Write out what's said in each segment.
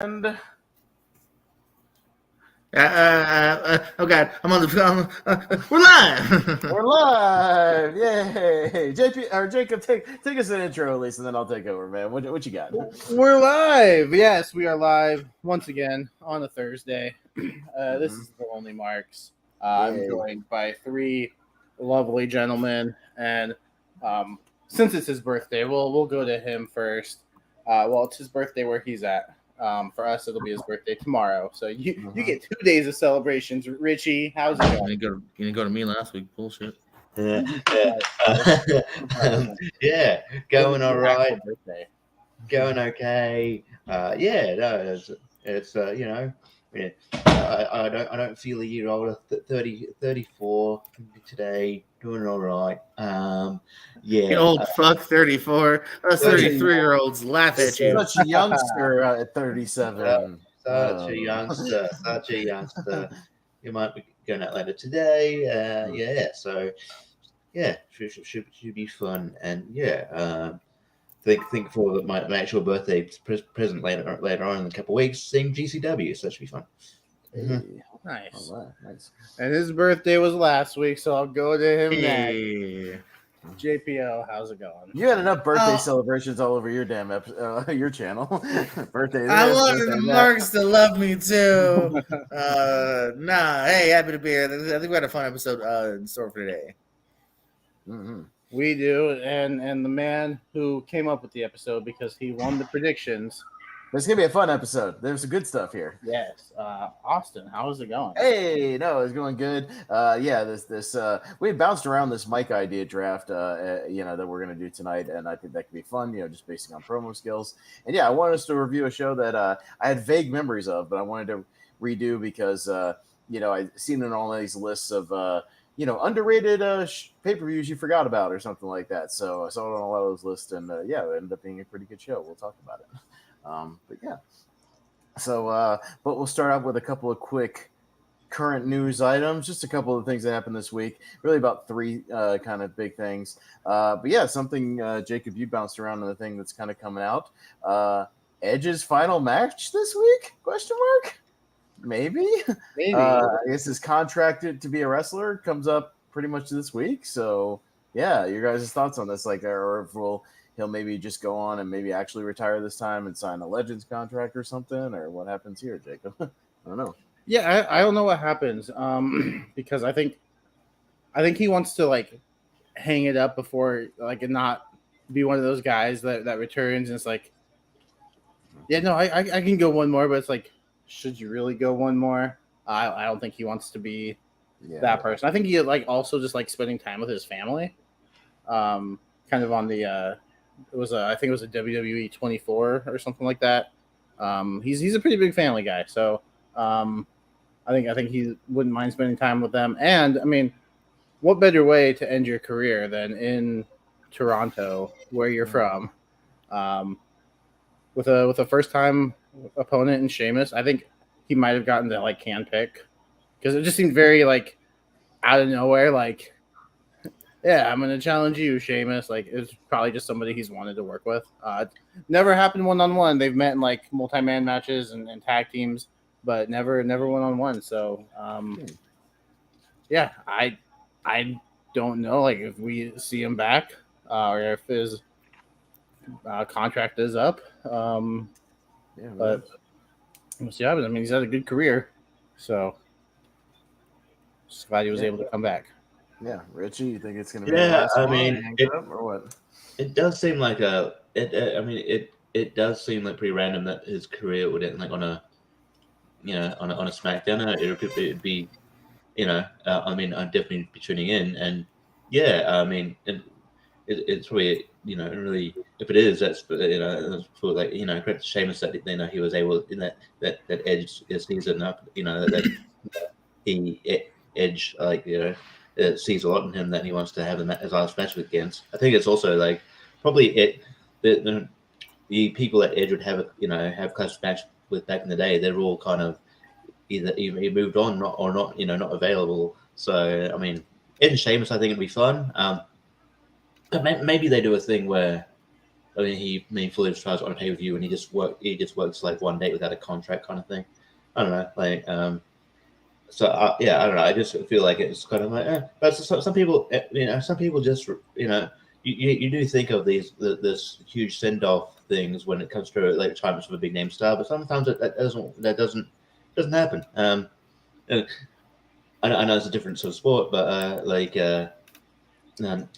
And oh God, I'm on the phone. We're live. we're live! Yay! JP or Jacob, take us an intro at least, and then I'll take over, man. What you got? We're live. Yes, we are live once again on a Thursday. This is the Lonely Marks. I'm joined by three lovely gentlemen, and since it's his birthday, we'll go to him first. Well, it's his birthday where he's at. For us, it'll be his birthday tomorrow. So you get 2 days of celebrations. Richie, how's it going? You didn't go to me last week. Bullshit. Yeah, going all right. Birthday. Going okay. It's I don't feel a year older. 34 today. Doing all right. You old fuck, 34. Us 33-year-olds laugh at you. Such a youngster at 37. Such a youngster. You might be going out later today. So should be fun. And think for my actual birthday present later on in a couple of weeks, seeing GCW, so that should be fun. Hey. Nice. All right, nice. And his birthday was last week, so I'll go to him next. Hey. JPO, how's it going? You had enough birthday celebrations all over your damn your channel. Birthday. I wanted the Marks to love me too. Hey, happy to be here. I think we had a fun episode in store for today. Mm-hmm. We do, and the man who came up with the episode because he won the predictions. This is gonna be a fun episode. There's some good stuff here. Yes, Austin, how is it going? Hey, no, it's going good. This we bounced around this mic idea draft, that we're gonna do tonight, and I think that could be fun. Just basing on promo skills. And I wanted us to review a show that I had vague memories of, but I wanted to redo because I've seen it on all these lists of underrated pay-per-views you forgot about or something like that. So I saw it on a lot of those lists, and it ended up being a pretty good show. We'll talk about it. But we'll start out with a couple of quick current news items, just a couple of things that happened this week, really about three kind of big things. Something, Jacob, you bounced around on the thing that's kind of coming out. Edge's final match this week? Question mark? Maybe. I guess his contracted to be a wrestler comes up pretty much this week. So, your guys' thoughts on this, or if he'll maybe just go on and maybe actually retire this time and sign a Legends contract or something, or what happens here, Jacob? I don't know. Yeah, I don't know what happens because I think he wants to hang it up before and not be one of those guys that returns and it's I can go one more, but it's should you really go one more? I don't think he wants to be that person. I think he also just spending time with his family. Kind of on the I think it was a WWE 24 or something like that. He's a pretty big family guy, so I think he wouldn't mind spending time with them. And I mean, what better way to end your career than in Toronto, where you're from, with a first time opponent in Sheamus? I think he might have gotten the can pick because it just seemed very out of nowhere. I'm going to challenge you, Sheamus. It's probably just somebody he's wanted to work with. Never happened one-on-one. They've met in multi-man matches and tag teams, but never one-on-one. So, I don't know if we see him back or if his contract is up. But we'll see what happens. I mean, he's had a good career, so just glad he was able to come back. Yeah, Richie, you think it's going to be? Or what? It does seem like it does seem pretty random that his career would end on a SmackDown. It'd be, I'd definitely be tuning in, and it's probably really, if it is, that's for credit to Sheamus that he was able in that Edge season up, that he Edge sees a lot in him that he wants to have his last match against. I think it's also probably the people that Edge would have close match with back in the day. They're all kind of either moved on or not not available. So I mean, Edge and Sheamus, I think it'd be fun. But maybe they do a thing where he fully tries on a pay per view, and he just works like one day without a contract kind of thing. I don't know, like So yeah, I don't know. I just feel like it's kind of like, but some people, some people just, you do think of this huge send off things when it comes to like times of a big name star, but sometimes that doesn't happen. And I know it's a different sort of sport, but in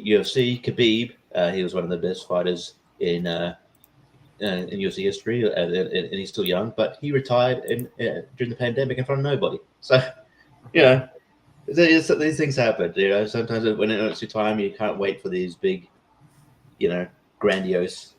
UFC, Khabib, he was one of the best fighters in UFC history, and he's still young, but he retired during the pandemic in front of nobody. So, these things happen. Sometimes when it's your time, you can't wait for these big, grandiose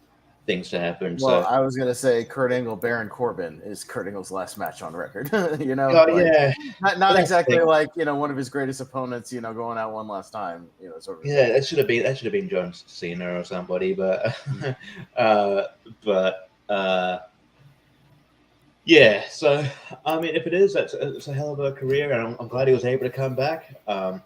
things to happen. Well, I was gonna say Kurt Angle, Baron Corbin is Kurt Angle's last match on record. Yeah, not exactly like one of his greatest opponents. Going out one last time. Sort of. Yeah, that should have been John Cena or somebody, but yeah. So I mean, if it is, it's a hell of a career, and I'm glad he was able to come back. Part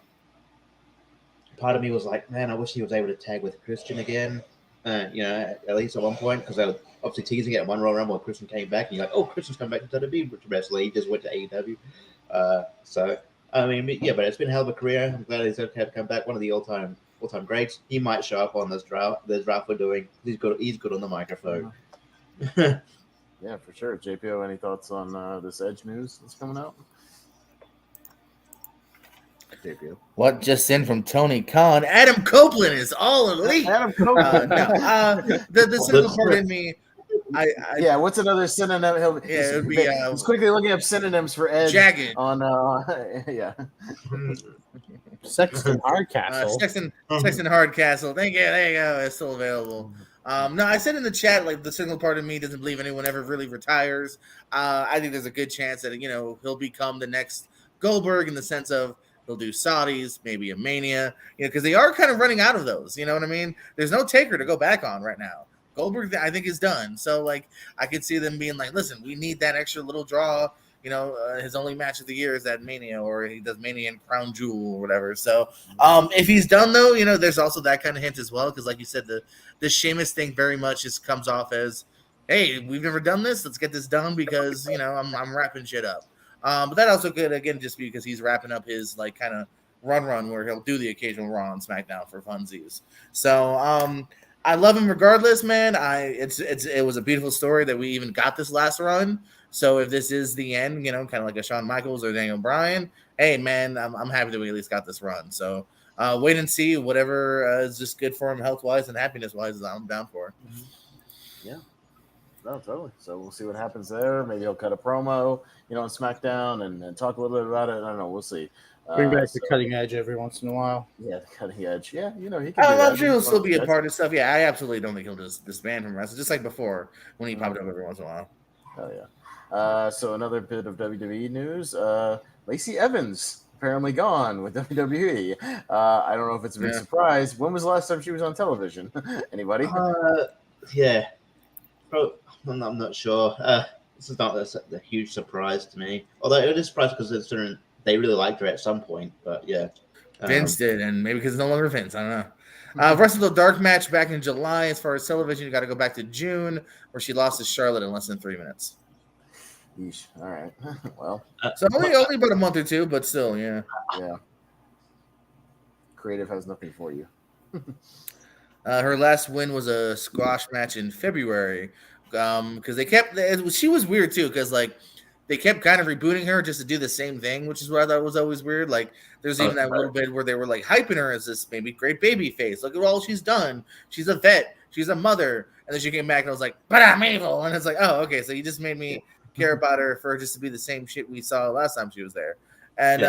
of me was like, man, I wish he was able to tag with Christian again. At least at one point, because I was obviously teasing it at one Royal Rumble when Christian came back, and you're like, oh, Christian's come back to WWE to wrestle. He just went to AEW. So I mean, yeah, but it's been a hell of a career. I'm glad he's okay to come back. One of the all-time greats. He might show up on this draft we're doing. He's good on the microphone. Yeah, for sure. JPO, any thoughts on this Edge news that's coming out? JPO. What just in from Tony Khan? Adam Copeland is all elite. Adam Copeland. The cynical part in me. Yeah, what's another synonym? It would be. He's quickly looking up synonyms for Edge. Jagged. On yeah. Sexton Hardcastle. Sexton Hardcastle. Thank you. There you go. It's still available. No, I said in the chat, like, the cynical part of me doesn't believe anyone ever really retires. I think there's a good chance that he'll become the next Goldberg in the sense of he'll do Saudis, maybe a Mania, because they are kind of running out of those. You know what I mean? There's no Taker to go back on right now. Goldberg, I think, is done. So, like, I could see them being like, listen, we need that extra little draw. His only match of the year is that Mania, or he does Mania and Crown Jewel or whatever. So, if he's done, though, there's also that kind of hint as well. Because, like you said, the Sheamus thing very much just comes off as, hey, we've never done this. Let's get this done because, I'm wrapping shit up. But that also could, again, just because he's wrapping up his, like, kind of run where he'll do the occasional Raw and SmackDown for funsies. So, I love him regardless, man. It was a beautiful story that we even got this last run. So if this is the end, kind of like a Shawn Michaels or Daniel Bryan, hey, man, I'm happy that we at least got this run. So wait and see. Whatever is just good for him health-wise and happiness-wise, I'm down for. Yeah. No, totally. So we'll see what happens there. Maybe he'll cut a promo, on SmackDown and talk a little bit about it. I don't know. We'll see. Bring back the cutting edge every once in a while. Yeah, the cutting edge. Yeah, he can. I'm sure he'll still be a part of stuff. Yeah, I absolutely don't think he'll just disband from wrestling, just like before when he popped up every once in a while. Oh yeah. So another bit of WWE news. Lacey Evans apparently gone with WWE. I don't know if it's a big surprise. When was the last time she was on television? Anybody? Yeah. I'm not sure. This is not a huge surprise to me. Although it is a surprise because they really liked her at some point. But yeah. Vince did, and maybe because it's no longer Vince. I don't know. Wrestled a dark match back in July. As far as television, you got to go back to June, where she lost to Charlotte in less than 3 minutes. Yeesh. All right. Well. So only about a month or two, but still, yeah. Yeah. Creative has nothing for you. Her last win was a squash match in February, because she was weird too, because like they kept kind of rebooting her just to do the same thing, which is what I thought was always weird. Like there's even that little bit where they were like hyping her as this maybe great baby face. Look at all she's done. She's a vet. She's a mother. And then she came back and I was like, but I'm evil. And it's like, oh, okay. So you just made me care about her for just to be the same shit we saw last time she was there. And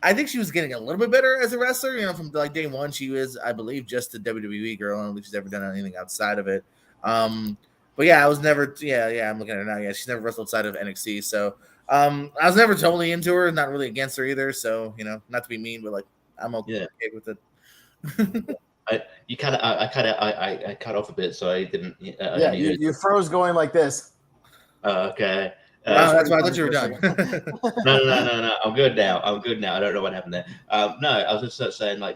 I think she was getting a little bit better as a wrestler. From like day one, she was, I believe, just a WWE girl. I don't think she's ever done anything outside of it. But yeah, I was never. Yeah, I'm looking at her now. Yeah, she's never wrestled outside of NXT. So I was never totally into her. Not really against her either. So not to be mean, but like I'm okay with it. I cut off a bit, so I didn't. You froze going like this. Okay. That's why I thought you were done. No. I'm good now. I don't know what happened there. No, I was just saying, I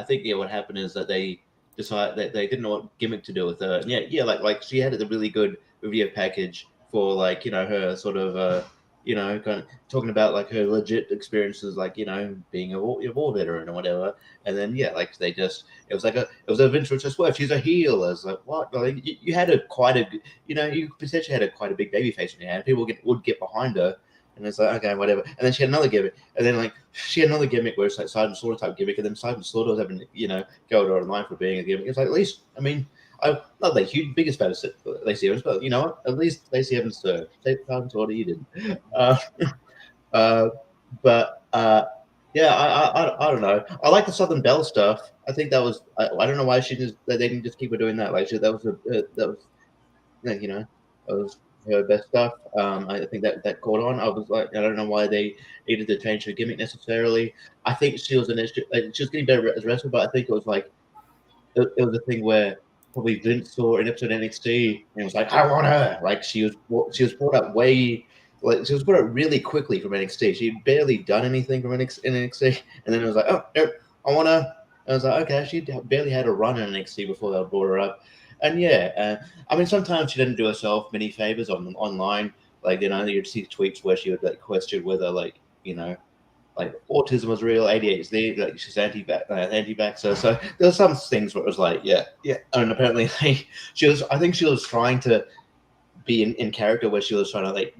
think what happened is that they decided that they didn't know what gimmick to do with her. And like she had a really good video package for like her sort of kind of talking about like her legit experiences, like being a war veteran or whatever. And then like it was a Vince Russo swerve. She's a heel. I was like, what? Like you had you potentially had quite a big baby face in your hand. People would get behind her. And it's like, okay, whatever. And then she had another gimmick. And then, she had another gimmick where it's like Sergeant Slaughter type gimmick. And then Sergeant Slaughter was having, go to her online for being a gimmick. It's like, at least, I mean, I'm not the biggest fan of Lacey Evans, but you know what? At least Lacey Evans served. Sergeant Slaughter, you didn't. Yeah, I don't know. I like the Southern Belle stuff. I think that was, I don't know why they didn't just keep her doing that. Like, that was her best stuff. I think that caught on. I was like, I don't know why they needed to change her gimmick necessarily. I think she was getting better as a wrestler, but I think it was like it was a thing where probably Vince saw an episode of NXT and was like, I want her. Like she was brought up she was brought up really quickly from NXT. She'd barely done anything from NXT, and then it was like, oh, no, I want her. I was like, okay, she barely had a run in NXT before they brought her up. And I mean, sometimes she didn't do herself many favors online. Like, you'd see tweets where she would like question whether like autism was real, ADHD, like she's anti-vaxxer. So there were some things where it was like, yeah. And apparently I think she was trying to be in character where she was trying to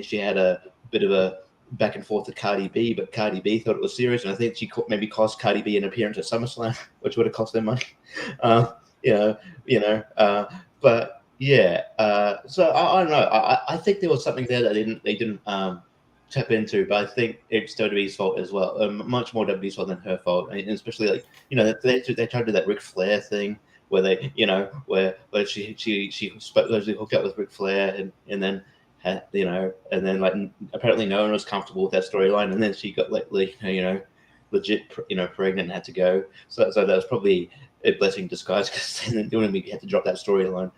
she had a bit of a back and forth with Cardi B, but Cardi B thought it was serious, and I think she maybe cost Cardi B an appearance at SummerSlam, which would have cost them money. But yeah. So I don't know. I think there was something there that they didn't tap into, but I think it's WWE's fault as well. Much more WWE's fault than her fault, and especially they tried to do that Ric Flair thing where they where she supposedly hooked up with Ric Flair and then and then like apparently no one was comfortable with that storyline, and then she got legit pregnant and had to go. So that was probably a blessing in disguise because then we had to drop that storyline.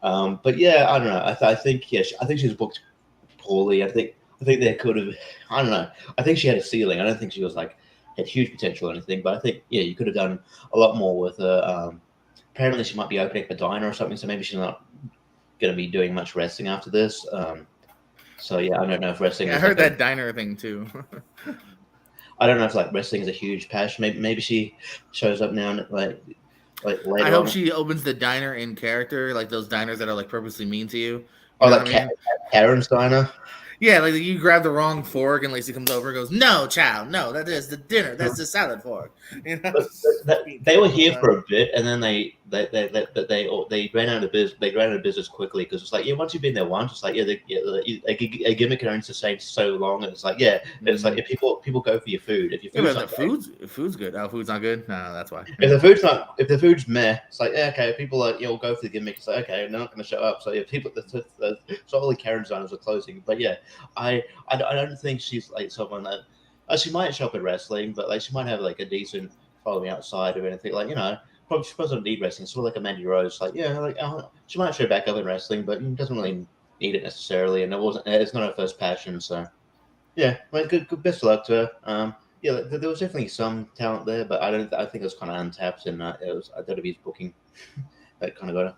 But yeah, I don't know. I think she was booked poorly. I think they could have. I don't know. I think she had a ceiling. I don't think she was had huge potential or anything. But I think you could have done a lot more with her. Apparently, she might be opening up a diner or something. So maybe she's not going to be doing much wrestling after this. So yeah, I don't know if wrestling. I heard that diner thing too. I don't know if wrestling is a huge passion. Maybe she shows up now and later. I hope she opens the diner in character, like those diners that are purposely mean to you. Oh, like Karen's diner. Yeah, like you grab the wrong fork and Lacey comes over and goes, "No, child, no, that is the dinner. That's the salad fork." They were here for a bit, and then they ran out of business. They ran out of business quickly because it's like once you've been there once, it's like a gimmick can only sustain so long, and it's like it's like if people go for your food. If your food's good. Oh, food's not good. No, that's why. If the food's meh, it's like okay, people are will go for the gimmick. It's like okay, they're not going to show up. So people, so all the Karen's diners are closing, but yeah. I don't think she's someone that she might show up at wrestling, but she might have a decent following outside or anything. Probably she doesn't need wrestling. Sort of like a Mandy Rose. She might show back up in wrestling, but doesn't really need it necessarily. And it's not her first passion. So yeah, good best of luck to her. There was definitely some talent there, but I think it was kind of untapped, and it was WWE's booking that kind of got her.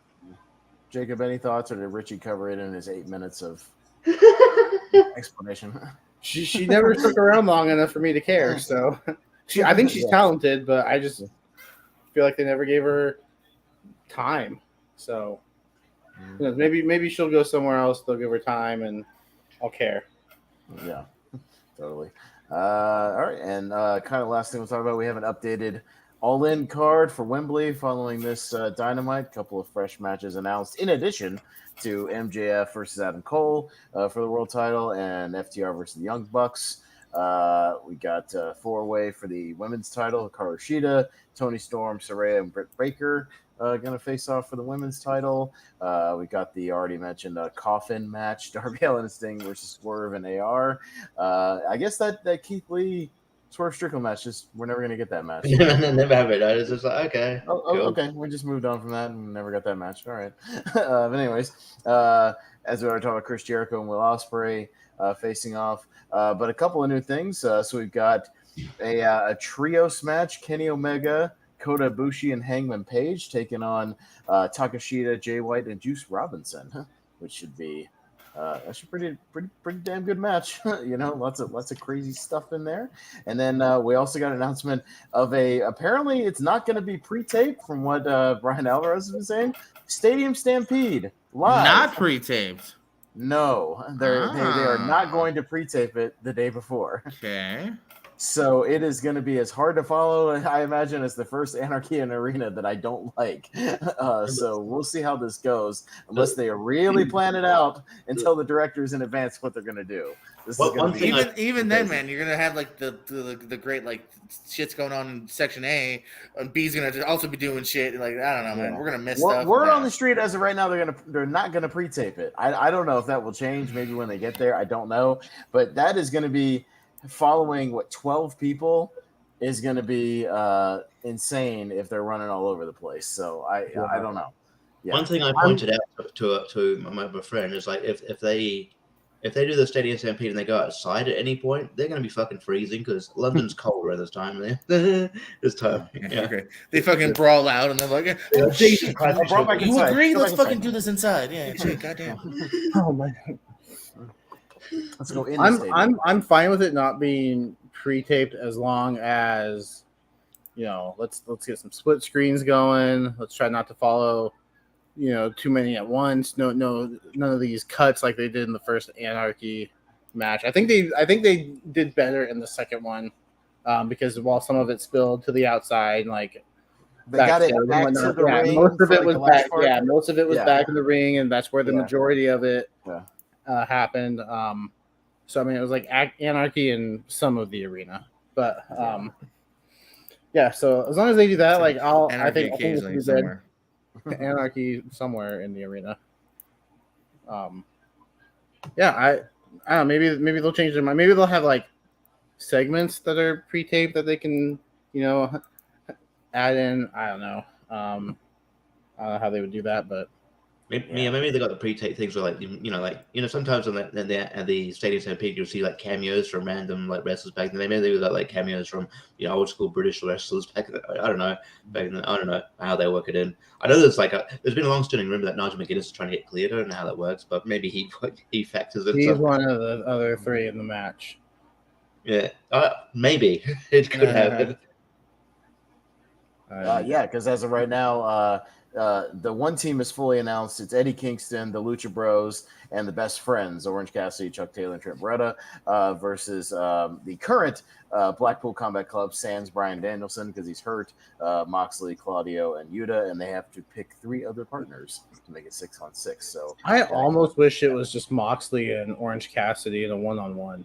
Jacob, any thoughts, or did Richie cover it in his 8 minutes of explanation? She never stuck around long enough for me to care. So I think she's talented, but I just feel like they never gave her time. So maybe she'll go somewhere else. They'll give her time, and I'll care. Yeah, totally. All right, and kind of last thing we'll talk about. We have an updated all-in card for Wembley following this Dynamite. Couple of fresh matches announced, in addition to MJF versus Adam Cole for the world title and FTR versus the Young Bucks. We got four-way for the women's title. Hikaru Shida, Toni Storm, Saraya, and Britt Baker going to face off for the women's title. We got the already mentioned coffin match, Darby Allin and Sting versus Swerve and AR. I guess that Keith Lee Swerve Strickland match, we're never going to get that match. Never have it. It's just okay. Cool. Okay. We just moved on from that and never got that match. All right. But anyways, as we were talking about Chris Jericho and Will Ospreay facing off, but a couple of new things. So we've got a trios match, Kenny Omega Kota Ibushi and Hangman Page taking on Takashita, Jay White, and Juice Robinson, which should be actually pretty damn good match. Lots of crazy stuff in there. And then we also got an announcement of apparently it's not going to be pre-taped from what Brian Alvarez has been saying. Stadium Stampede live. Not pre-taped. No, they are not going to pre-tape it the day before. Okay. So it is going to be as hard to follow, I imagine, as the first Anarchy in Arena that I don't like. So we'll see how this goes, unless they really plan it out and tell the directors in advance what they're going to do. Even then, man, you're gonna have like the great like shit's going on in Section A, and B's gonna also be doing shit. Like I don't know, man, we're gonna miss stuff. Word on the street as of right now, they're not gonna pre-tape it. I don't know if that will change. Maybe when they get there, I don't know. But that is going to be following 12 people is going to be insane if they're running all over the place. So I don't know. Yeah. One thing I pointed out to my friend is like if they do the Stadium Stampede and they go outside at any point, they're going to be fucking freezing because London's cold around this time. This time, yeah. Okay. They fucking brawl out and they're like, "Oh, Jesus Christ, you agree? Let's fucking do this inside." Yeah, shit, goddamn. Oh my God. Let's go in. I'm fine with it not being pre-taped as long as let's get some split screens going. Let's try not to follow too many at once. No, none of these cuts like they did in the first Anarchy match. I think they did better in the second one because while some of it spilled to the outside, like they got it back to the ring. Most of it was back. Yeah, most of it was back in the ring, and that's where the majority of it happened. So I mean, it was like Anarchy in some of the arena, but so as long as they do that, like I think occasionally somewhere. Anarchy somewhere in the arena. I don't know. Maybe they'll change their mind. Maybe they'll have like segments that are pre-taped that they can add in. I don't know. I don't know how they would do that, but maybe they got the pre-tape things where sometimes on the Stadium Stampede you'll see like cameos from random like wrestlers back then. Maybe they got like cameos from old school British wrestlers back then. I don't know I don't know how they work it in. I know there's been a long standing rumor that Nigel McGuinness is trying to get cleared. I don't know how that works, but maybe he factors it. He's one of the other three in the match. Yeah, maybe it could happen. Because as of right now, the one team is fully announced. It's Eddie Kingston, the Lucha Bros, and the Best Friends, Orange Cassidy, Chuck Taylor, and Trent Beretta, versus the current Blackpool Combat Club, sans Bryan Danielson because he's hurt, Moxley, Claudio, and Yuta, and they have to pick 3 other partners to make it 6-on-6. So I almost wish it was just Moxley and Orange Cassidy in a 1-on-1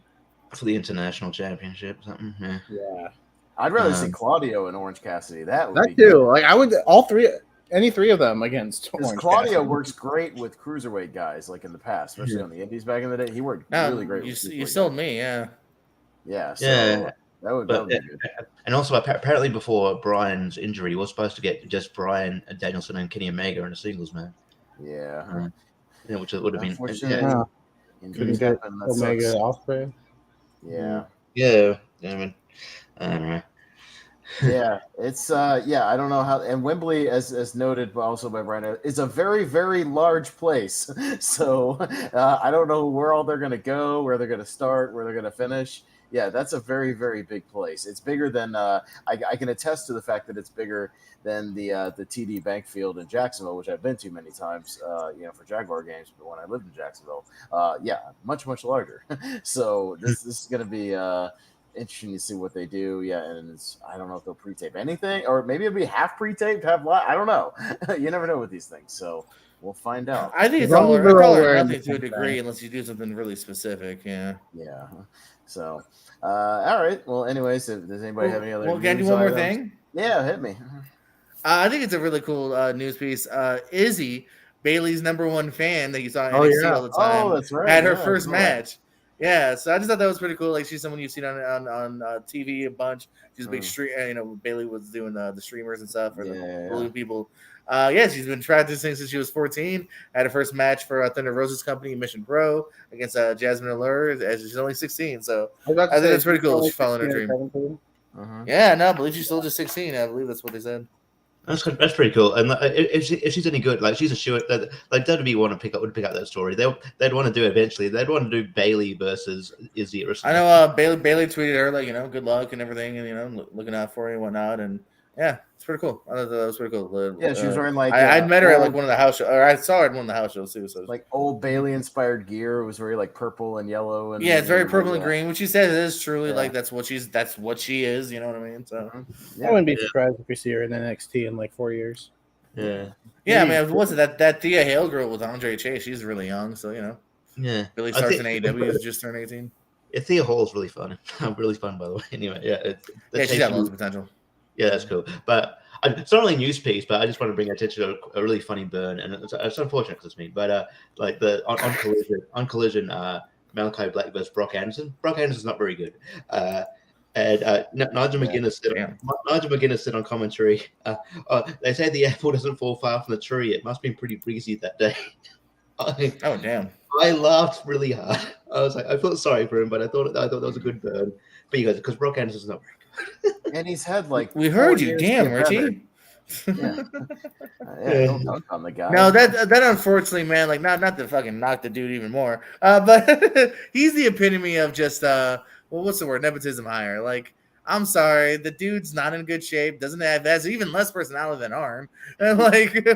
for the international championship or something. Yeah. I'd rather see Claudio and Orange Cassidy. That too. Good. Like I would all 3. Any 3 of them against Orange Claudio Cassidy. Works great with cruiserweight guys, like in the past, especially on the Indies back in the day. He worked really great. You sold me, yeah. Yeah, so that would be good. And also, apparently, before Brian's injury, he was supposed to get just Bryan Danielson and Kenny Omega in a singles match. Yeah, which would have been. Injuries happen. That Omega Ospreay. Yeah. Yeah. I mean, I don't know. Yeah, it's I don't know how. And Wembley, as noted also by Brian, is a very, very large place. So I don't know where all they're going to go, where they're going to start, where they're going to finish. Yeah, that's a very, very big place. It's bigger than I can attest to the fact that it's bigger than the TD Bank Field in Jacksonville, which I've been to many times. For Jaguar games, but when I lived in Jacksonville, much, much larger. So this is going to be. Interesting to see what they do. Yeah, and I don't know if they'll pre-tape anything, or maybe it'll be half pre-taped, half live. I don't know. You never know with these things, so we'll find out. I think it's all or nothing to a degree, unless you do something really specific. Yeah. Yeah. So, all right. Well, anyways, does anybody have any other? Well, can I do one more thing? Yeah, hit me. I think it's a really cool news piece. Izzy, Bailey's #1 fan that you saw in NXT all the time, that's right. Had her first match. Yeah, so I just thought that was pretty cool. Like she's someone you've seen on TV a bunch. She's a big stream. Bailey was doing the streamers and stuff for the blue people. She's been practicing since she was 14. Had her first match for Thunder Rosa's company, Mission Pro, against Jasmine Allure, as she's only 16. So I think that's pretty cool. She's following her dream. Yeah, no, I believe she's still just 16. I believe that's what they said. That's pretty cool. And if she's any good, like she's a shoe. Like WWE would pick up that story. They'd want to do eventually. They'd want to do Bailey versus Izzy or something. I know Bailey tweeted her like, good luck and everything, and looking out for you and whatnot, and yeah, it's pretty cool. I thought that was pretty cool. Yeah, she was wearing like I'd met her at like one of the house shows, or I saw her at one of the house shows too. So like old Bailey inspired gear. It was very like purple and yellow, and yeah, it's very purple and green. Which she says it is truly like that's what she is. You know what I mean? So I wouldn't be surprised if we see her in NXT in like 4 years. Yeah. Yeah, I mean, what's it that Thea Hale girl with Andre Chase? She's really young, so Yeah. Billy starts in AEW. He's just turned 18. Yeah, Thea Hall's really fun. Really fun, by the way. Anyway, yeah. She's got lots of potential. Yeah, that's cool. But it's not only a news piece, but I just want to bring attention to a really funny burn, and it's unfortunate because it's me. But like on Collision, Malachi Black versus Brock Anderson. Brock Anderson's not very good. And Nigel McGuinness said on commentary, they say the apple doesn't fall far from the tree. It must have been pretty breezy that day. Oh damn! I laughed really hard. I was like, I felt sorry for him, but I thought that was a good burn. But you guys, because Brock Anderson's not very good, and he's had like we heard you, damn Richie. Don't dunk on the guy. No, that unfortunately, man, like not to fucking knock the dude even more, but he's the epitome of just what's the word? Nepotism hire. Like, I'm sorry, the dude's not in good shape, has even less personality than Arn. And like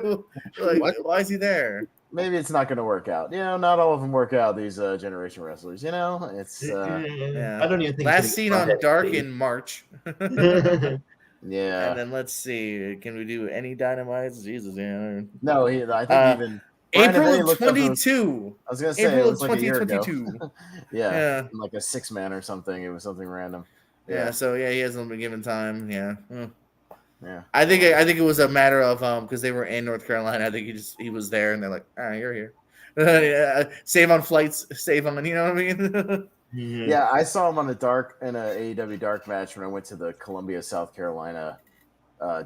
why is he there? Maybe it's not going to work out. Not all of them work out, these generation wrestlers. It's yeah. I don't even think last seen on Dark in March. Yeah. And then let's see, can we do any Dynamites? Jesus, yeah. No, I think even April 22. I was gonna say April it was like 2022. Yeah, like a 6-man or something. It was something random. Yeah. So he hasn't been given time. Yeah. Yeah. I think it was a matter of because they were in North Carolina. I think he was there, and they're like, all right, you're here. Save on flights, save on. You know what I mean? Yeah, I saw him on a AEW Dark match when I went to the Columbia, South Carolina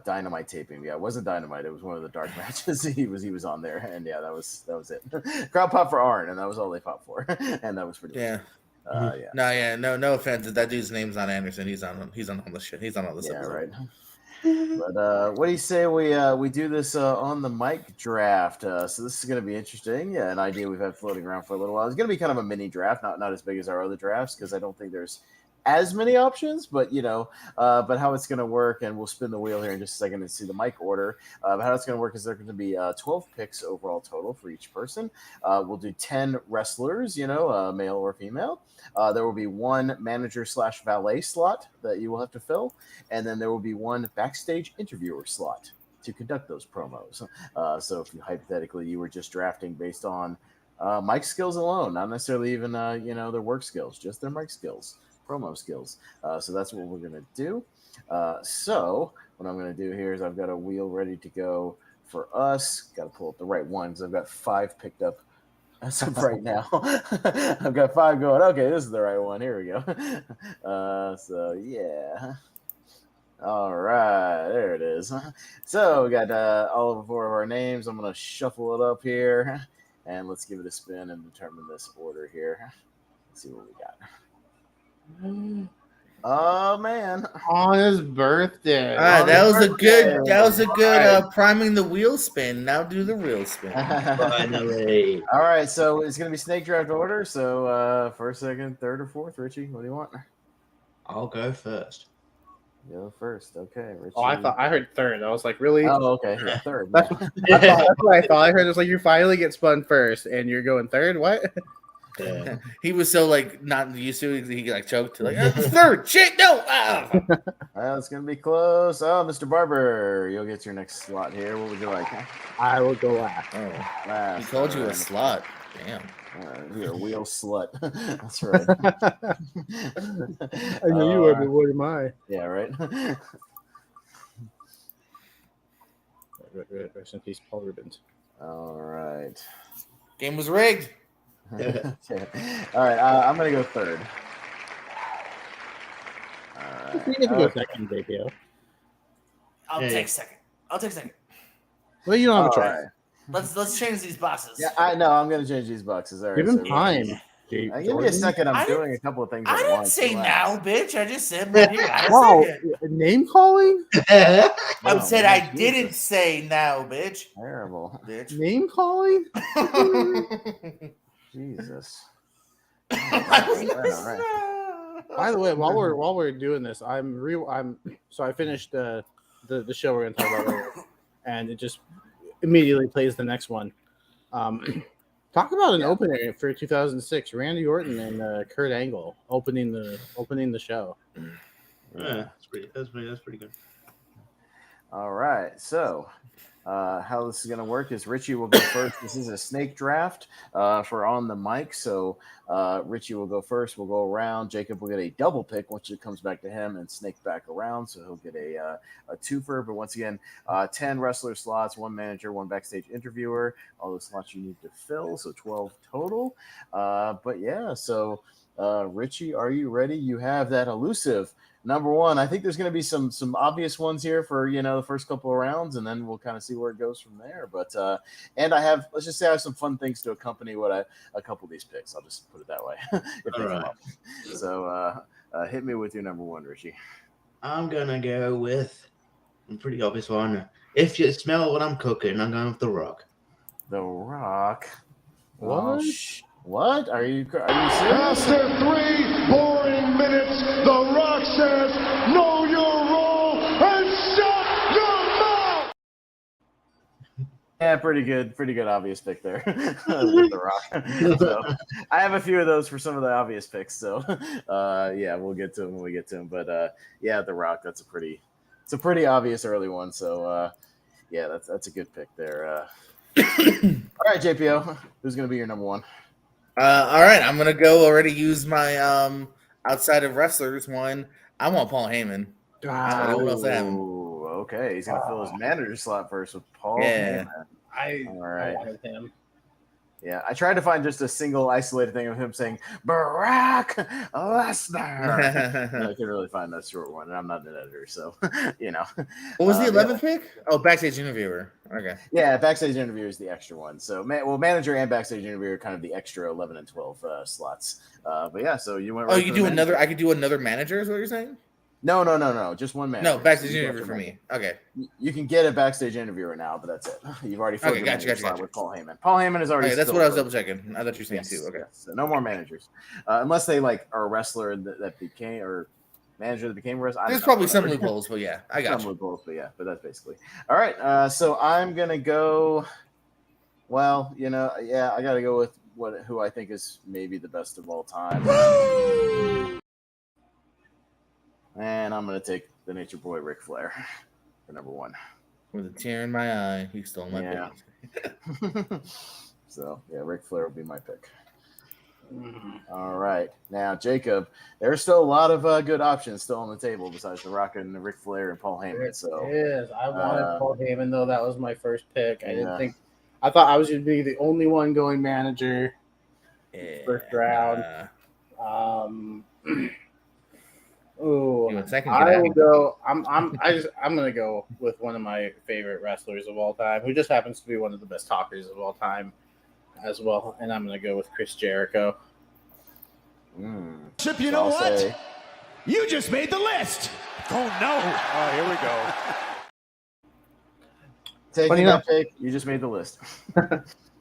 Dynamite taping. Yeah, it wasn't Dynamite. It was one of the Dark matches. He was on there, and yeah, that was it. Crowd pop for Arn, and that was all they popped for, and that was pretty. Yeah. Yeah. No offense. That dude's name's not Anderson. He's on all the shit. He's on all this. Yeah, right. But what do you say we do this on the mic draft? So this is going to be interesting. Yeah, an idea we've had floating around for a little while. It's going to be kind of a mini draft, not as big as our other drafts, because I don't think there's as many options. But but how it's going to work, and we'll spin the wheel here in just a second and see the mic order. But how it's going to work is there going to be 12 picks overall total for each person. We'll do 10 wrestlers, male or female. There will be one manager/valet slot that you will have to fill, and then there will be one backstage interviewer slot to conduct those promos. So if hypothetically you were just drafting based on mic skills alone, not necessarily even their work skills, just their mic skills, promo skills. So that's what we're gonna do. So what I'm gonna do here is I've got a wheel ready to go for us. Got to pull up the right one because I've got 5 picked up. As of right now, I've got 5 going. Okay, this is the right one. Here we go. So yeah. All right, there it is. So we got all of 4 of our names. I'm gonna shuffle it up here, and let's give it a spin and determine this order here. Let's see what we got. Oh man! On his birthday. All right, that was a good priming the wheel spin. Now do the real spin. Finally. All right, so it's gonna be snake draft order. So first, second, third, or fourth. Richie, what do you want? I'll go first. Go first. Okay, Richie. Oh, I heard third. I was like, really? Oh, okay. Yeah, third. That's what I thought. I heard it was like you finally get spun first, and you're going third. What? Yeah. He was so like not used to it. He like choked like third. Shit, no. Well, it's gonna be close. Oh, Mr. Barber, you'll get your next slot here. What would you like? I will go last. Oh, Last. he called you a slut. Damn. You're a wheel slut. That's right. I know you are, but what am I? Yeah, right. Rest in peace, Paul Rubens. All right. Game was rigged. Okay. All right. I'm gonna go third. All right. You can go second, JPO. I'll take second. Well, you don't have a All choice. right. Let's change these boxes. Yeah, I know. I'm gonna change these boxes. All right. Give him time. Give me a second. I'm doing a couple of things. I at didn't once. say Relax. now, bitch. I just said when you got a Wow, second. name calling? I Oh, said man, I didn't Jesus. say now, bitch. Terrible. Bitch. Name calling? Jesus. I was All right. By the way, while we're doing this, so I finished the show we're going to talk about later, and it just immediately plays the next one. Talk about an opener for 2006: Randy Orton and Kurt Angle opening the show. Yeah, that's pretty good. All right. So, how this is going to work is Richie will go first. This is a snake draft for on the mic. So, Richie will go first. We'll go around. Jacob will get a double pick once it comes back to him, and snake back around. So he'll get a twofer. But once again, 10 wrestler slots, 1 manager, 1 backstage interviewer. All the slots you need to fill. So 12 total. But yeah, so Richie, are you ready? You have that elusive number 1. I think there's going to be some obvious ones here for the first couple of rounds, and then we'll kind of see where it goes from there. But and let's just say I have some fun things to accompany a couple of these picks. I'll just put it that way. If they come up. So hit me with your number 1, Richie. I'm gonna go with a pretty obvious one. If you smell what I'm cooking, I'm going with The Rock. The Rock. What? What? Are you serious? After 3 boring minutes, The Rock says, know your role and shut your mouth! Yeah, pretty good obvious pick there. With The Rock. So, I have a few of those for some of the obvious picks. So, yeah, we'll get to them when we get to them. But, yeah, The Rock, it's a pretty obvious early one. So, yeah, that's a good pick there. All right, JPO, who's going to be your number 1? All right, I'm gonna go already use my outside of wrestlers one. I want Paul Heyman. I don't know what else to have him. Okay, he's gonna fill his manager slot first with Paul. Yeah. Heyman. All right. I wanted him. Yeah, I tried to find just a single isolated thing of him saying Barack Lesnar. I could really find that short one, and I'm not an editor, so What was the 11th pick? Oh, backstage interviewer. Okay. Yeah, backstage interviewer is the extra one. So, manager and backstage interviewer are kind of the extra 11 and 12 slots. But yeah, so you went. Right, you could do another. I could do another manager. Is what you're saying? No. Just one manager. No, backstage interviewer for me. Okay. You can get a backstage interviewer now, but that's it. You've already filled your manager slot with Paul Heyman. Paul Heyman is already. Okay, that's what I was double checking. I thought you were saying too. Okay. Yes. So no more managers, unless they are a wrestler that became or manager that became a wrestler. There's probably some loopholes, but yeah, I got some loopholes, but that's basically all right. So I'm gonna go. Well, I got to go with who I think is maybe the best of all time. And I'm going to take the Nature Boy Ric Flair for number 1. With a tear in my eye, he stole my pick. So, yeah, Ric Flair will be my pick. All right. Now, Jacob, there's still a lot of good options still on the table besides The Rock and Ric Flair and Paul Heyman. So, yes, I wanted Paul Heyman, though. That was my first pick. I thought I was going to be the only one going manager first round. Oh, I will go. I'm gonna go with one of my favorite wrestlers of all time, who just happens to be one of the best talkers of all time, as well. And I'm gonna go with Chris Jericho. Chip, you know what? You just made the list. Oh no! Oh, here we go. Taking that pick, you just made the list.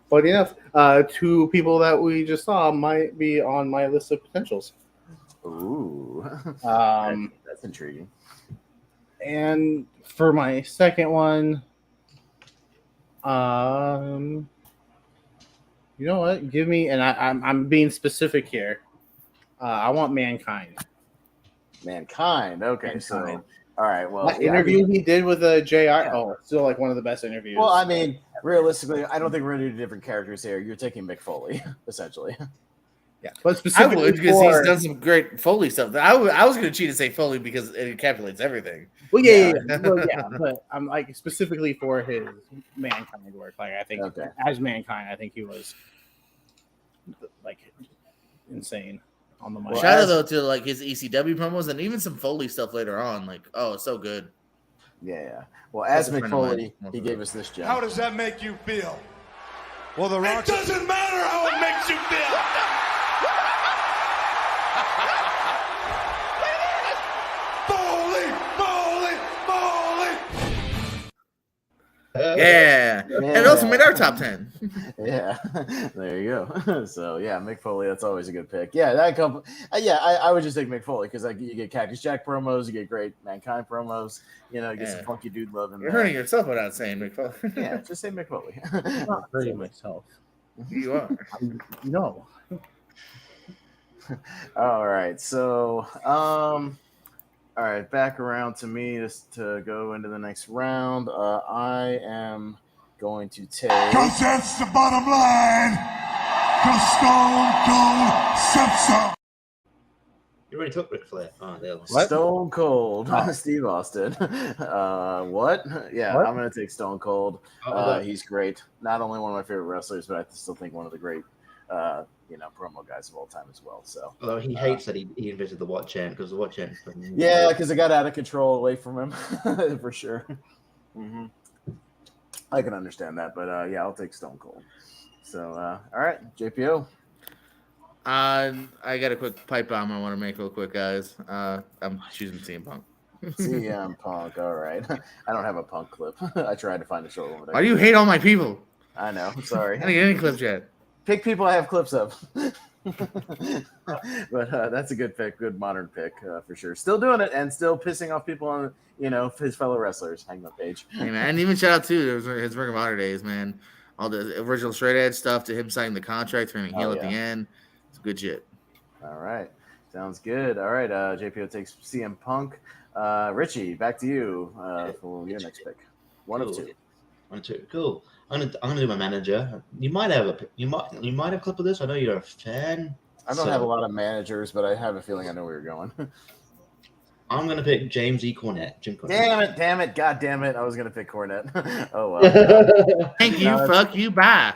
Funny enough, 2 people that we just saw might be on my list of potentials. Ooh, that's intriguing. And for my second one, you know what? Give me, and I'm being specific here. I want Mankind. Mankind. Okay, Mankind. So all right. Well, that interview he did with JR. Yeah. Oh, still like one of the best interviews. Well, I mean, realistically, I don't think we're gonna do different characters here. You're taking Mick Foley, essentially. Yeah, but specifically I would because he's done some great Foley stuff. I was going to cheat and say Foley because it encapsulates everything. Well, yeah. Well, yeah, but I'm like specifically for his Mankind work. Like I think as Mankind, I think he was like insane on the mic. Shout out though to like his ECW promos and even some Foley stuff later on. Like, oh, it's so good. Yeah. Well, as Mick Foley, he gave us this job. How does that make you feel? Well, The Rock. It doesn't matter how it makes you feel. our top 10. Yeah, there you go. So yeah, Mick Foley, that's always a good pick. Yeah, that couple. I would just take Mick Foley because you get Cactus Jack promos, you get great Mankind promos. You know, you get some funky dude love in You're there. hurting yourself without saying Mick Foley. Yeah, just say Mick Foley. I'm not hurting myself. You are. No. All right, so all right, back around to me just to go into the next round. I am going to take. Because that's the bottom line. Because Stone Cold said so. You already took Ric Flair. Oh, there was. What? Stone Cold, Steve Austin. What? Yeah, What? I'm going to take Stone Cold. He's great. Not only one of my favorite wrestlers, but I still think one of the great, promo guys of all time as well. So, Although he hates that he invented the What Chant because the What Chant. yeah, because it got out of control away from him for sure. Mm-hmm. I can understand that, but yeah, I'll take Stone Cold. So, all right, JPO. I got a quick pipe bomb I want to make real quick, guys. I'm choosing CM Punk. CM Punk. All right. I don't have a Punk clip. I tried to find a short one. Why do you hate all my people? I know. I'm sorry. I didn't get any clips yet. Pick people I have clips of. But that's a good pick. Good modern pick for sure. Still doing it and still pissing off people on, his fellow wrestlers. Hangman Page. Hey, man, and even shout out to his Ring of Honor days, man. All the original straight edge stuff to him signing the contract, turning heel at the end. It's good shit. All right. Sounds good. All right. JPO takes CM Punk. Richie, back to you for your next pick. One of two. 1 of 2. Cool. I'm gonna do my manager. You might have a clip of this. I know you're a fan. I don't have a lot of managers, but I have a feeling I know where you're going. I'm gonna pick James E. Cornette. Jim Cornette. Damn it. God damn it. I was gonna pick Cornette. Oh well. Thank you, fuck you, bye.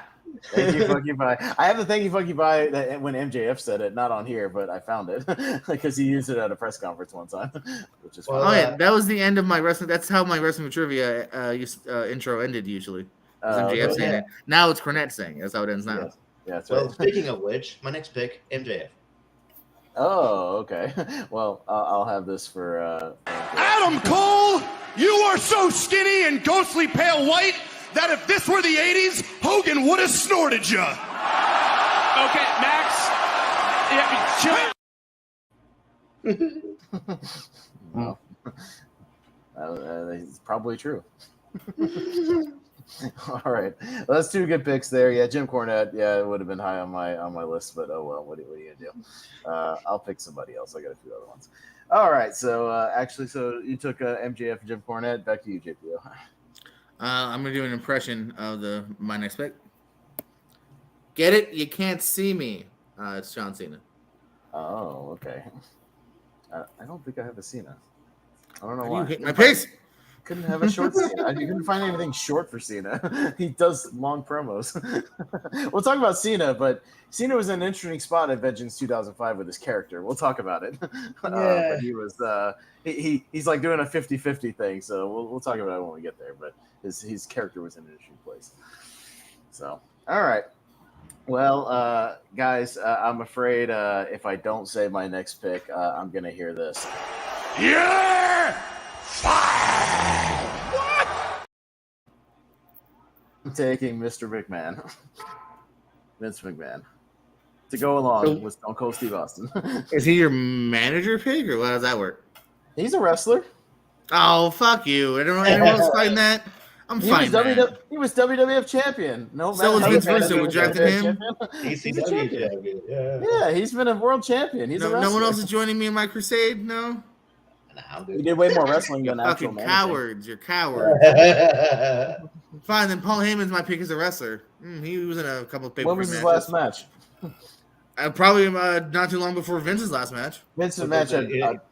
Thank you, fuck you, bye. I have the thank you, fuck you, bye that when MJF said it, not on here, but I found it because he used it at a press conference one time, which is fun. Oh yeah, that was the end of my wrestling. That's how my wrestling trivia intro ended usually. MJF saying it. Now it's Cornette saying it. That's how it ends now. Yeah, that's Well, right. speaking of which, my next pick, MJF. Oh, okay. Well, I'll have this for Adam Cole, you are so skinny and ghostly pale white that if this were the 80s, Hogan would have snorted you. Okay, Max. Yeah, chill. Well, it's probably true. All right, well, that's 2 good picks there. Yeah, Jim Cornette. Yeah, it would have been high on my list, but oh well. What are you gonna do? I'll pick somebody else. I got a few other ones. All right, so so you took MJF and Jim Cornette. Back to you, JPO. I'm gonna do an impression of my next pick. Get it? You can't see me. It's John Cena. Oh, okay. I don't think I have a Cena. I don't know Why why. do you hate my picks? Couldn't have a short Cena. You couldn't find anything short for Cena. He does long promos. We'll talk about Cena, but Cena was in an interesting spot at Vengeance 2005 with his character. We'll talk about it. But he was he's like doing a 50-50 thing, so we'll talk about it when we get there. But his character was in an interesting place. So, all right. Well, guys, I'm afraid if I don't say my next pick, I'm gonna hear this. You're fired! What? I'm taking Mr. McMahon, Vince McMahon, to go along with Stone Cold Steve Austin. Is he your manager pick, or how does that work? He's a wrestler. Oh, fuck you! Anyone else fighting that? I'm fine. He was WWF champion. No, so was Vince Russo. We drafted him. He's a champion. Yeah, he's been a world champion. He's a wrestler. No one else is joining me in my crusade. No. He did way more wrestling than actual fucking managing. cowards. You're cowards. Fine, then Paul Heyman's my pick as a wrestler. He was in a couple of paper. When was his last match? Probably not too long before Vince's last match. Vince's match had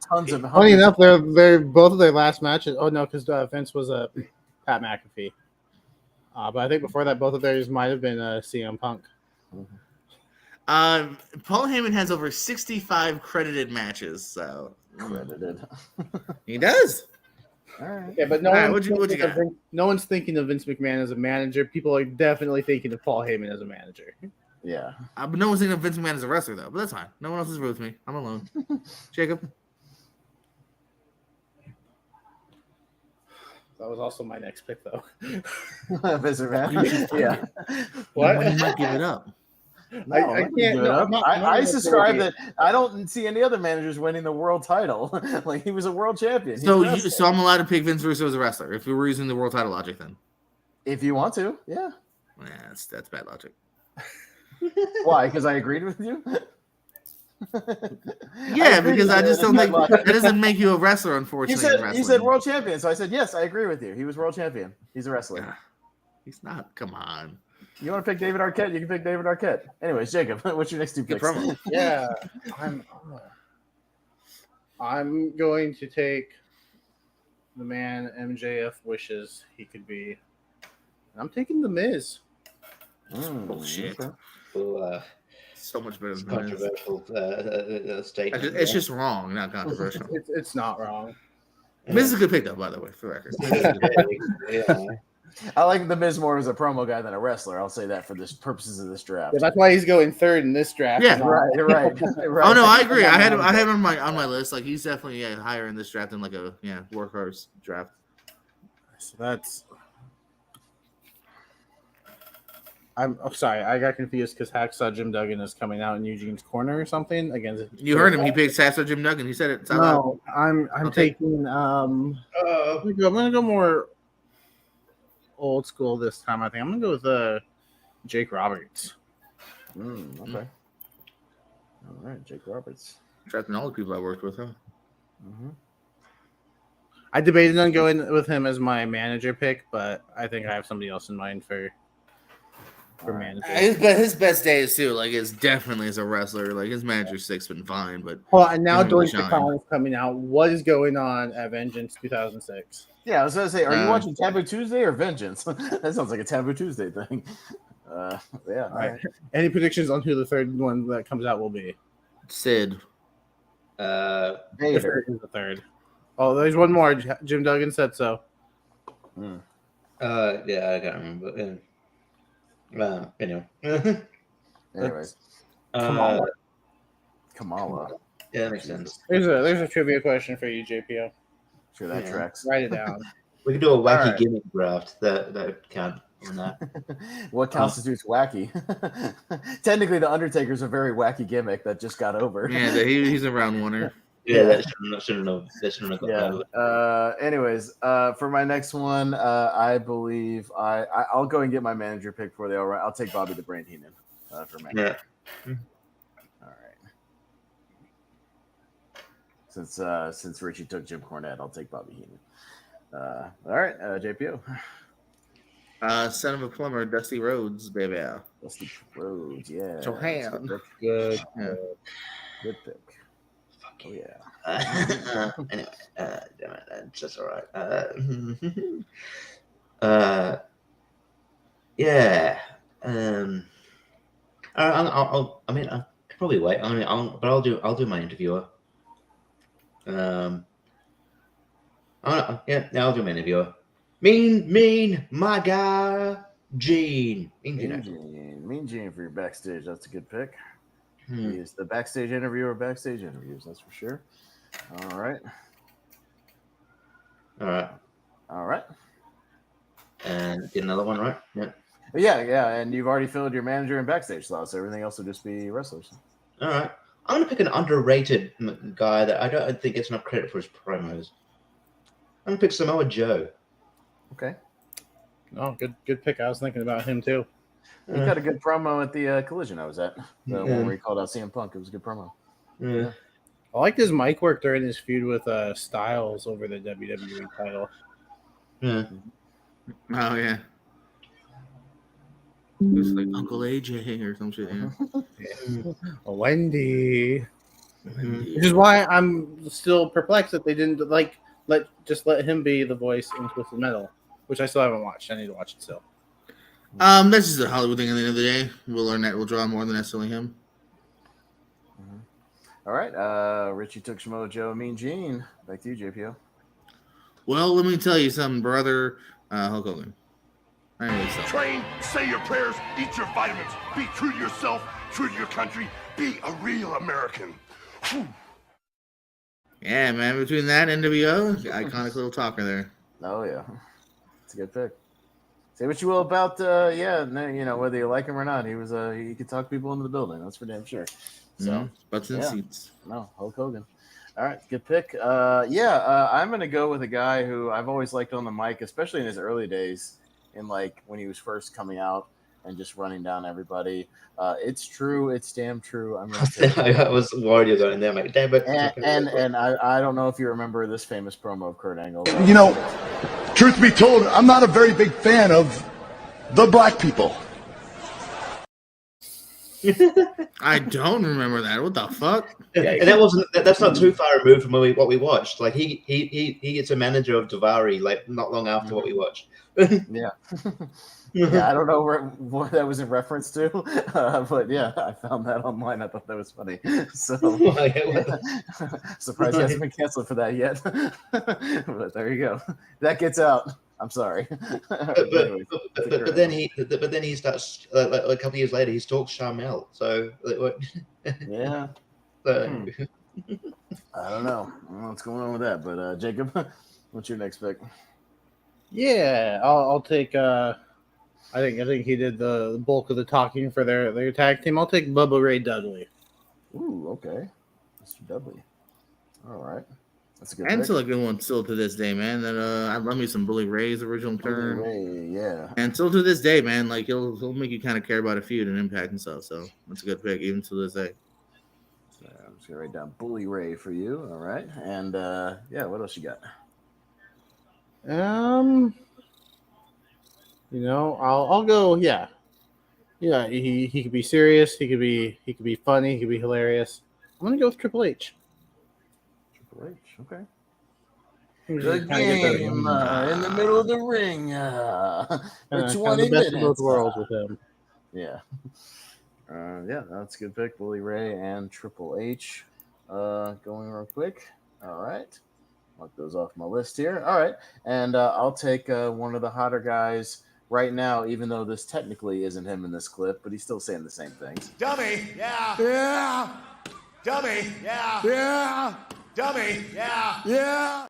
tons of. Funny enough, they're both of their last matches. Oh no, because Vince was Pat McAfee. But I think before that, both of theirs might have been CM Punk. Paul Heyman has over 65 credited matches. So credited. He does. All right. Yeah, but no one's thinking of Vince McMahon as a manager. People are definitely thinking of Paul Heyman as a manager. Yeah. But no one's thinking of Vince McMahon as a wrestler, though. But that's fine. No one else is with me. I'm alone. Jacob? That was also my next pick, though. Vince McMahon. Yeah. What? You might give it up. No, I I'm not can't. gonna give it No, up. I'm not I subscribe gonna that I don't see any other managers winning the world title. Like he was a world champion. He's a So wrestler. so I'm allowed to pick Vince Russo as a wrestler if we were using the world title logic then. If you want to, yeah. Yeah, that's bad logic. Why? Because I agreed with you. Yeah, because I just don't think that doesn't make you a wrestler. Unfortunately, in You wrestling. said world champion, so I said yes. I agree with you. He was world champion. He's a wrestler. Yeah. He's not. Come on. You want to pick David Arquette? You can pick David Arquette. Anyways, Jacob, what's your next two Good picks? promo. Yeah, I'm going to take the man MJF wishes he could be. And I'm taking the Miz. Bullshit. Okay. Well, So much better it's than Miz. controversial statement. It's just wrong, not controversial. It's not wrong. Miz is a good pick, though, by the way, for the record. Yeah. I like the Miz more as a promo guy than a wrestler. I'll say that for this purposes of this draft. Yeah, that's why he's going third in this draft. Yeah. Right. Oh no, I agree. I had him on my list. Like he's definitely higher in this draft than like a workhorse draft. So that's. I'm sorry, I got confused because Hacksaw Jim Duggan is coming out in Eugene's corner or something against. You heard him. He picked Sasso Jim Duggan. He said it. No, I'm Okay. taking. I'm gonna go more old school this time. I think I'm gonna go with Jake Roberts. Okay. All right, Jake Roberts. Drafting all the people I worked with, huh? Mm-hmm. I debated on going with him as my manager pick, but I think I have somebody else in mind for manager. His best days too. Like it's definitely as a wrestler. Like his manager 6 been fine, but Well, and now Really Doink shine. McCollum is coming out. What is going on at Vengeance 2006? Yeah, I was gonna say, are you Uh, watching Taboo Tuesday or Vengeance? That sounds like a Taboo Tuesday thing. Yeah. All right. Any predictions on who the third one that comes out will be? Sid. Vader. Is the third. Oh, there's one more. Jim Duggan said so. Hmm. Yeah, I can't remember. Anyway. Anyways, uh, Kamala. yeah, that makes sense. There's a trivia question for you, JPO. Sure, that Yeah. tracks. Write it down. We could do a wacky Alright. gimmick draft. That would count on that. What constitutes wacky? Technically, the Undertaker's a very wacky gimmick that just got over. Yeah, he's a round winner. Yeah, that shouldn't have got Yeah. Anyways, for my next one, I believe I'll go and get my manager pick before they all right. I'll take Bobby the Brain Heenan for manager. Yeah. All right. Since Richie took Jim Cornette, I'll take Bobby Heenan. All right, JPO. Son of a plumber, Dusty Rhodes, baby. Dusty Rhodes, yeah. Johan. Good. Yeah. Good pick. Oh yeah. Anyway, damn it, that's just all right. Yeah. I'll probably wait. I'll do my interviewer. I'll do my interviewer. Mean, my guy, Gene. Mean Gene for your backstage. That's a good pick. Hmm. He is the backstage interviewer of backstage interviews. That's for sure. All right. All right. And get another one, right? Yeah. Yeah. And you've already filled your manager and backstage slot, so everything else will just be wrestlers. All right. I'm going to pick an underrated guy that I don't think gets enough credit for his promos. I'm going to pick Samoa Joe. Okay. Oh, good pick. I was thinking about him too. He got a good promo at the Collision I was at. The one where he called out CM Punk. It was a good promo. Yeah. I liked his mic work during his feud with Styles over the WWE title. Yeah. Oh yeah. It was like Uncle AJ or some shit. Yeah. Wendy. Mhm. Which is why I'm still perplexed that they didn't let him be the voice in Twisted Metal, which I still haven't watched. I need to watch it still. That's just a Hollywood thing at the end of the day. We'll learn that will draw more than necessarily him. All right. Richie took Samoa Joe, Mean Gene. Back to you, JPO. Well, let me tell you something, brother. Hulk Hogan. I ain't really stuff. Train, say your prayers, eat your vitamins, be true to yourself, true to your country, be a real American. Whew. Yeah, man. Between that and NWO, iconic little talker there. Oh yeah, it's a good pick. Say what you will about whether you like him or not, he could talk people into the building. That's for damn sure. So butts in yeah. seats. No, Hulk Hogan. All right, good pick. I'm gonna go with a guy who I've always liked on the mic, especially in his early days, in like when he was first coming out and just running down everybody. It's true. It's damn true. I'm gonna take. I was worried you were going there, mate. Damn it. And I don't know if you remember this famous promo of Kurt Angle. You know, truth be told, I'm not a very big fan of the black people. I don't remember that. What the fuck? And that's not too far removed from what we watched. Like he gets a manager of Davari like not long after what we watched. Yeah. Yeah, I don't know what that was in reference to, but yeah, I found that online. I thought that was funny. So surprised he hasn't been canceled for that yet. But there you go. That gets out. I'm sorry. But then he starts like a couple of years later. He stalks Charmel. So yeah. I don't know what's going on with that, but Jacob, what's your next pick? Yeah, I'll take. I think he did the bulk of the talking for their tag team. I'll take Bubba Ray Dudley. Ooh, okay, Mr. Dudley. All right, that's a good. And still a good one, still to this day, man. That I love me some Bully Ray's original turn. Ray, yeah. And still to this day, man, like he'll make you kind of care about a feud and Impact and stuff. So that's a good pick, even to this day. So I'm just gonna write down Bully Ray for you. All right, and what else you got? I'll go. Yeah. He could be serious. He could be funny. He could be hilarious. I'm gonna go with Triple H. Triple H. Okay. The game in the middle of the ring. Which one the best of both worlds with him. Yeah. That's a good pick. Bully Ray and Triple H. Going real quick. All right. Mark those off my list here. All right. And I'll take one of the hotter guys right now, even though this technically isn't him in this clip, but he's still saying the same things. Dummy, yeah. Yeah. Dummy, yeah. Yeah. Dummy, yeah. Yeah.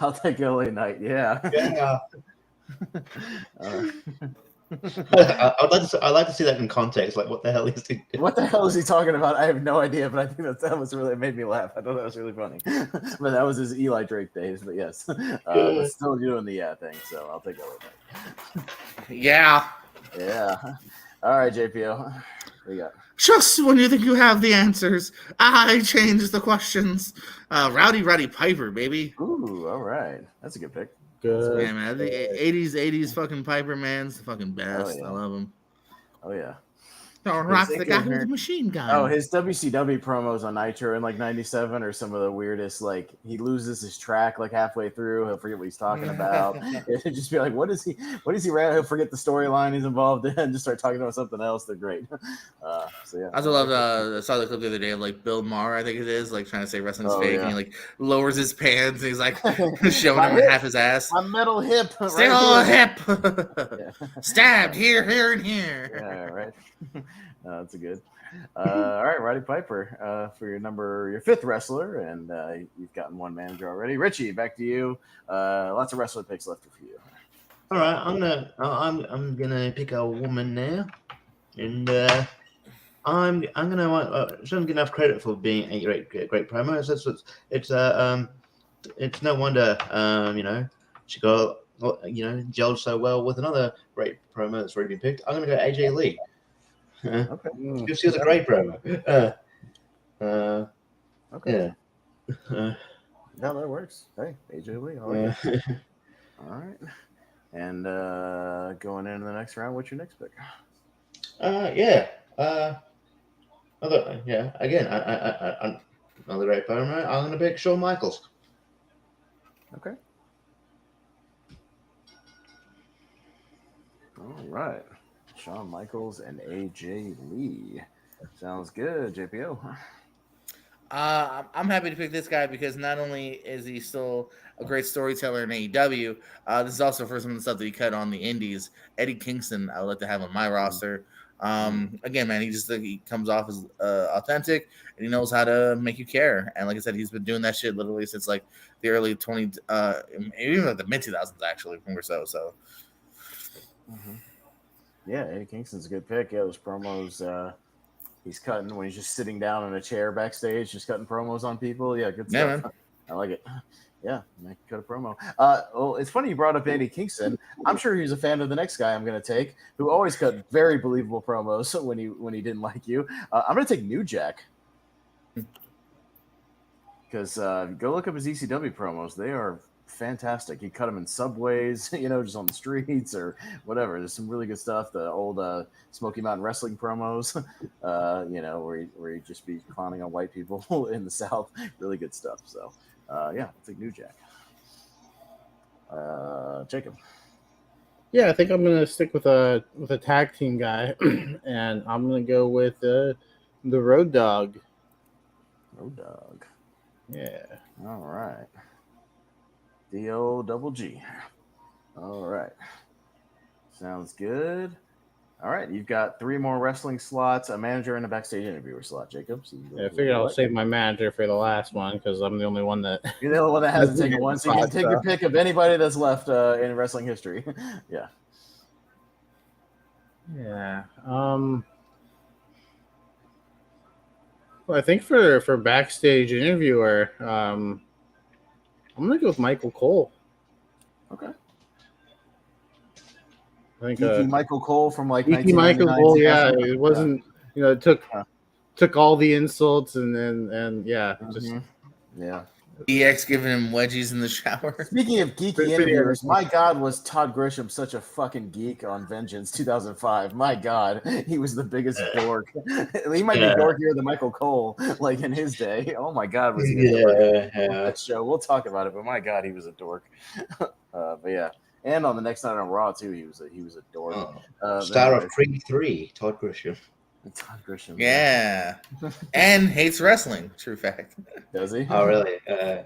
I'll take LA Knight. Yeah. Yeah. I'd like to see that in context. Like, what the hell is he? What the hell is he talking about? I have no idea, but I think that was really, it made me laugh. I thought that was really funny. But that was his Eli Drake days. But yes, but still doing the thing. So I'll take LA Knight. Yeah. Yeah. All right, JPO. What do you got? Just when you think you have the answers, I change the questions. Rowdy Piper, baby. Ooh, all right. That's a good pick. Good. Yeah, man. The 80s fucking Piper man's the fucking best. Oh, yeah. I love him. Oh, yeah. Rock the guy with the machine gun. Oh, his WCW promos on Nitro in like 97 are some of the weirdest. Like, he loses his track like halfway through. He'll forget what he's talking about. It'd just be like, what is he he'll forget the storyline he's involved in and just start talking about something else. They're great. So yeah. I also love I saw the clip the other day of like Bill Maher, I think it is, like trying to say wrestling's fake, and he like lowers his pants and he's like showing him half his ass. My metal hip. Still hip. Yeah. Stabbed here, and here. Yeah, right. That's a good. All right, Roddy Piper, for your fifth wrestler, and you've gotten one manager already. Richie, back to you. Lots of wrestler picks left for you. All right, I'm gonna pick a woman now, and I'm gonna she doesn't get enough credit for being a great promo. It's no wonder she got gelled so well with another great promo that's already been picked. I'm gonna go AJ Lee. Okay. She was a great promo. Okay. Yeah. No, that works. Hey, AJ Lee. All right. And going into the next round, what's your next pick? Again, another great promo. I'm going to pick Shawn Michaels. Okay. All right. Shawn Michaels and AJ Lee. Sounds good, JPO. I'm happy to pick this guy because not only is he still a great storyteller in AEW, this is also for some of the stuff that he cut on the Indies. Eddie Kingston, I would like to have on my roster. Again, man, he comes off as authentic and he knows how to make you care. And like I said, he's been doing that shit literally since like the early even like the mid 2000s actually, or so. So, yeah, Eddie Kingston's a good pick. Yeah, those promos. He's cutting when he's just sitting down in a chair backstage, just cutting promos on people. Yeah, good stuff. man. I like it. Yeah, man, cut a promo. Well, it's funny you brought up Eddie Kingston. I'm sure he's a fan of the next guy I'm going to take, who always cut very believable promos when he didn't like you. I'm going to take New Jack because go look up his ECW promos. They are fantastic. He cut them in subways, just on the streets or whatever. There's some really good stuff. The old Smoky Mountain Wrestling promos, where he just be clowning on white people in the South. Really good stuff. So, yeah, I'll take New Jack. Jacob. Yeah, I think I'm gonna stick with a tag team guy, and I'm gonna go with the Road Dogg. Road Dogg. Yeah. All right. D-O-double-G. All right. Sounds good. All right. You've got 3 more wrestling slots, a manager, and a backstage interviewer slot, Jacob. So I figured I'll save my manager for the last one because I'm the only one that... You're the only one that hasn't taken one, so you can take your pick of anybody that's left in wrestling history. Yeah. Yeah. Well, I think for backstage interviewer, I'm gonna go with Michael Cole. Okay. I think Geeky Michael Cole from like Geeky Michael Cole. Yeah, it wasn't. It took all the insults and yeah, just yeah. EX giving him wedgies in the shower. Speaking of geeky interviewers, my God, was Todd Grisham such a fucking geek on Vengeance 2005? My God, he was the biggest dork. He might be dorkier than Michael Cole, like in his day. Oh my God, was he a dork? That show. We'll talk about it, but my God, he was a dork. But yeah, and on the next night on Raw too, he was a dork. Star of Creed 3, Todd Grisham. Todd Grisham. Yeah. And hates wrestling. True fact. Does he? Oh, really?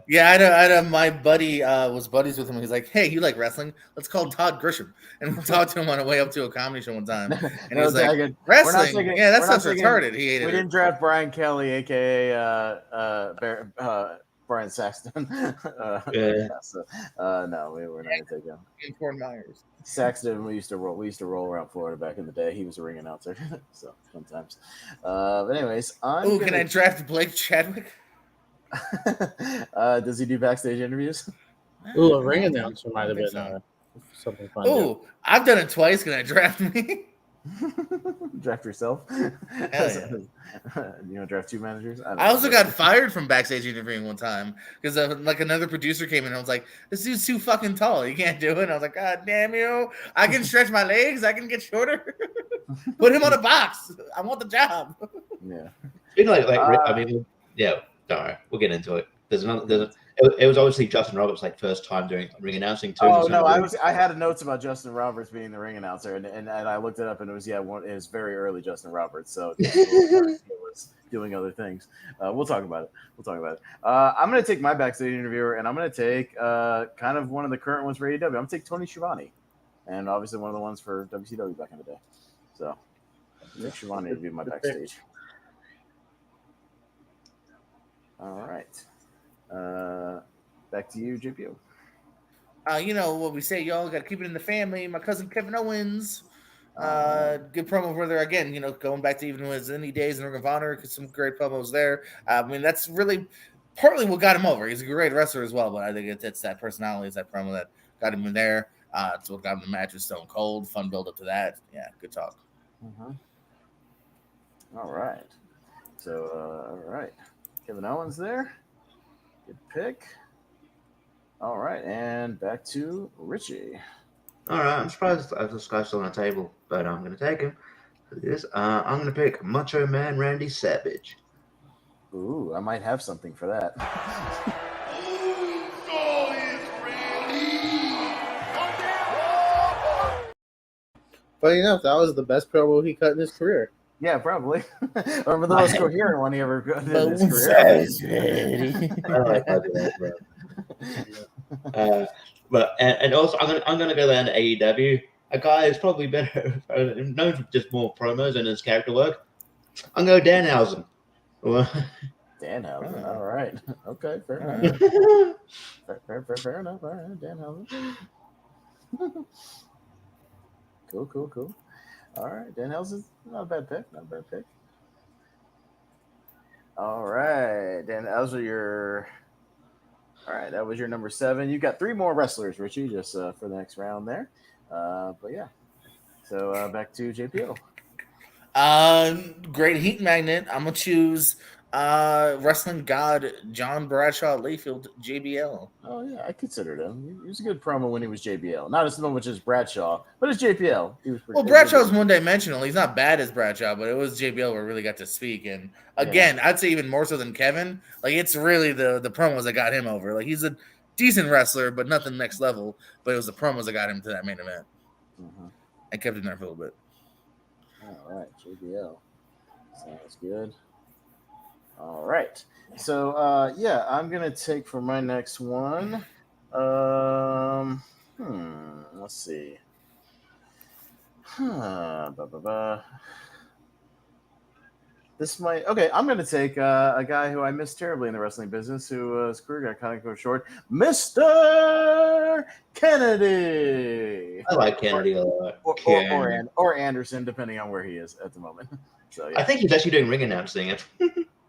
Yeah, I had my buddy was buddies with him. He's like, "Hey, you like wrestling? Let's call Todd Grisham." And we talked to him on the way up to a comedy show one time. And he was like, "Wrestling? Yeah, that sounds retarded." He hated it. We didn't draft Brian Kelly, aka Brian Saxton. No, we were not going to take him. Fort Myers. Saxton, we used to roll around Florida back in the day. He was a ring announcer, so sometimes. But anyways, can I draft Blake Chadwick? Does he do backstage interviews? Ooh, a ring announcer might have been something fun. Ooh, I've done it twice. Can I draft me? Draft yourself? Hell yeah. Draft 2 managers? I also got fired from backstage interviewing one time because like another producer came in and I was like, "This dude's too fucking tall. You can't do it." And I was like, "God damn you! I can stretch my legs. I can get shorter. Put him on a box. I want the job." Yeah. Don't worry. We'll get into it. It was obviously Justin Roberts' first time doing ring announcing too. Oh no, I had notes about Justin Roberts being the ring announcer, and I looked it up, and it was very early Justin Roberts, so he was doing other things. We'll talk about it. I'm going to take my backstage interviewer, and I'm going to take kind of one of the current ones for AEW. I'm going to take Tony Schiavone, and obviously one of the ones for WCW back in the day. So Nick Schiavone to be my backstage. All right. Back to you, JPO. You know what we say, y'all got to keep it in the family. My cousin Kevin Owens, good promo brother. Again, going back to even his indie days in Ring of Honor, some great promos there. I mean, that's really partly what got him over. He's a great wrestler as well, but I think it's that personality, it's that promo that got him in there. It's what got him the match with Stone Cold. Fun build up to that. Yeah, good talk. Mm-hmm. All right. So, all right. Kevin Owens there. Good pick. All right, and back to Richie. All right, I'm surprised this guy's still on the table, but I'm going to take him. I'm going to pick Macho Man Randy Savage. Ooh, I might have something for that. Funny enough, that was the best promo he cut in his career. Yeah, probably. Or the most coherent one he ever did in his Bones career. says I like how they bro. But and also I'm gonna go down to AEW. A guy who's probably better known for just more promos and his character work. I'm going Danhausen. Danhausen. All right. Okay. Fair enough. Fair enough. All right. Danhausen. Cool. All right. Danhausen's not a bad pick. All right. Dan, those are your. All right. That was your number 7. You got 3 more wrestlers, Richie, just for the next round there. But yeah. So back to JPO. Great heat magnet. I'm gonna choose wrestling god John Bradshaw Layfield, JBL. Oh yeah, I considered him. He was a good promo when he was JBL. Not as much as Bradshaw, but as JBL, he was pretty. Well, Bradshaw's one dimensional. He's not bad as Bradshaw, but it was JBL where we really got to speak. And again, I'd say even more so than Kevin. Like it's really the promos that got him over. Like he's a decent wrestler, but nothing next level. But it was the promos that got him to that main event. Mm-hmm. I kept him there for a little bit. All right, JBL. Sounds good. All right. So I'm gonna take for my next one. Let's see. This might I'm gonna take a guy who I missed terribly in the wrestling business, whose career got kind of go short, Mr. Kennedy. I like Kennedy a lot. Or Anderson, depending on where he is at the moment. So yeah. I think he's actually doing ring announcing.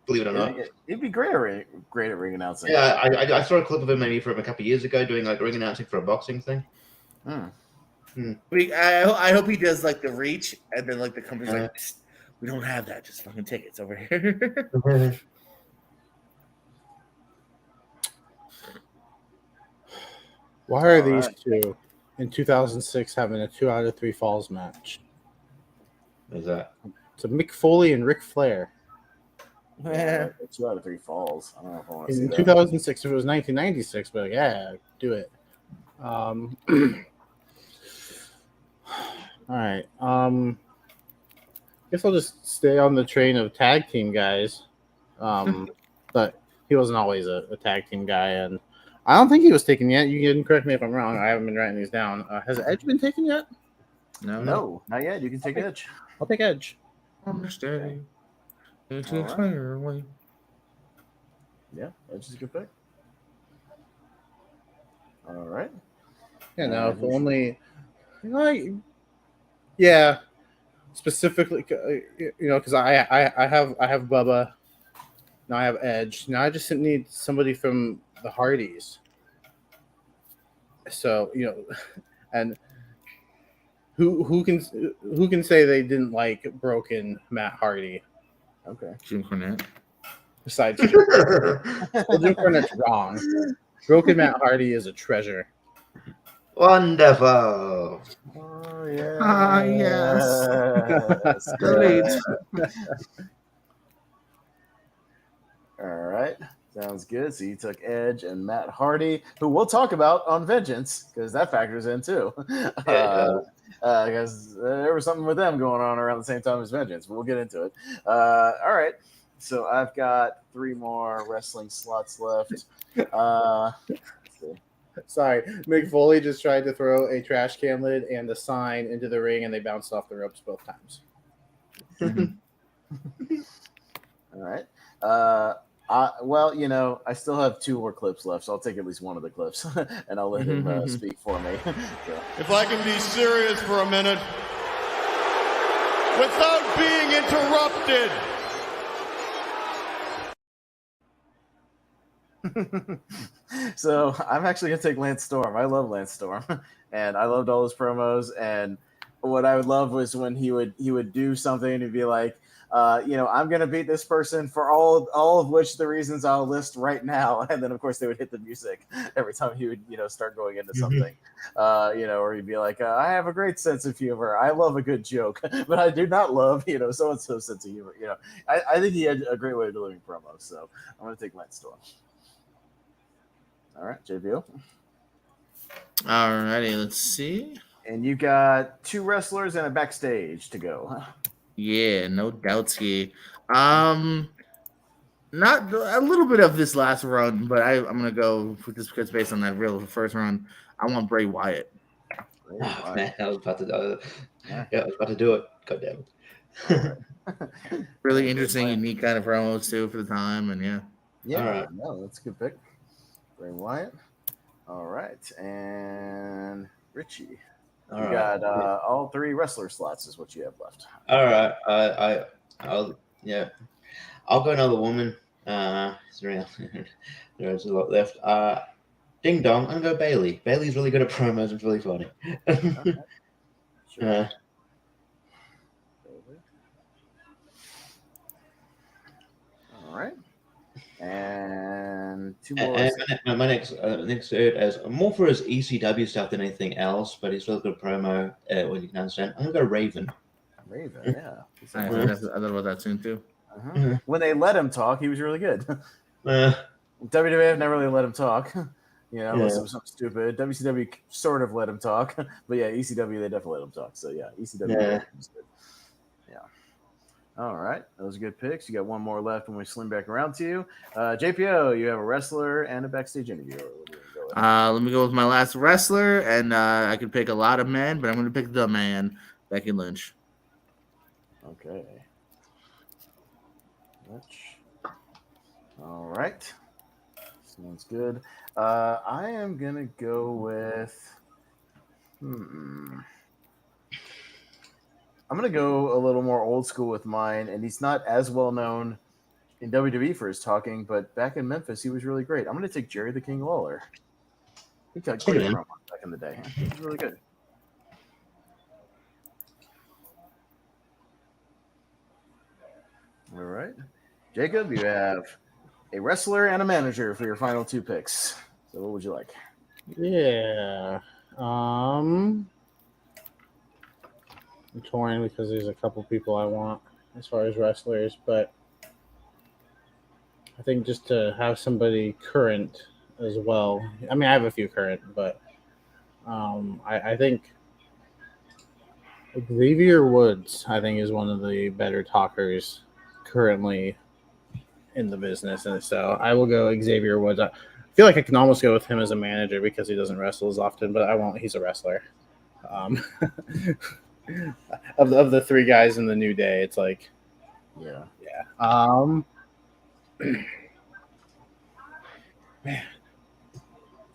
Believe it or not, he'd be great at ring announcing. Yeah, I saw a clip of him maybe from a couple of years ago doing like ring announcing for a boxing thing. I hope he does like the reach, and then like the company's like, we don't have that. Just fucking tickets over here. Why are these two in 2006 having a 2 out of 3 falls match? What is that? It's a Mick Foley and Ric Flair. Yeah, 2 out of 3 falls. I don't know if I want to see In that. 2006, if it was 1996, but yeah, do it. All right. Guess I'll just stay on the train of tag team guys. But he wasn't always a tag team guy, and I don't think he was taken yet. You can correct me if I'm wrong. I haven't been writing these down. Has Edge been taken yet? No, not yet. You can take Edge. I'll take Edge. Understand. Yeah, Edge is a good pick. All right. Yeah, no, if only, yeah, specifically, because I have Bubba, now I have Edge. Now I just need somebody from the Hardys. So and who can say they didn't like broken Matt Hardy? Okay. Jim Cornette. Besides Jim Cornette's wrong. Broken Matt Hardy is a treasure. Wonderful. Oh yeah. Ah, yes. Great. All right. Sounds good. So you took Edge and Matt Hardy, who we'll talk about on Vengeance, because that factors in too. Because there was something with them going on around the same time as Vengeance, but we'll get into it. All right. So I've got 3 more wrestling slots left. Let's see. Sorry, Mick Foley just tried to throw a trash can lid and a sign into the ring, and they bounced off the ropes both times. All right. Well, I still have 2 more clips left, so I'll take at least one of the clips, and I'll let him speak for me. So. If I can be serious for a minute, without being interrupted. So I'm actually gonna take Lance Storm. I love Lance Storm, and I loved all his promos. And what I would love was when he would do something and he'd be like, I'm gonna beat this person for all of which the reasons I'll list right now. And then of course they would hit the music every time he would start going into something, or he'd be like, I have a great sense of humor. I love a good joke, but I do not love so and so sense of humor. I think he had a great way of delivering promos. So I'm gonna take Lance Storm. All right, JBO. Alrighty, let's see. And you got 2 wrestlers and a backstage to go. Yeah, no doubt ski. Not a little bit of this last run, but I'm gonna go with this because based on that real first run, I want Bray Wyatt. Oh, man, I was about to I was about to do it. God damn it. Really interesting, unique kind of promos too for the time, and yeah. Yeah, All right. no, that's a good pick. Bray Wyatt. All right, and Richie. All You right. got all 3 wrestler slots is what you have left. All right. I'll go another woman. There's a lot left. Ding dong. I'm gonna go Bailey. Bailey's really good at promos. It's really funny. Okay. Sure. All right. And 2 more. And my next third as more for his ECW stuff than anything else, but he's really good promo. What you can understand. I'm gonna go Raven. Raven, yeah. I thought about that soon too. When they let him talk, he was really good. WWF never really let him talk. Unless it was something stupid. WCW sort of let him talk. But yeah, ECW, they definitely let him talk. So yeah, ECW was good. Yeah. All right. Those are good picks. You got 1 more left when we slim back around to you. JPO, you have a wrestler and a backstage interviewer. Let me go with my last wrestler, and I could pick a lot of men, but I'm going to pick the man, Becky Lynch. Okay. All right. Sounds good. I am going to go with... I'm going to go a little more old school with mine, and he's not as well known in WWE for his talking, but back in Memphis, he was really great. I'm going to take Jerry the King Lawler. He got great promos back in the day. He was really good. All right. Jacob, you have a wrestler and a manager for your final 2 picks. So what would you like? Yeah. I'm torn because there's a couple people I want as far as wrestlers, but I think just to have somebody current as well. I mean, I have a few current, but I think Xavier Woods, I think, is one of the better talkers currently in the business, and so I will go Xavier Woods. I feel like I can almost go with him as a manager because he doesn't wrestle as often, but I won't. He's a wrestler. Of the 3 guys in the New Day, it's like, yeah. Man,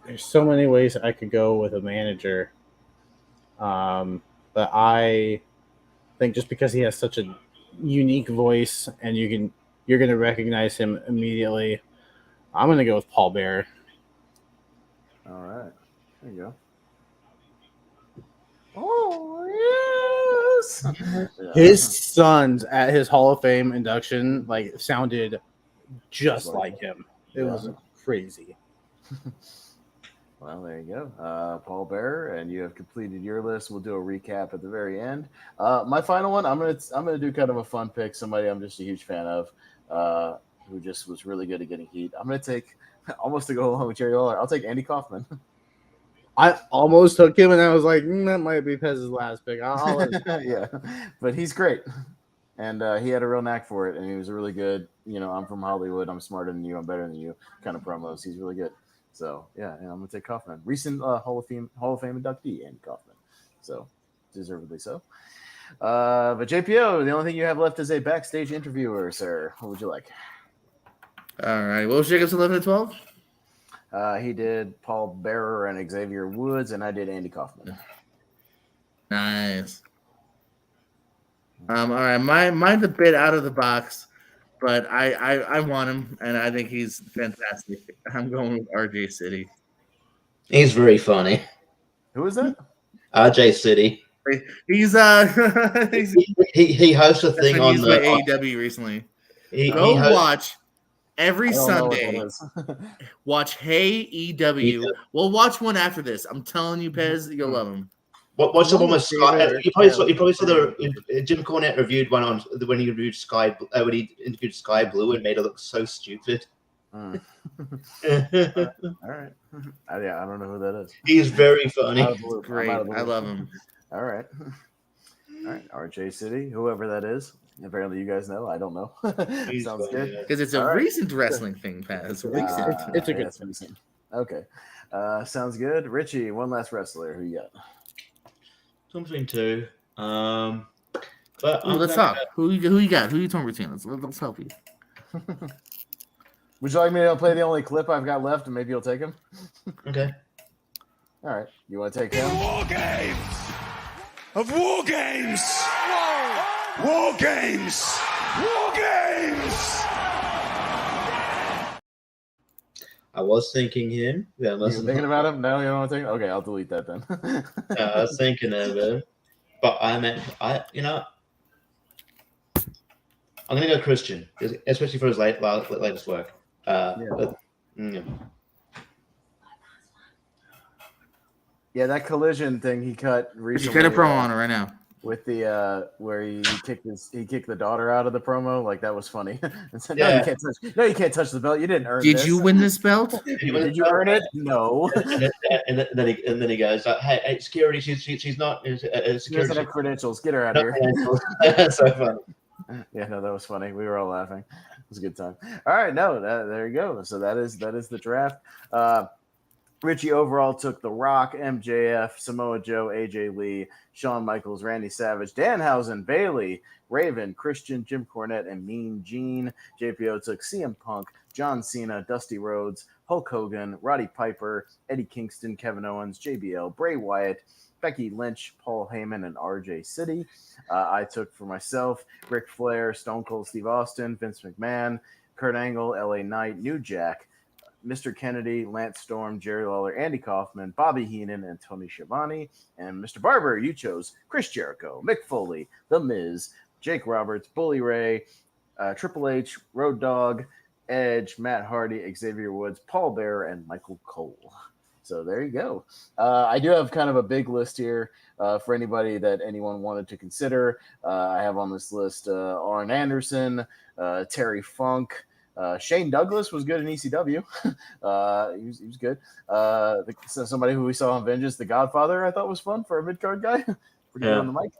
there's so many ways I could go with a manager, but I think just because he has such a unique voice and you're gonna recognize him immediately, I'm gonna go with Paul Bearer. All right, there you go. Oh yes, His sons at his Hall of Fame induction sounded just like him. It was crazy. Well, there you go. Paul Bearer, and you have completed your list. We'll do a recap at the very end. My final one, I'm gonna do kind of a fun pick, somebody I'm just a huge fan of, who just was really good at getting heat. I'm gonna take, almost to go along with Jerry Lawler, I'll take Andy Kaufman. I almost took him, and I was like, that might be Pez's last pick. Yeah, but he's great. And he had a real knack for it, and he was really good. I'm from Hollywood. I'm smarter than you. I'm better than you. Kind of promos. He's really good. So yeah, I'm gonna take Kaufman. Recent Hall of Fame inductee, Andy Kaufman. So deservedly so. But JPO, the only thing you have left is a backstage interviewer, sir. What would you like? All right. What was Jacob's 11 to 12? He did Paul Bearer and Xavier Woods, and I did Andy Kaufman. Nice. All right, mine's a bit out of the box, but I want him, and I think he's fantastic. I'm going with RJ City. He's very funny. Who is that? RJ City. He's he hosts a thing on the AEW recently. Watch every Sunday. Watch Hey EW. We'll watch one after this. I'm telling you, Pez, you'll love him. What's the one with Sky? You probably saw the Jim Cornette reviewed one on when he reviewed Sky when he interviewed Sky Blue and made it look so stupid. All right. I don't know who that is. He's very funny. Great. I love him. All right. All right, RJ City, whoever that is. Apparently, you guys know. I don't know. Sounds good. Because it's a All right. recent wrestling thing, Pat. It's recent. It's a good yes, recent. Okay. Sounds good. Richie, one last wrestler. Who you got? Torn between two. But Let's talk. Who you got? Who you torn between? Let's help you. Would you like me to play the only clip I've got left, and maybe you'll take him? Okay. All right. You want to take him? War Games! Of War Games! War Games! War Games! I was thinking him. Yeah, You were thinking about him? No, you don't want to take him? Okay, I'll delete that then. I was thinking of him, but I'm gonna go Christian, especially for his latest work. Yeah, that collision thing he cut You recently. got a promo on it right now. With the where he kicked the daughter out of the promo, like that was funny. And said, Yeah. No, you can't touch the belt. You didn't earn Did this. you win this belt? Did you earn it? No. and then he goes, "Hey, security, she's not She doesn't security." have credentials. Get her out of here. That's so funny. Yeah, no, that was funny. We were all laughing. It was a good time. All right, there you go. So that is the draft. Richie overall took The Rock, MJF, Samoa Joe, AJ Lee, Shawn Michaels, Randy Savage, Danhausen, Bailey, Raven, Christian, Jim Cornette, and Mean Gene. JPO took CM Punk, John Cena, Dusty Rhodes, Hulk Hogan, Roddy Piper, Eddie Kingston, Kevin Owens, JBL, Bray Wyatt, Becky Lynch, Paul Heyman, and RJ City. I took for myself Ric Flair, Stone Cold Steve Austin, Vince McMahon, Kurt Angle, LA Knight, New Jack, Mr. Kennedy, Lance Storm, Jerry Lawler, Andy Kaufman, Bobby Heenan, and Tony Schiavone. And Mr. Barber, you chose Chris Jericho, Mick Foley, The Miz, Jake Roberts, Bully Ray, Triple H, Road Dogg, Edge, Matt Hardy, Xavier Woods, Paul Bearer, and Michael Cole. So there you go. I do have kind of a big list here for anybody that anyone wanted to consider. I have on this list Arn Anderson, Terry Funk, Shane Douglas was good in ECW. He was good. Somebody who we saw on Vengeance, The Godfather, I thought was fun for a mid-card guy. Pretty good on the mic.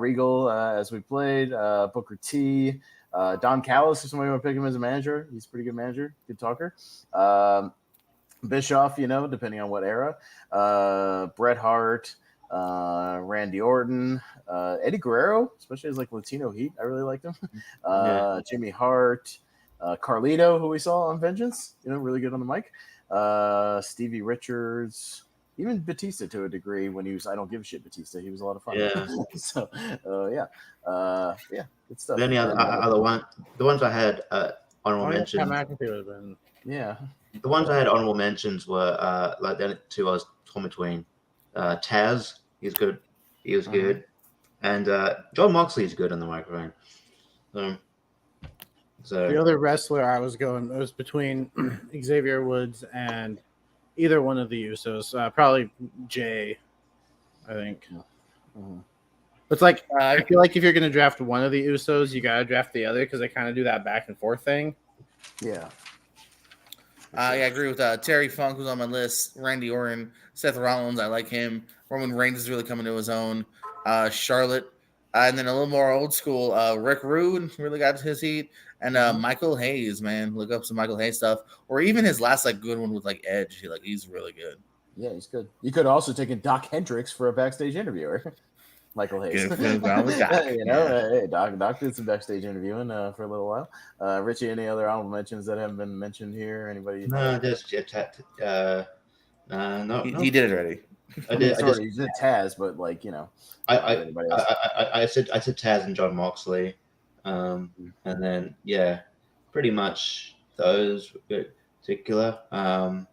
Regal, as we played. Booker T. Don Callis, if somebody want to pick him as a manager. He's a pretty good manager. Good talker. Bischoff, depending on what era. Bret Hart. Randy Orton. Eddie Guerrero, especially as like Latino Heat. I really liked him. Jimmy Hart. Carlito, who we saw on Vengeance, really good on the mic. Stevie Richards, even Batista to a degree when he was. I don't give a shit, Batista. He was a lot of fun. Yeah. So, good stuff. The only other one, the ones I had honorable mentions. Yeah. The ones I had honorable mentions were like the two I was torn between. Taz, he's good. He was good, and John Moxley's good on the microphone. So the other wrestler I was between Xavier Woods and either one of the Usos. Probably Jay, I think. It's like I feel like if you're going to draft one of the Usos, you got to draft the other because they kind of do that back and forth thing. Yeah. I agree with Terry Funk, who's on my list. Randy Orton, Seth Rollins, I like him. Roman Reigns is really coming to his own. Charlotte, and then a little more old school. Rick Rude really got his heat. And Michael Hayes, man, look up some Michael Hayes stuff, or even his last good one with Edge. He's really good. Yeah, he's good. You could have also taken Doc Hendricks for a backstage interviewer. Michael Hayes. Doc did some backstage interviewing for a little while. Richie, any other honorable mentions that haven't been mentioned here? Anybody? No, just no. He did it already. I did. You did Taz, but I said Taz and John Moxley. And then pretty much those particular. John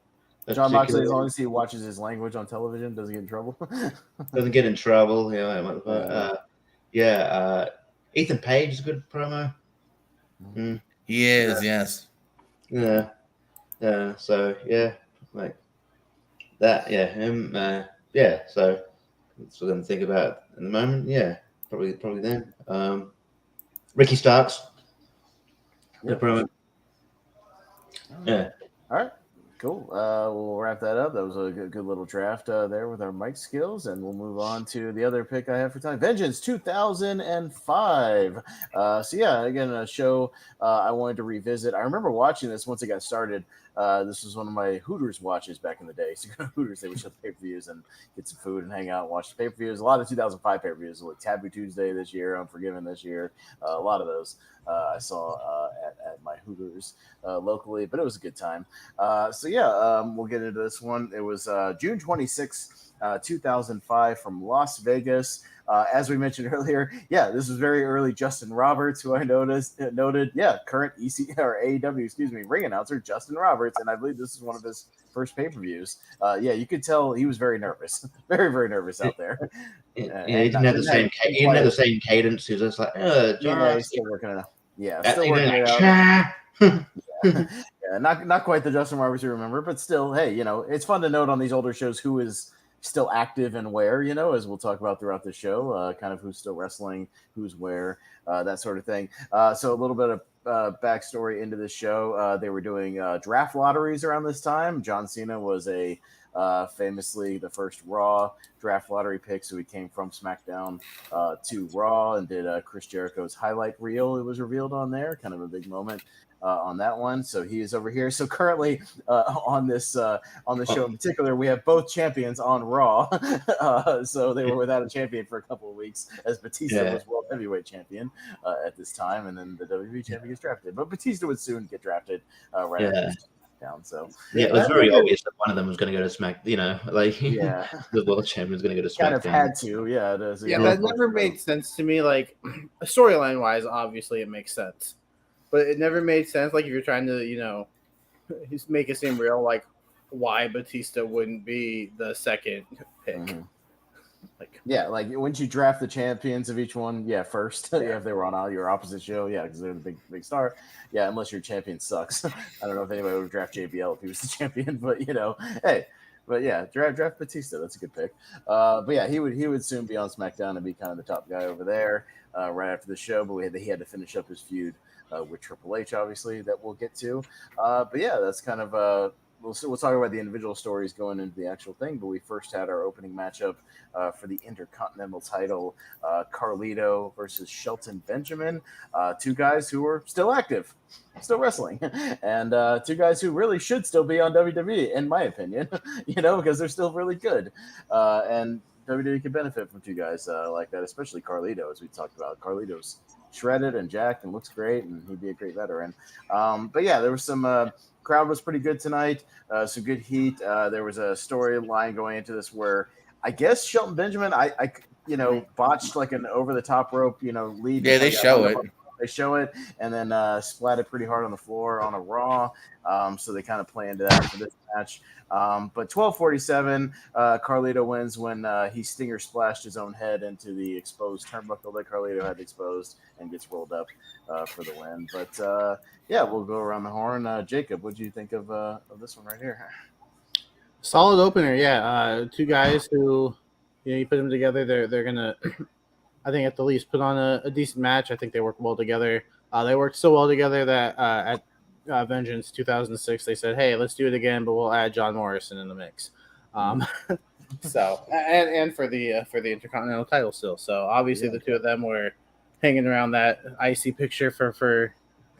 Moxley, as long as he watches his language on television, doesn't get in trouble. Doesn't get in trouble. Ethan Page is a good promo. He is, yes. Yeah. So like that. Him. So that's what I'm thinking about in the moment. Yeah, probably then. Ricky Starks. The promo. Yeah. All right. Cool. We'll wrap that up. That was a good little draft there with our mic skills, and we'll move on to the other pick I have for time. Vengeance 2005. So yeah, again, a show I wanted to revisit. I remember watching this once it got started. This was one of my Hooters watches back in the day. So you go to Hooters, they would show the pay-per-views and get some food and hang out and watch the pay-per-views. A lot of 2005 pay-per-views, like Taboo Tuesday this year, Unforgiven this year. A lot of those I saw at my Hooters locally, but it was a good time. We'll get into this one. It was June 26, 2005 from Las Vegas. As we mentioned earlier, this was very early Justin Roberts, who I noted, current EC or AEW, ring announcer Justin Roberts, and I believe this is one of his first pay-per-views. You could tell he was very nervous, very, very nervous out there. He didn't have the same. He didn't have the same cadence. He was just like, he's still working it out. Still working it out. Not quite the Justin Roberts you remember, but still, hey, it's fun to note on these older shows who is still active and where, as we'll talk about throughout the show, kind of who's still wrestling, who's where, that sort of thing. So a little bit of backstory into this show. They were doing draft lotteries around this time. John Cena was famously the first Raw draft lottery pick, so he came from SmackDown to Raw and did Chris Jericho's highlight reel. It was revealed on there, kind of a big moment on that one. So he is over here. So currently on the show in particular, we have both champions on Raw. So they were without a champion for a couple of weeks, as Batista was World Heavyweight Champion at this time, and then the WWE champion gets drafted. But Batista would soon get drafted after this. Down, so it was very obvious that one of them was going to go to Smack. The world champion was going to go to SmackDown. Kind of had to, that never made sense to me. Like storyline wise, obviously it makes sense, but it never made sense. Like if you're trying to, make it seem real, like why Batista wouldn't be the second pick. Mm-hmm. Like once you draft the champions of each one, first, if they were on your opposite show, because they're the big star, unless your champion sucks. I don't know if anybody would draft JBL if he was the champion, but draft Batista. That's a good pick. He would soon be on SmackDown and be kind of the top guy over there right after the show. But he had to finish up his feud with Triple H, obviously, that we'll get to. That's kind of. We'll talk about the individual stories going into the actual thing, but we first had our opening matchup for the Intercontinental title, Carlito versus Shelton Benjamin, two guys who are still active, still wrestling, and two guys who really should still be on WWE, in my opinion, because they're still really good, and WWE could benefit from two guys like that, especially Carlito, as we talked about. Carlito's shredded and jacked and looks great, and he'd be a great veteran. There was some crowd was pretty good tonight. Some good heat. There was a storyline going into this where I guess Shelton Benjamin, botched like an over the top rope, lead. Yeah, they show it. They show it and then splatted pretty hard on the floor on a Raw. So they kind of play into that for this match. But 12:47, Carlito wins when he stinger splashed his own head into the exposed turnbuckle that Carlito had exposed and gets rolled up for the win. But we'll go around the horn. Jacob, what do you think of this one right here? Solid opener, two guys who, you put them together, they're gonna, I think at the least put on a decent match. I think they work well together. They worked so well together that at Vengeance 2006, they said, "Hey, let's do it again, but we'll add John Morrison in the mix." So and for the Intercontinental title still. So obviously the two of them were hanging around that IC picture for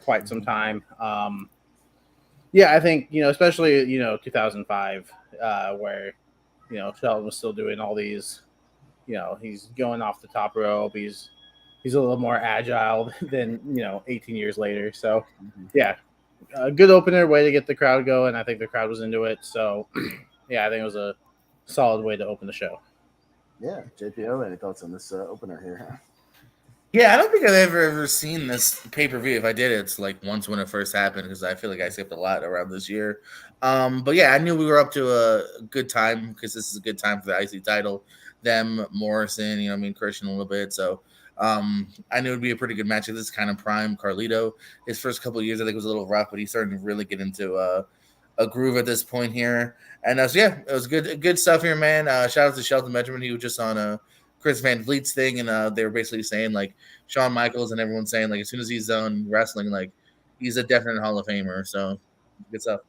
quite some time. I think especially 2005, where Shelton was still doing all these. He's going off the top rope. He's a little more agile than 18 years later. So a good opener, way to get the crowd going. I think the crowd was into it. So I think it was a solid way to open the show. Yeah, JPO, any thoughts on this opener here? Yeah, I don't think I've ever seen this pay-per-view. If I did, it's like once when it first happened, because I feel like I skipped a lot around this year. I knew we were up to a good time because this is a good time for the IC title. Them, Morrison, Christian a little bit. So I knew it would be a pretty good match. This is kind of prime Carlito. His first couple of years, I think, was a little rough, but he's starting to really get into a groove at this point here. And it was good stuff here, man. Shout out to Shelton Benjamin. He was just on Chris Van Vliet's thing, and they were basically saying like Shawn Michaels and everyone saying like as soon as he's done wrestling, like he's a definite Hall of Famer. So good stuff.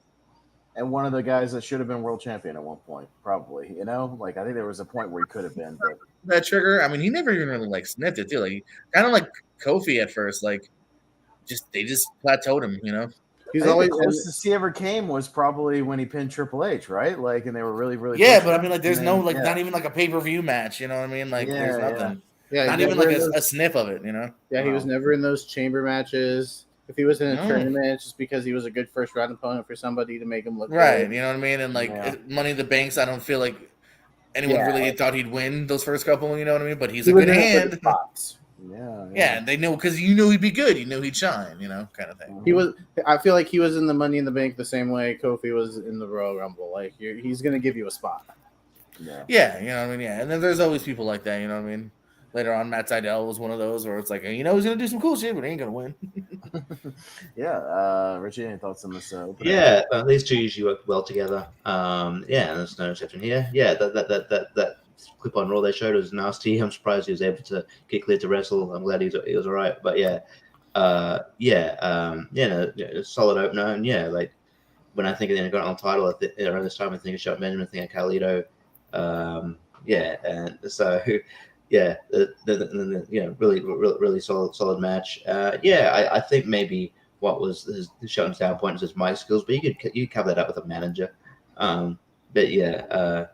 and one of the guys that should have been world champion at one point, probably. You know, like I think there was a point where he could have been, but that trigger. I mean, he never even really like sniffed it too. Like kind of like Kofi at first, like they just plateaued him. You know, He's I think always the closest he ever came was probably when he pinned Triple H, right? Like, and they were really yeah. pushing But I him. mean, like, there's And no then, like yeah. not even like a pay-per-view match. You know what I mean? Like, there's Yeah, nothing. yeah, Not he even never like in those- a sniff of it. You know? yeah, he was never in those chamber matches. If he was in a No. tournament, it's just because he was a good first round opponent for somebody to make him look Right. good. You know what I mean? And like Yeah. Money in the Banks, I don't feel like anyone Yeah. really thought he'd win those first couple. You know what I mean? But he's He a was good in it for the hand. spots. Yeah, and they know because you knew he'd be good. You knew he'd shine. You know, kind of thing. He was. I feel like he was in the Money in the Bank the same way Kofi was in the Royal Rumble. Like he's gonna give you a spot. Yeah. Yeah, you know what I mean. Yeah, and then there's always people like that. You know what I mean. Later on, Matt Sydal was one of those where it's like, you know, he's gonna do some cool shit, but he ain't gonna win. Yeah. Richie, any thoughts on this? Yeah, these two usually work well together. Yeah, there's no exception here. Yeah, that clip on Raw they showed was nasty. I'm surprised he was able to get cleared to wrestle. I'm glad he was all right. But yeah, solid opener. And yeah, like when I think of the Intercontinental title around this time, I think of Shelton Benjamin, I think of Carlito. And so yeah, really solid match. I think maybe what was his Shelton's down point is his mic skills, but you cover that up with a manager. But yeah,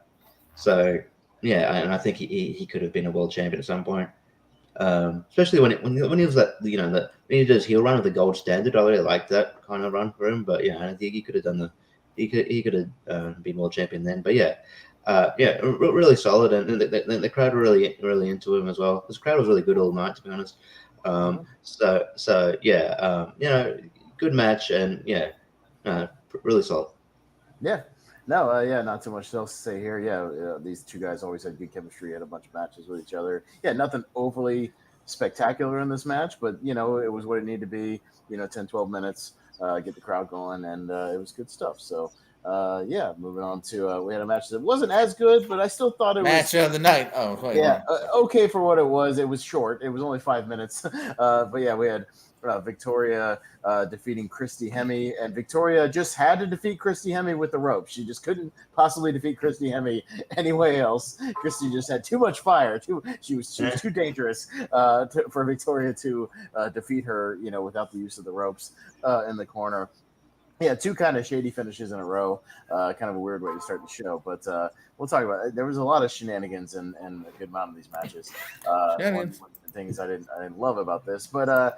so yeah, and I think he could have been a world champion at some point. Especially when he was that when he did his heel run with the gold standard. I really liked that kind of run for him. But yeah, I think he could have done he could have been world champion then. But yeah. Really solid, and the crowd were really into him as well. This crowd was really good all night, to be honest. Good match, and really solid. Yeah. No, not too much else to say here. Yeah, these two guys always had good chemistry, had a bunch of matches with each other. Yeah, nothing overly spectacular in this match, but, it was what it needed to be, 10, 12 minutes, get the crowd going, and it was good stuff. So, moving on to we had a match that wasn't as good, but I still thought it was match of the night. Oh, wait, okay for what it was. It was short. It was only 5 minutes, but yeah, we had Victoria defeating Christy Hemme, and Victoria just had to defeat Christy Hemme with the rope. She just couldn't possibly defeat Christy Hemme any way else. Christy just had too much fire. She was too dangerous for Victoria to defeat her, without the use of the ropes in the corner. Yeah, two kind of shady finishes in a row. Kind of a weird way to start the show, but we'll talk about it. There was a lot of shenanigans and a good amount of these matches. One of the things I didn't love about this, but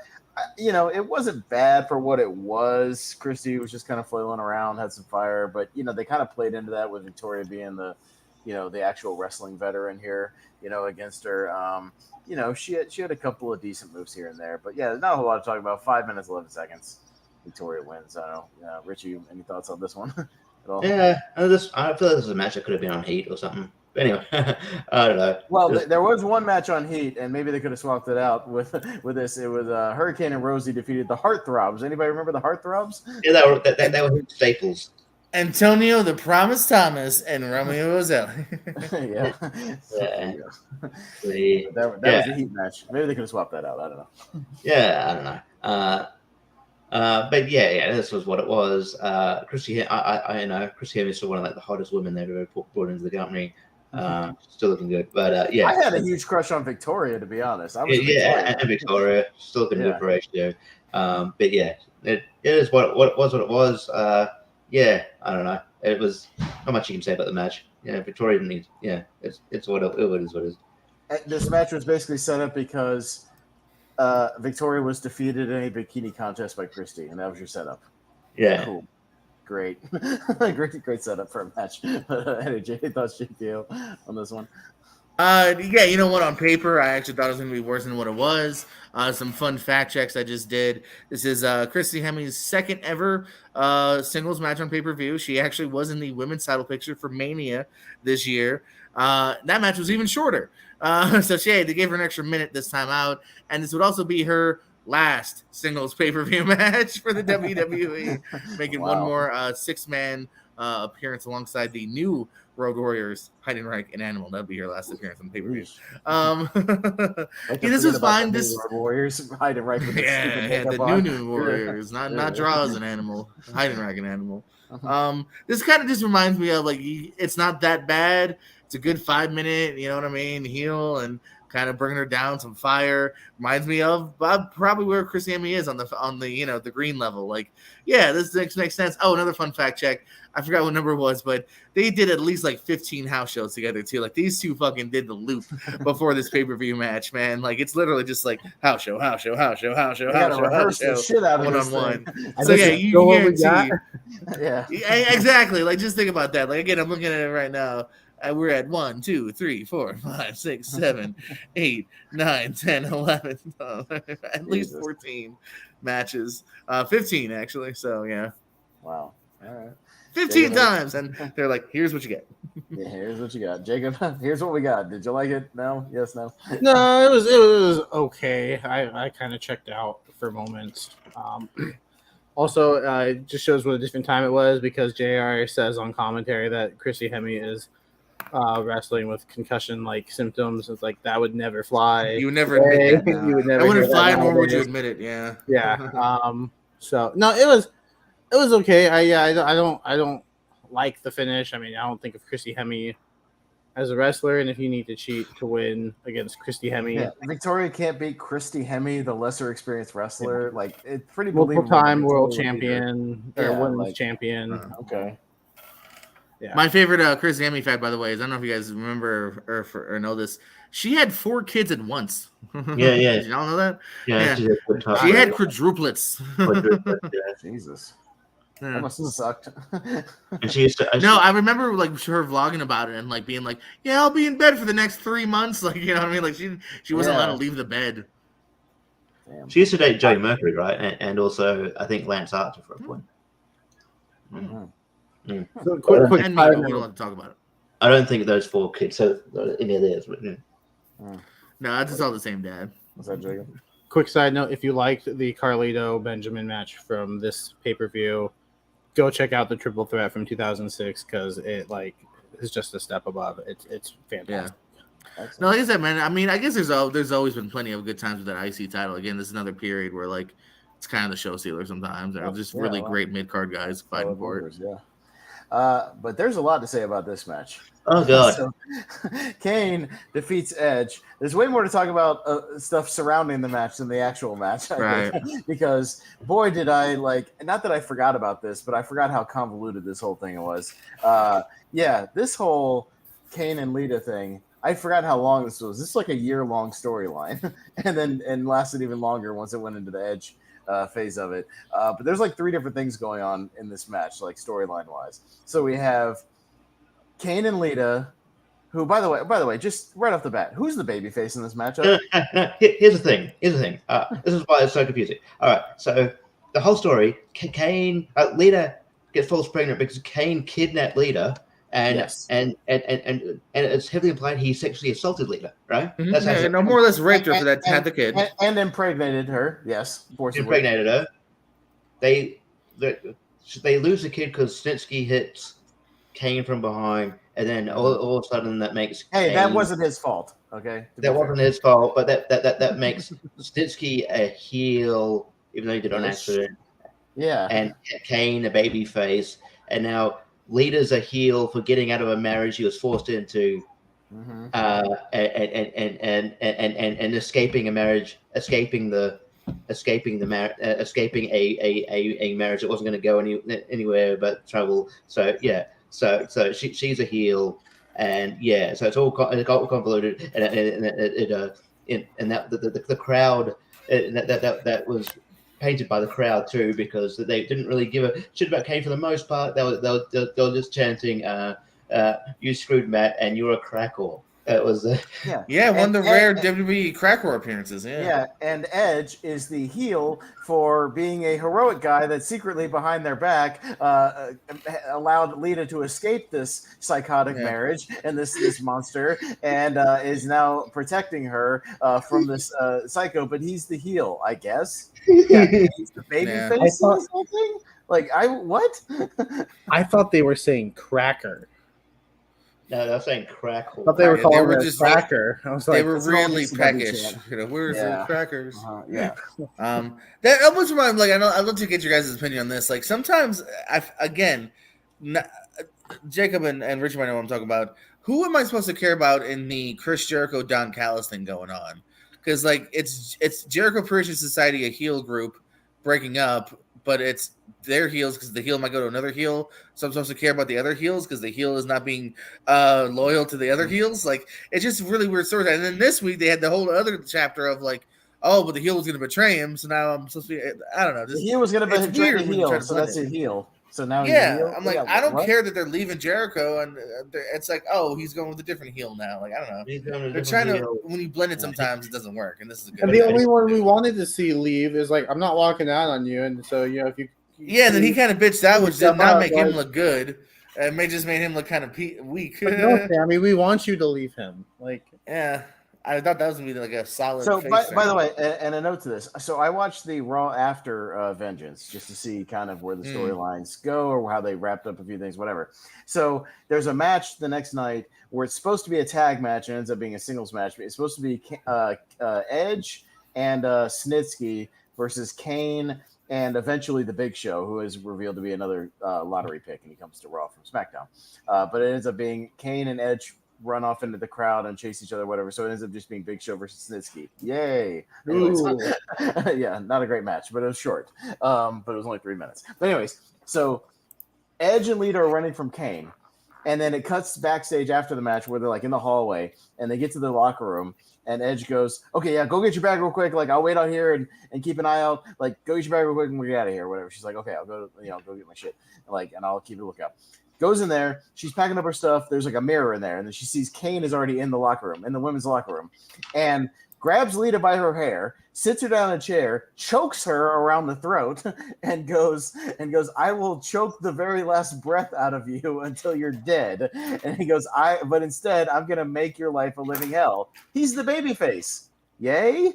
it wasn't bad for what it was. Christy was just kind of flailing around, had some fire, but they kind of played into that with Victoria being the actual wrestling veteran here, against her. She had a couple of decent moves here and there, but yeah, not a whole lot to talk about. 5 minutes, 11 seconds. Victoria wins. I don't know. Richie, any thoughts on this one at all? Yeah, I feel like this is a match that could have been on Heat or something. But anyway, I don't know. Well, there was one match on Heat, and maybe they could have swapped it out with this. It was Hurricane and Rosie defeated the Heartthrobs. Anybody remember the Heartthrobs? Yeah, they were staples. Antonio the Promise Thomas and Romeo Roselli. Yeah. That was the Heat match. Maybe they could have swapped that out. I don't know. Yeah, I don't know. But yeah, this was what it was. Christy, I know Christy Hemme is still one of the hottest women they've ever brought into the company. Still looking good, but I had a huge crush on Victoria, to be honest. And Victoria still looking good for ratio. But yeah, it is what it was. I don't know. It was not much you can say about the match. Yeah, Victoria didn't need. Yeah, it's what it is. What it is. This match was basically set up because Victoria was defeated in a bikini contest by Christy, and that was your setup. Yeah. Cool. Great. great setup for a match. Any thoughts, JPO, on this one? You know what? On paper, I actually thought it was going to be worse than what it was. Some fun fact checks I just did. This is Christy Hemme's second ever singles match on pay-per-view. She actually was in the women's title picture for Mania this year. That match was even shorter. So they gave her an extra minute this time out. And this would also be her last singles pay-per-view match for the WWE, making one more six-man appearance alongside the new Road Warriors, Heidenreich, and Animal. That'd be your last appearance on pay-per-view. Like this was fine. This Road Warriors Heidenreich with the stupid makeup the on. new Warriors, not Draws and Animal, Heidenreich and Animal. Uh-huh. This kind of just reminds me of like it's not that bad. It's a good 5 minute, you know what I mean, heel and kind of bringing her down some fire. Reminds me of probably where Chris Hemme is on the the green level. Like, yeah, this makes sense. Oh, another fun fact check. I forgot what number it was, but they did at least like 15 house shows together too. Like these two fucking did the loop before this pay-per-view match, man. Like it's literally just like house show. Rehearse the shit out of one-on-one. this So yeah, you guarantee. Yeah, exactly. Like just think about that. Like again, I'm looking at it right now. We're at 1, 2, 3, 4, 5, 6, 7, 8, 9, 10, 11, at least 14 matches. 15 actually. So yeah. Wow. All right. 15 times, and they're like, "Here's what you get." Yeah, here's what you got, Jacob. Here's what we got. Did you like it? No. Yes. No. No, it was okay. I kind of checked out for moments. Also, it just shows what a different time it was because JR says on commentary that Chrissy Hemme is wrestling with concussion-like symptoms. It's like that would never fly. You would never admit that. You would never. I wouldn't fly, nor would nowadays. you admit it. Yeah. Yeah. So no, it was okay. I don't like the finish. I mean, I don't think of Christy Hemme as a wrestler, and if you need to cheat to win against Christy Hemme, Yeah, Victoria can't beat Christy Hemme, the lesser experienced wrestler. Like it's pretty multiple believable. time world champion or Yeah, women's like- champion. Okay. Yeah. My favorite Chris Hemme fact, by the way, is I don't know if you guys remember or know this. She had 4 kids at once. Yeah. Did y'all know that? Yeah, She had quadruplets. Jesus. Yeah. That must have sucked. And she used to. No, I remember like her vlogging about it and like being like, "Yeah, I'll be in bed for the next 3 months." Like, you know what I mean? Like she wasn't allowed to leave the bed. Damn. She used to date Joey Mercury, right? And also, I think Lance Archer for a point. Mhm. So quick And side we don't note. have to talk about it. I don't think those 4 kids are any of theirs. But, yeah. No, that's just all the same dad. What's that, Jacob? Quick side note: if you liked the Carlito Benjamin match from this pay-per-view, go check out the Triple Threat from 2006 because it is just a step above. It's fantastic. Excellent. No, like I said, man. I mean, I guess there's always been plenty of good times with that IC title. Again, this is another period where like it's kind of the show stealer sometimes. They're just really great mid card guys fighting for it. Yeah. But there's a lot to say about this match. Oh god. So, Kane defeats Edge. There's way more to talk about stuff surrounding the match than the actual match, I think. Because boy, did I not that I forgot about this, but I forgot how convoluted this whole thing was. This whole Kane and Lita thing. I forgot how long this was. This is like a year-long storyline, and lasted even longer once it went into the Edge phase of it. But there's like 3 different things going on in this match, like storyline-wise. So we have Kane and Lita, who, by the way, just right off the bat, who's the babyface in this matchup? Here's the thing. This is why it's so confusing. All right, so the whole story: Lita gets false pregnant because Kane kidnapped Lita, and Yes. and it's heavily implied he sexually assaulted Lita, right? Mhm. That's how Yeah, he no more or less raped her for that had the kid. And impregnated her. Yes, forcibly. impregnated her. They lose the kid because Snitsky hits Kane from behind, and then all of a sudden that makes Hey, that Kane- wasn't his fault. Okay, to be that fair. wasn't his fault, but that makes Snitsky a heel, even though he did it on accident, Yeah. and Kane a baby face, and now Lita's a heel for getting out of a marriage he was forced into, Mhm. and escaping a marriage, escaping a marriage that wasn't going to go anywhere but trouble. So yeah, so she's a heel, and yeah, so it's all convoluted, and that the crowd that was painted by the crowd too, because they didn't really give a shit about Kane for the most part. They were just chanting, "You screwed Matt, and you're a crackle." It was Yeah, one of the And- rare and- WWE crackle appearances. Yeah, and Edge is the heel for being a heroic guy that secretly behind their back allowed Lita to escape this psychotic marriage and this monster, and is now protecting her from this psycho. But he's the heel, I guess. Yeah, he's the baby Yeah. face I of this whole thing. Like what? I thought they were saying cracker. No, they're saying crack. I thought they were They calling were it a just cracker. I was They like, were that's an really old ECW peckish. chant. Where's Yeah. the crackers? Yeah. That almost reminds like I'd love to get your guys' opinion on this. Like sometimes, Jacob and Richard might know what I'm talking about. Who am I supposed to care about in the Chris Jericho Don Callis thing going on? Because like it's Jericho Appreciation Society, a heel group breaking up, but it's their heels because the heel might go to another heel. So I'm supposed to care about the other heels because the heel is not being loyal to the other heels. Like it's just really weird story. And then this week they had the whole other chapter of like, oh, but the heel was going to betray him. So now I'm supposed to be. I don't know. The heel was going to betray the when you try heel, to so blend that's it. a heel. So now he's a Yeah, heel? I'm like, Yeah, I don't what? care that they're leaving Jericho, and it's like, oh, he's going with a different heel now. Like, I don't know. He's going to They're trying to when you blend it, sometimes it doesn't work, and this is a good. And the only one we wanted to see leave is like, I'm not walking out on you, and so if you. Yeah, and then he kind of bitched out, which did not make him like, look good. It just made him look kind of weak. But no, Sammy, we want you to leave him. Like, yeah, I thought that was gonna be like a solid. So, face by the way, and a note to this. So, I watched the Raw after Vengeance just to see kind of where the storylines go or how they wrapped up a few things, whatever. So, there's a match the next night where it's supposed to be a tag match and ends up being a singles match. It's supposed to be Edge and Snitsky versus Kane and eventually the Big Show, who is revealed to be another lottery pick, and he comes to Raw from SmackDown. But it ends up being Kane and Edge run off into the crowd and chase each other, whatever. So it ends up just being Big Show versus Snitsky. Yay! Anyways, yeah, not a great match, but it was short. But it was only 3 minutes. But anyways, so Edge and Lita are running from Kane, and then it cuts backstage after the match where they're like in the hallway, and they get to the locker room. And Edge goes, okay, yeah, go get your bag real quick. Like, I'll wait out here and keep an eye out. Like, go get your bag real quick and we'll get out of here, whatever. She's like, okay, I'll go get my shit. And I'll keep a lookout. Goes in there. She's packing up her stuff. There's like a mirror in there. And then she sees Kane is already in the locker room, in the women's locker room. And grabs Lita by her hair, sits her down in a chair, chokes her around the throat, and goes, I will choke the very last breath out of you until you're dead. And he goes, but instead, I'm going to make your life a living hell. He's the babyface. Yay?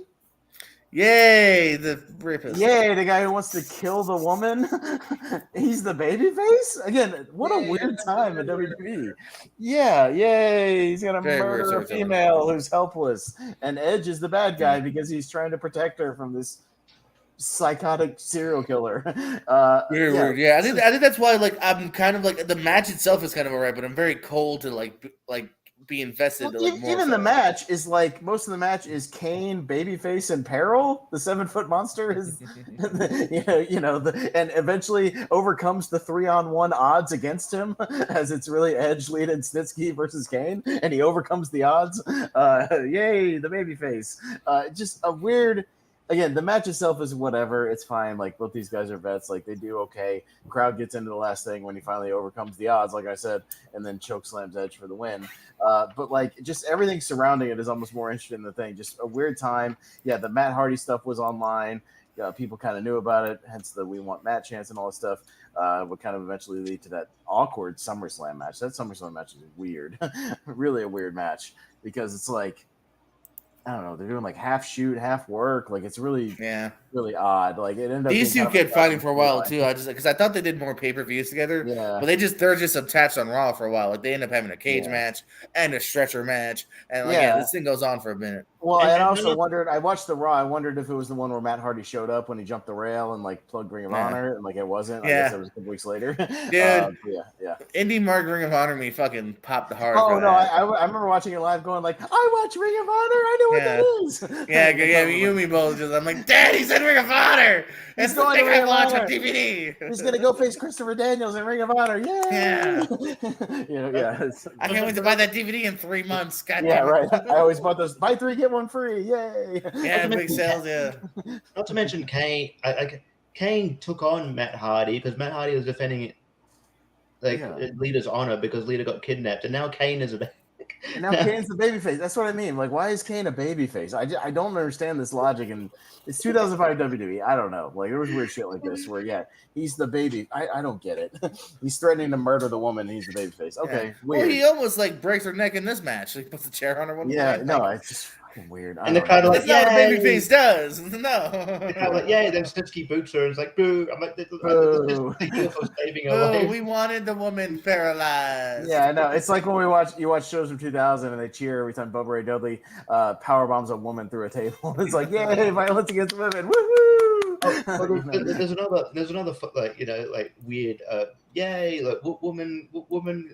Yay, the rapist. Yay, the guy who wants to kill the woman. He's the babyface? Again, what a weird time at WWE. Yeah, yay. He's going to murder a female who's helpless. And Edge is the bad guy because he's trying to protect her from this psychotic serial killer. Weird. Yeah, I think that's why, like, I'm kind of like, the match itself is kind of all right, but I'm very cold to, like be invested. Well, even the match is like most of the match is Kane, babyface, and Peril. The 7-foot monster is, and eventually overcomes the 3-on-1 odds against him, as it's really Edge, Lita, and Snitsky versus Kane, and he overcomes the odds. Yay, the babyface! Just a weird. Again, the match itself is whatever. It's fine. Like, both these guys are vets. Like, they do okay. Crowd gets into the last thing when he finally overcomes the odds, like I said, and then choke slams Edge for the win. But, like, just everything surrounding it is almost more interesting than the thing. Just a weird time. Yeah, the Matt Hardy stuff was online. People kind of knew about it, hence the We Want Matt chance and all this stuff. Would kind of eventually lead to that awkward SummerSlam match. That SummerSlam match is weird. Really a weird match because it's like, I don't know. They're doing like half shoot, half work. Like it's really really odd. Like it ended up. These two kept fighting for a while too. Because I thought they did more pay-per-views together. Yeah. But they're just attached on Raw for a while. Like they end up having a cage match and a stretcher match, and like this thing goes on for a minute. Well, and I also wondered. I watched the Raw. I wondered if it was the one where Matt Hardy showed up when he jumped the rail and like plugged Ring of Honor, and like it wasn't. I guess it was a couple weeks later. Dude, Indie Mark Ring of Honor me fucking popped the heart. Oh no, I remember watching it live, going like, I watch Ring of Honor. I know what that is. Yeah, you and me both. I'm like, Dad, he's in Ring of Honor. It's the thing I watch on DVD. He's gonna go face Christopher Daniels in Ring of Honor. Yay! Yeah. I can't wait to buy that DVD in 3 months. God damn it. Right. I always bought those. Buy 3 get 1 free. Yay! Yeah, big sales. Yeah. Not to mention Kane. Kane took on Matt Hardy because Matt Hardy was defending Lita's honor because Lita got kidnapped, and now Kane is a. And now Kane's the babyface. That's what I mean. Like, why is Kane a babyface? I don't understand this logic. And it's 2005 WWE. I don't know. Like, there was weird shit like this where, he's the baby. I don't get it. He's threatening to murder the woman. And he's the babyface. Okay, weird. Well, he almost like breaks her neck in this match. He puts the chair on her. I just fucking weird. And they're kind of like, that's not what a babyface does. No. They're kind of like, yeah, then Snitsky boots her and it's like, boo. I'm like, this is the heel for saving her life. We wanted the woman paralyzed. Yeah, I know. It's like when you watch shows from 2000 and they cheer every time Bubba Ray Dudley power bombs a woman through a table. It's like, yay, violence against women. Woohoo! There's another like, you know, like weird yay, like woman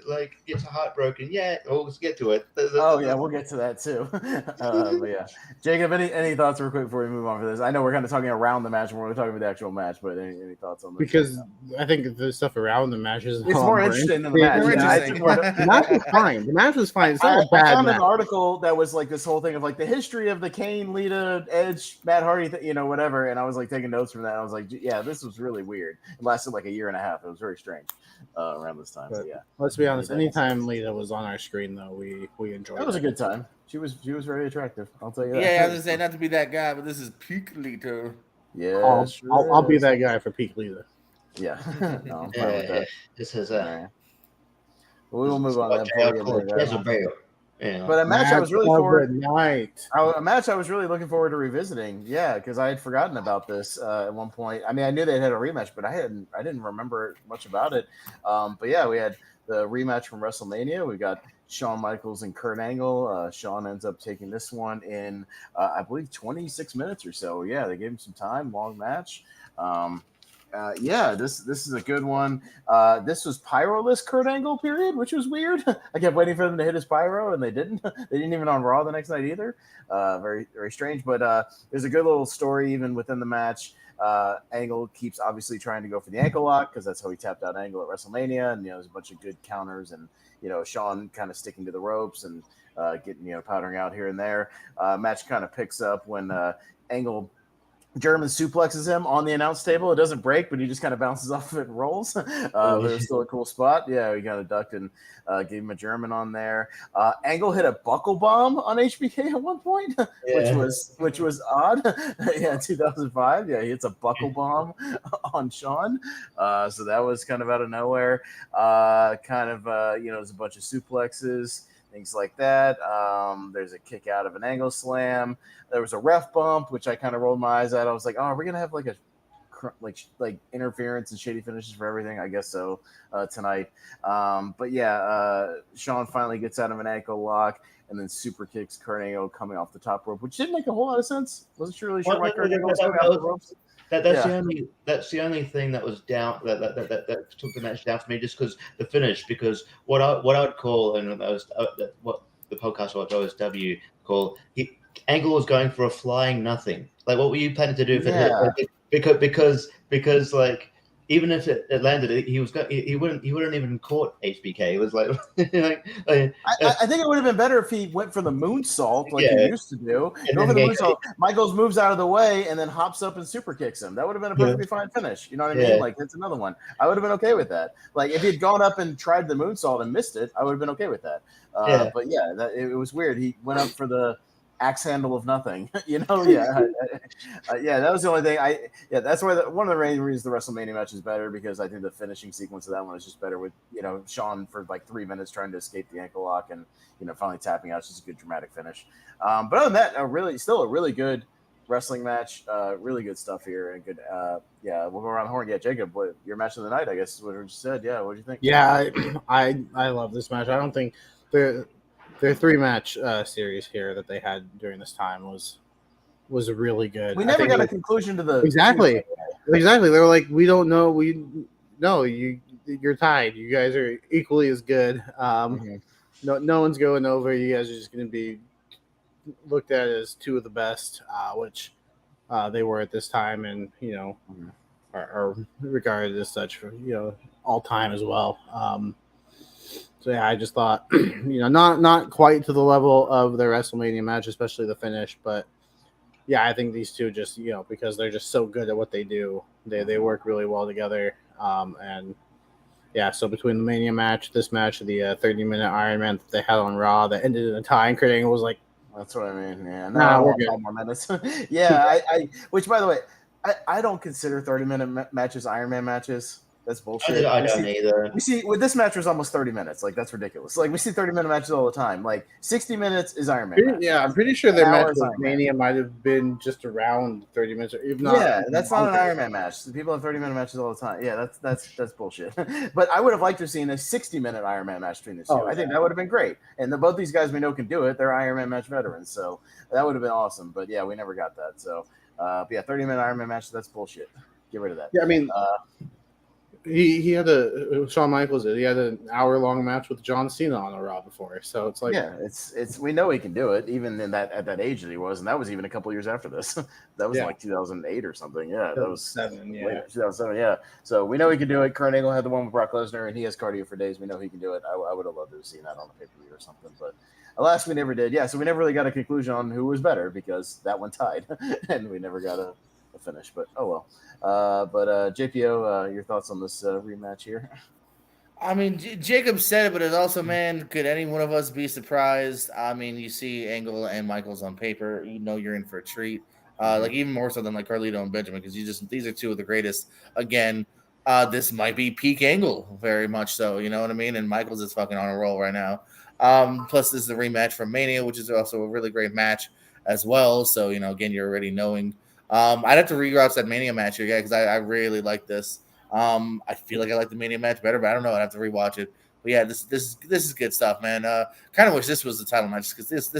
like gets her heart broken. Yeah, let's get to it. We'll get to that too. But yeah, Jacob, any thoughts real quick before we move on for this? I know we're kind of talking around the match when we're talking about the actual match, but any thoughts on this? Because I think the stuff around the match is it's more interesting than the match. The match was fine. The match was fine. It's not a bad I found match. an article that was like this whole thing of like the history of the Kane, Lita, Edge, Matt Hardy, whatever, and I was like taking notes from that. I was like, yeah, this was really weird. It lasted like a year and a half. It was very strange around this time. But so yeah, let's be honest. Anytime Lita was on our screen, though, we enjoyed. That was a good time. She was very attractive. I'll tell you that. Yeah, I was gonna say not to be that guy, but this is peak Lita. Yeah, I'll be that guy for peak Lita. Yeah, no, I'm fine with that. This is Well, we will move on. Yeah. But a match I was really A match I was really looking forward to revisiting. Yeah, because I had forgotten about this at one point. I mean, I knew they had a rematch, but I didn't remember much about it. But yeah, we had the rematch from WrestleMania. We got Shawn Michaels and Kurt Angle. Shawn ends up taking this one in, I believe, 26 minutes or so. Yeah, they gave him some time. Long match. This is a good one. This was pyroless Kurt Angle period, which was weird. I kept waiting for them to hit his pyro, and they didn't. They didn't even on Raw the next night either. Very, very strange. But there's a good little story even within the match. Angle keeps obviously trying to go for the ankle lock because that's how he tapped out Angle at WrestleMania, and there's a bunch of good counters, and Shawn kind of sticking to the ropes and getting powdering out here and there. Match kind of picks up when Angle German suplexes him on the announce table. It doesn't break, but he just kind of bounces off of it and rolls. But it was still a cool spot. Yeah, we kind of ducked and gave him a German on there. Angle hit a buckle bomb on HBK at one point, which was odd. Yeah, 2005. Yeah, he hits a buckle bomb on Shawn. So that was kind of out of nowhere. There's a bunch of suplexes. Things like that. There's a kick out of an Angle slam. There was a ref bump, which I kind of rolled my eyes at. I was like, "Oh, are we gonna have like interference and shady finishes for everything?" I guess so tonight. But yeah, Shawn finally gets out of an ankle lock and then super kicks Kurt Angle coming off the top rope, which didn't make a whole lot of sense. Wasn't really sure why Kurt Angle was coming off the ropes. That's the only thing that was down that took the match down for me, just because the finish. Because what I would call, and that was what the podcast watch OSW call, Angle was going for a flying nothing. Like, what were you planning to do? Because like, even if it landed, he wouldn't even caught HBK. It was like, I think it would have been better if he went for the moonsault like he used to do. Go for the moonsault. Michaels moves out of the way and then hops up and super kicks him. That would have been a perfectly fine finish. You know what I mean? Like, that's another one. I would have been okay with that. Like, if he'd gone up and tried the moonsault and missed it, I would have been okay with that. But yeah, it was weird. He went up for the axe handle of nothing, that was the only thing. That's why one of the main reasons the WrestleMania match is better, because I think the finishing sequence of that one is just better with Shawn for like 3 minutes trying to escape the ankle lock and finally tapping out. It's just a good dramatic finish. But other than that, a really good wrestling match. Really good stuff here, and good. We'll go around the horn. Yeah, Jacob, what your match of the night? I guess is what you said. Yeah, what do you think? Yeah, I love this match. I don't think their 3-match series here that they had during this time was really good. We never got a conclusion to the exactly. They were like, we don't know. You're tied. You guys are equally as good. No one's going over. You guys are just going to be looked at as two of the best, which they were at this time, and are regarded as such for all time as well. So yeah, I just thought, not quite to the level of their WrestleMania match, especially the finish, but yeah, I think these two just, because they're just so good at what they do, they work really well together. And yeah, so between the Mania match, this match, the 30-minute Iron Man that they had on Raw that ended in a tie, and Kurt Angle was like, "That's what I mean." Yeah, we're good. 5 more minutes. Yeah, which by the way, I don't consider 30-minute matches Iron Man matches. That's bullshit. I don't either. We see with this match was almost 30 minutes. Like that's ridiculous. Like we see 30-minute matches all the time. Like 60 minutes is Iron Man. Match. Yeah, I'm pretty sure their An hour match is with Iron Man. Mania might have been just around 30 minutes, or if not. Yeah, that's not an longer. Iron Man match. People have 30-minute matches all the time. Yeah, that's bullshit. But I would have liked to have seen a 60-minute Iron Man match between the two. I think that would have been great. And both these guys we know can do it. They're Iron Man match veterans, so that would have been awesome. But yeah, we never got that. So, but yeah, 30-minute Iron Man match. That's bullshit. Get rid of that. Yeah, I mean, he had Shawn Michaels. He had an hour-long match with John Cena on a Raw before, so it's like it's we know he can do it even in at that age that he was, and that was even a couple years after this. That was like 2008 or something. Yeah, that was 2007. Yeah, later, 2007. Yeah, so we know he can do it. Kurt Angle had the one with Brock Lesnar, and he has cardio for days. We know he can do it. I would have loved to have seen that on the pay-per-view or something, but alas, we never did. Yeah, so we never really got a conclusion on who was better because that one tied, and we never got a finish. But oh well. But JPO, your thoughts on this rematch here? I mean, Jacob said it, but it's also, man, could any one of us be surprised? I mean, you see Angle and Michaels on paper, you know you're in for a treat. Like even more so than like Carlito and Benjamin, because these are two of the greatest. Again, this might be peak Angle, very much so. You know what I mean? And Michaels is fucking on a roll right now. Plus, this is a rematch from Mania, which is also a really great match as well. So you know, again, you're already knowing. I'd have to rewatch that Mania match here, because I really like this. I feel like I like the Mania match better, but I don't know. I'd have to rewatch it. But yeah, this is good stuff, man. Kind of wish this was the title match, because this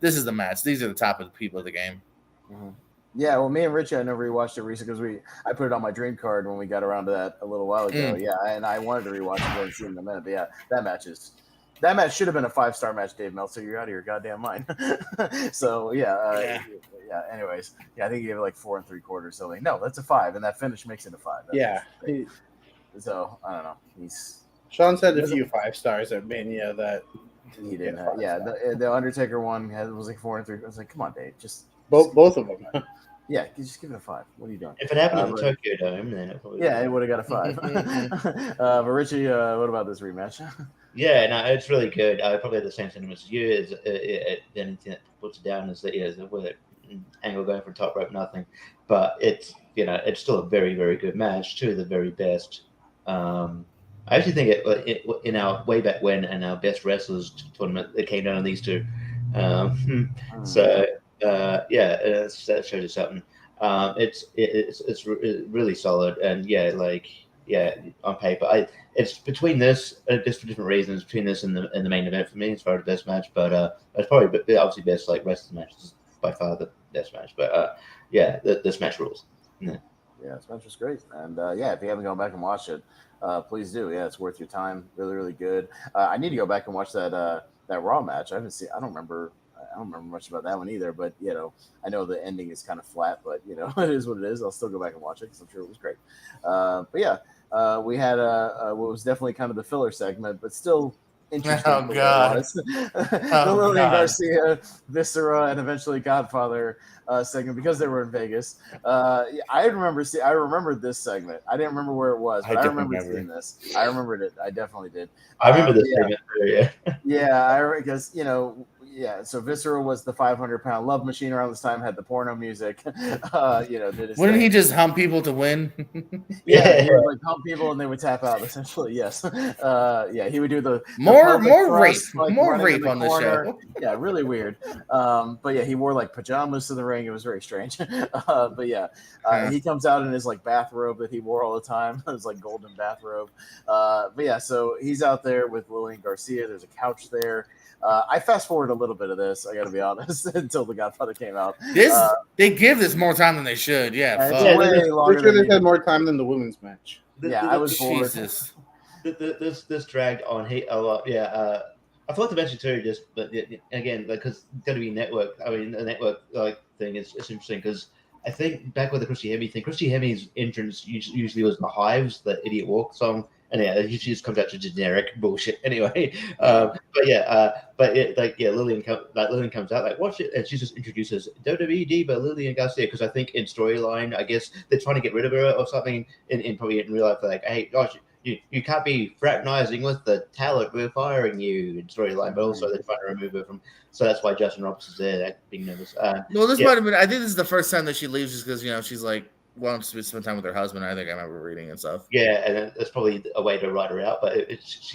is the match. These are the top of the people of the game. Mm-hmm. Yeah, well, me and Richie, I never rewatched it recently because I put it on my dream card when we got around to that a little while ago. Yeah, and I wanted to rewatch it. I haven't seen it in a minute, but yeah, that match should have been a 5-star match, Dave Meltzer. You're out of your goddamn mind. So yeah. Anyways, I think he gave it like 4 3/4 something. No, that's a 5, and that finish makes it a 5. So I don't know. Sean said a few 5 stars at Mania that he didn't have. Yeah, the Undertaker one was like 4 3. I was like, come on, Dave, just both of them. Yeah, just give it a 5. What are you doing? If it happened at the Tokyo Dome, then it probably it would have got a 5. But Richie, what about this rematch? Yeah, no, it's really good. I probably have the same sentiments as you. The only thing that puts it down is that with it, Angle going for top rope, nothing. But it's still a very, very good match. Two of the very best. I actually think it in our way back when and our best wrestlers tournament, it came down to these two. That shows you something. It's really solid, and on paper, it's between this, just for different reasons, between this and the main event for me, as far as the best match. But it's probably obviously best wrestling match. This is by far the best match. But this match rules. Yeah, this match was great, and if you haven't gone back and watched it, please do. Yeah, it's worth your time. Really, really good. I need to go back and watch that Raw match. I don't remember much about that one either, but I know the ending is kind of flat, but it is what it is. I'll still go back and watch it because I'm sure it was great. We had what was definitely kind of the filler segment, but still interesting. Oh God! The Lillian Garcia, Viscera, and eventually Godfather segment, because they were in Vegas. I remembered this segment. I didn't remember where it was, but I remember seeing this. I remembered it. I definitely did. I remember this segment too. Yeah, because so Viscera was the 500-pound love machine around this time, had the porno music. Wouldn't he just hump people to win? He would hump people and they would tap out, essentially. Yes. He would do the more rape, thrust, more rape on the show. Yeah, really weird. But he wore pajamas to the ring. It was very strange. He comes out in his bathrobe that he wore all the time. It was golden bathrobe. So he's out there with Lillian Garcia. There's a couch there. I fast forward a little bit of this, I got to be honest, until The Godfather came out. They give this more time than they should. They had more time than the women's match. I was bored. Jesus. This dragged on a lot. I thought to mention too, but again, because WWE Network, the network thing is interesting because I think back with the Christy Hemme thing, Christy Hemme's entrance usually was the Hives, the Idiot Walk song. And it usually just comes out to generic bullshit anyway. Lillian comes out watch it, and she just introduces WWE Diva Lillian Garcia, because I think in storyline, I guess they're trying to get rid of her or something. In probably in real life, hey, gosh, you can't be fraternizing with the talent. We're firing you in storyline, but also they're trying to remove her from. So that's why Justin Roberts is there, being nervous. This might have been. I think this is the first time that she leaves, just because she's wants to spend time with her husband. I think I remember reading and stuff. Yeah, and that's probably a way to write her out. But it's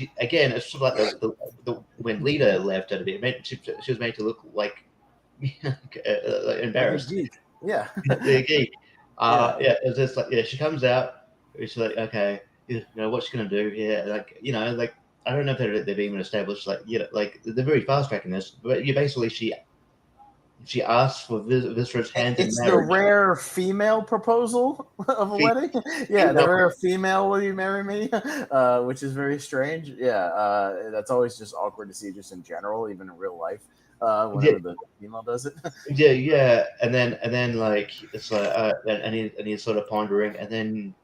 sort of like the when Lita left at it, she was made to look like embarrassed. Yeah. The geek. It's just like she comes out. She's like, okay, what's she gonna do here? Like I don't know if they've even established like they're very fast tracking this, but she asks for Viscera's hand in It's marriage. the rare female proposal of a wedding. Yeah, the rare female, will you marry me? Which is very strange. Yeah, that's always just awkward to see just in general, even in real life. Whenever the female does it. Yeah, and then like it's like and he's sort of pondering, and then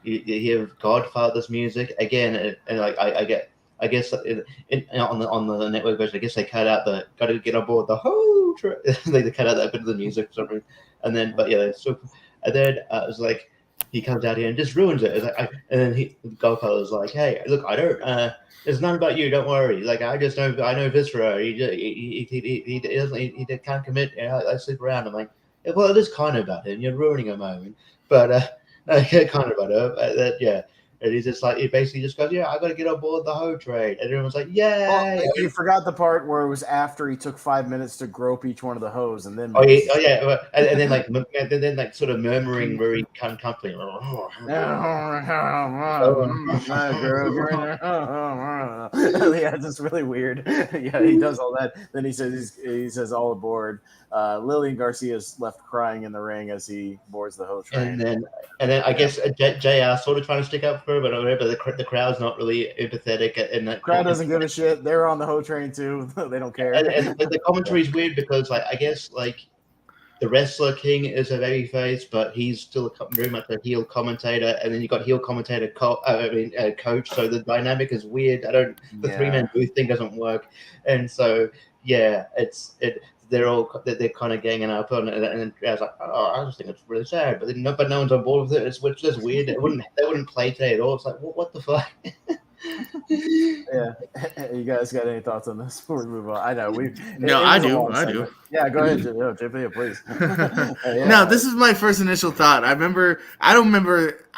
you hear Godfather's music again, and like I guess on the network version, I guess they cut out the got to get on board the whole trip. They cut out that bit of the music for some reason, and then it was like he comes out here and just ruins it. It's like and then Godfather's like, hey, look, I don't. It's not about you. Don't worry. Like I know Viscera. He can't commit. I sleep around. I'm like, well, it is kind of about him. You're ruining a moment, but kind of about her. Yeah. And he's just like, he basically just goes, yeah, I got to get on board the hoe trade. And everyone's like, yay. Well, you forgot the part where it was after he took 5 minutes to grope each one of the hoes, and then and then like sort of murmuring very comfortably. Yeah, it's just really weird. Yeah, he does all that. Then he says all aboard. Lillian Garcia's left crying in the ring as he boards the hoe train. And then I guess JR sort of trying to stick up for her, but the crowd's not really empathetic. And the crowd doesn't give a shit. They're on the hoe train too. They don't care. And the commentary is weird because like I guess like the Wrestler King is a babyface, but he's still very much a heel commentator. And then you got heel commentator coach. So the dynamic is weird. The 3-man booth thing doesn't work, and so they're kind of ganging up on it, and I was like, oh, I just think it's really sad, but no one's on board with it. It's just weird. They wouldn't play today at all. It's like, what the fuck? Yeah, you guys got any thoughts on this before we move on? I know I do. Yeah, go ahead, JP, please. No, this is my first initial thought. I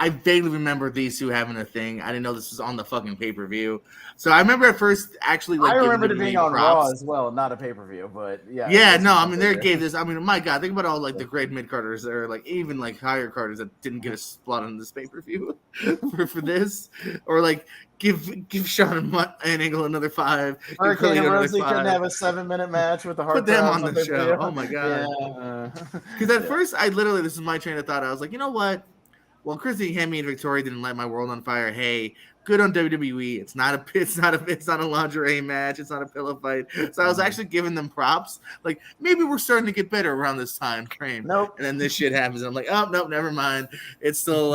vaguely remember these two having a thing. I didn't know this was on the fucking pay-per-view. So I remember at first actually I remember it being on Raw as well, not a pay-per-view, but yeah. Yeah, no, I mean they gave this. I mean, my God, think about all like the great mid-carders or like even like higher carders that didn't get a spot on this pay-per-view for this, or like give Shawn and Angle another 5. Hurricane and Rosie couldn't have a 7-minute match with the Hard. Put them on the show. Oh my God. Because at first this is my train of thought. I was like, you know what? Well, Christy, Hemme, and Victoria didn't light my world on fire. Hey, good on WWE. It's not a lingerie match. It's not a pillow fight. So I was actually giving them props. Like maybe we're starting to get better around this time frame. Nope. And then this shit happens. And I'm like, oh nope, never mind. It's still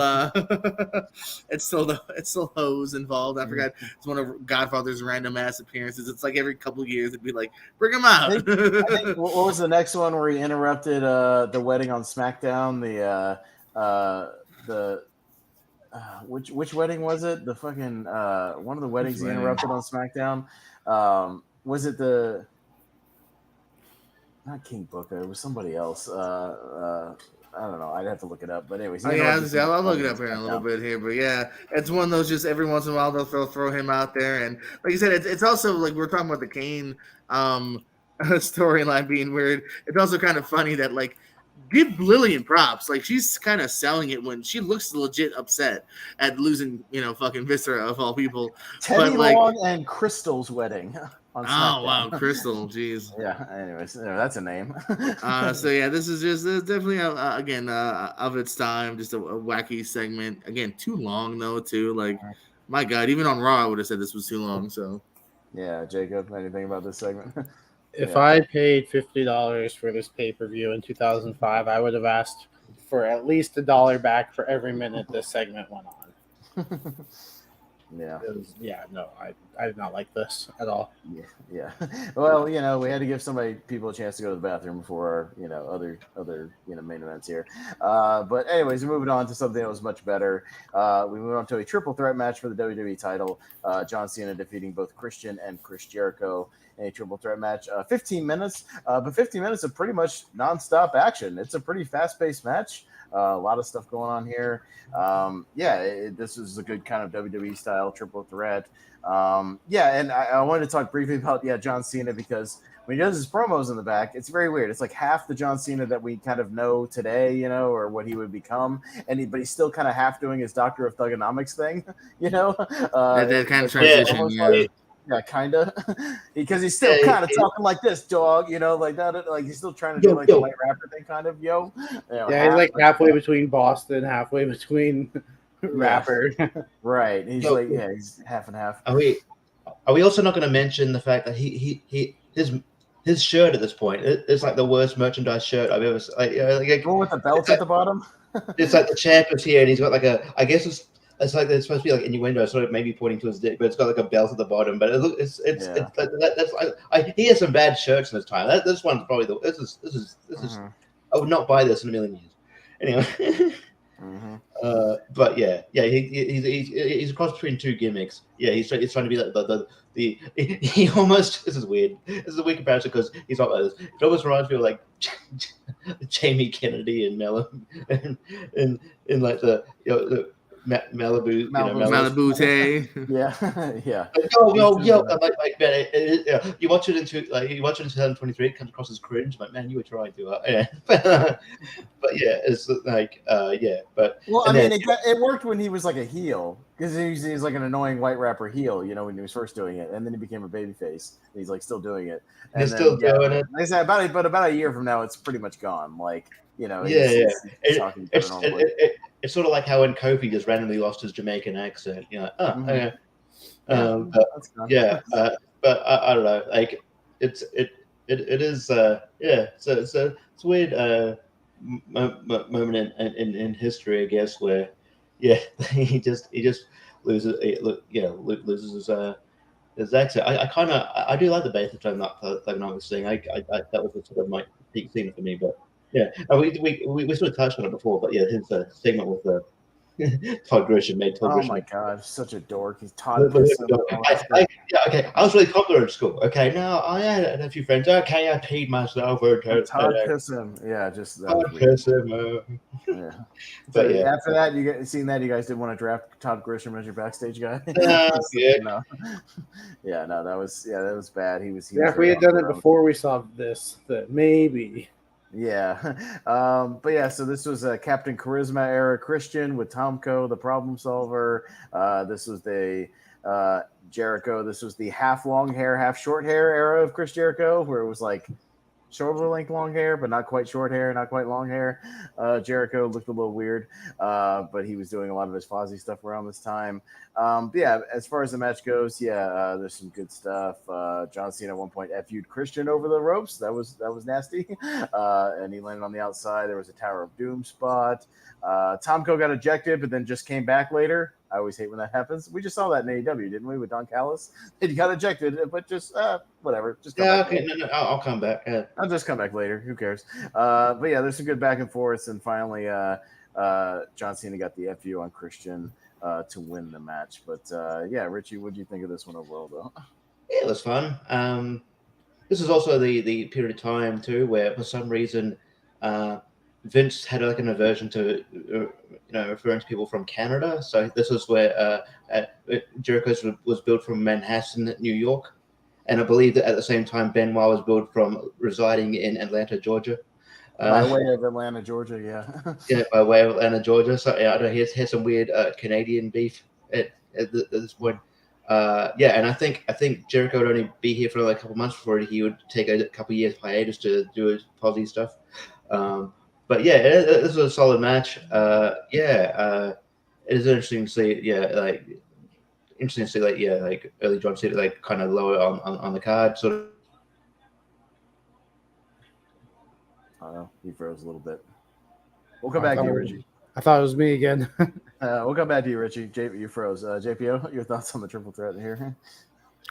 it's still hoes involved. I forgot. It's one of Godfather's random ass appearances. It's like every couple of years it'd be like, bring him out. I think what was the next one where he interrupted the wedding on SmackDown? Which wedding was it? The fucking one of the weddings he interrupted on SmackDown. Was it not King Booker? It was somebody else. I don't know. I'd have to look it up. But anyways, I'll look it up here in a little bit here. But yeah, it's one of those just every once in a while they'll throw him out there, and like you said, it's also like we're talking about the Kane storyline being weird. It's also kind of funny that like. Give Lillian props. Like she's kind of selling it when she looks legit upset at losing, fucking Viscera of all people. Teddy Long and Crystal's wedding on SmackDown. Oh wow, Crystal, jeez. Yeah. Anyways, that's a name. So yeah, this is just definitely again of its time, just a wacky segment. Again, too long though. Too like, my God, even on Raw, I would have said this was too long. So yeah, Jacob, anything about this segment? If I paid $50 for this pay-per-view in 2005, I would have asked for at least $1 back for every minute this segment went on. I did not like this at all. Yeah. Well, we had to give people a chance to go to the bathroom before our, other main events here. But anyways, moving on to something that was much better. We move on to a triple threat match for the WWE title. John Cena defeating both Christian and Chris Jericho in a triple threat match. 15 minutes, but 15 minutes of pretty much nonstop action. It's a pretty fast-paced match. A lot of stuff going on here. This is a good kind of WWE style triple threat. And I wanted to talk briefly about John Cena, because when he does his promos in the back, it's very weird. It's like half the John Cena that we kind of know today, or what he would become, but he's still kind of half doing his Doctor of Thugonomics thing, that kind of transition, yeah, kind of, because he's still kind of talking like this, dog, like that, like he's still trying to do like the white rapper thing, kind of, he's like halfway between Boston, halfway between rapper, right? He's he's half and half. Are we also not going to mention the fact that his shirt at this point is like the worst merchandise shirt I've ever seen. Like with the belt at the bottom. It's like the champ is here, and he's got like I guess it's like it's supposed to be like innuendo, sort of maybe pointing to his dick, but it's got like a belt at the bottom. But it's he has some bad shirts in his time. This one's probably this is I would not buy this in a million years. Anyway. But he's a cross between two gimmicks. Yeah, he's trying to be like he almost, this is weird. This is a weird comparison because he's not like this. It almost reminds me of like Jamie Kennedy and in like the Malibu, Malibute. Yeah. Like man, you watch it in 2023, it comes across as cringe. Like, man, you were trying to, but it's like, but well, I mean, it worked when he was like a heel, because he's like an annoying white rapper heel, when he was first doing it, and then he became a babyface. He's like still doing it. And he's still doing it. Like I said, about a year from now, it's pretty much gone. Like, it's sort of like how when Kofi just randomly lost his Jamaican accent. But I don't know. Like it is. It's a weird moment in history, I guess, where he just loses his accent. I do like the basic Thugonomics thing. That was sort of my peak scene for me, but. Yeah, we sort of touched on it before, but his segment with the Todd Grisham made Todd Grisham. Oh my God, such a dork. He's Todd Grisham. I was really popular in school. Okay, now I had a few friends. Okay, I peed myself. Todd Grisham. Yeah, just Todd Grisham. Yeah. But after that, you guys didn't want to draft Todd Grisham as your backstage guy. That was bad. He was if we had done it before we saw this, that maybe. Yeah. So this was a Captain Charisma era Christian with Tomko, the problem solver. This was the Jericho. This was the half long hair, half short hair era of Chris Jericho, where it was like shoulder length long hair, but not quite short hair, not quite long hair. Jericho looked a little weird, but he was doing a lot of his Fozzy stuff around this time. As far as the match goes, there's some good stuff. John Cena at one point FU'd Christian over the ropes. That was nasty. And he landed on the outside. There was a Tower of Doom spot. Tomko got ejected, but then just came back later. I always hate when that happens. We just saw that in AEW, didn't we, with Don Callis? He got ejected, but just whatever. Just I'll come back. I'll just come back later. Who cares? There's some good back and forths, and finally, John Cena got the FU on Christian to win the match. But Richie, what do you think of this one overall, though? Yeah, it was fun. This is also the period of time too where, for some reason, Vince had like an aversion to referring to people from Canada. So this was where Jericho's was built from Manhattan, New York, and I believe that at the same time Benoit was built from residing in Atlanta, Georgia. By way of Atlanta, Georgia, yeah, by way of Atlanta, Georgia. So I don't know. He has some weird Canadian beef at this point. And I think Jericho would only be here for like a couple months before he would take a couple years hiatus to do his Posy stuff. This was a solid match. It is interesting to see. Like early John Cena, like kind of lower on the card, sort of. He froze a little bit. We'll come back to you, Richie. I thought it was me again. We'll come back to you, Richie. You froze. JPO, your thoughts on the triple threat here?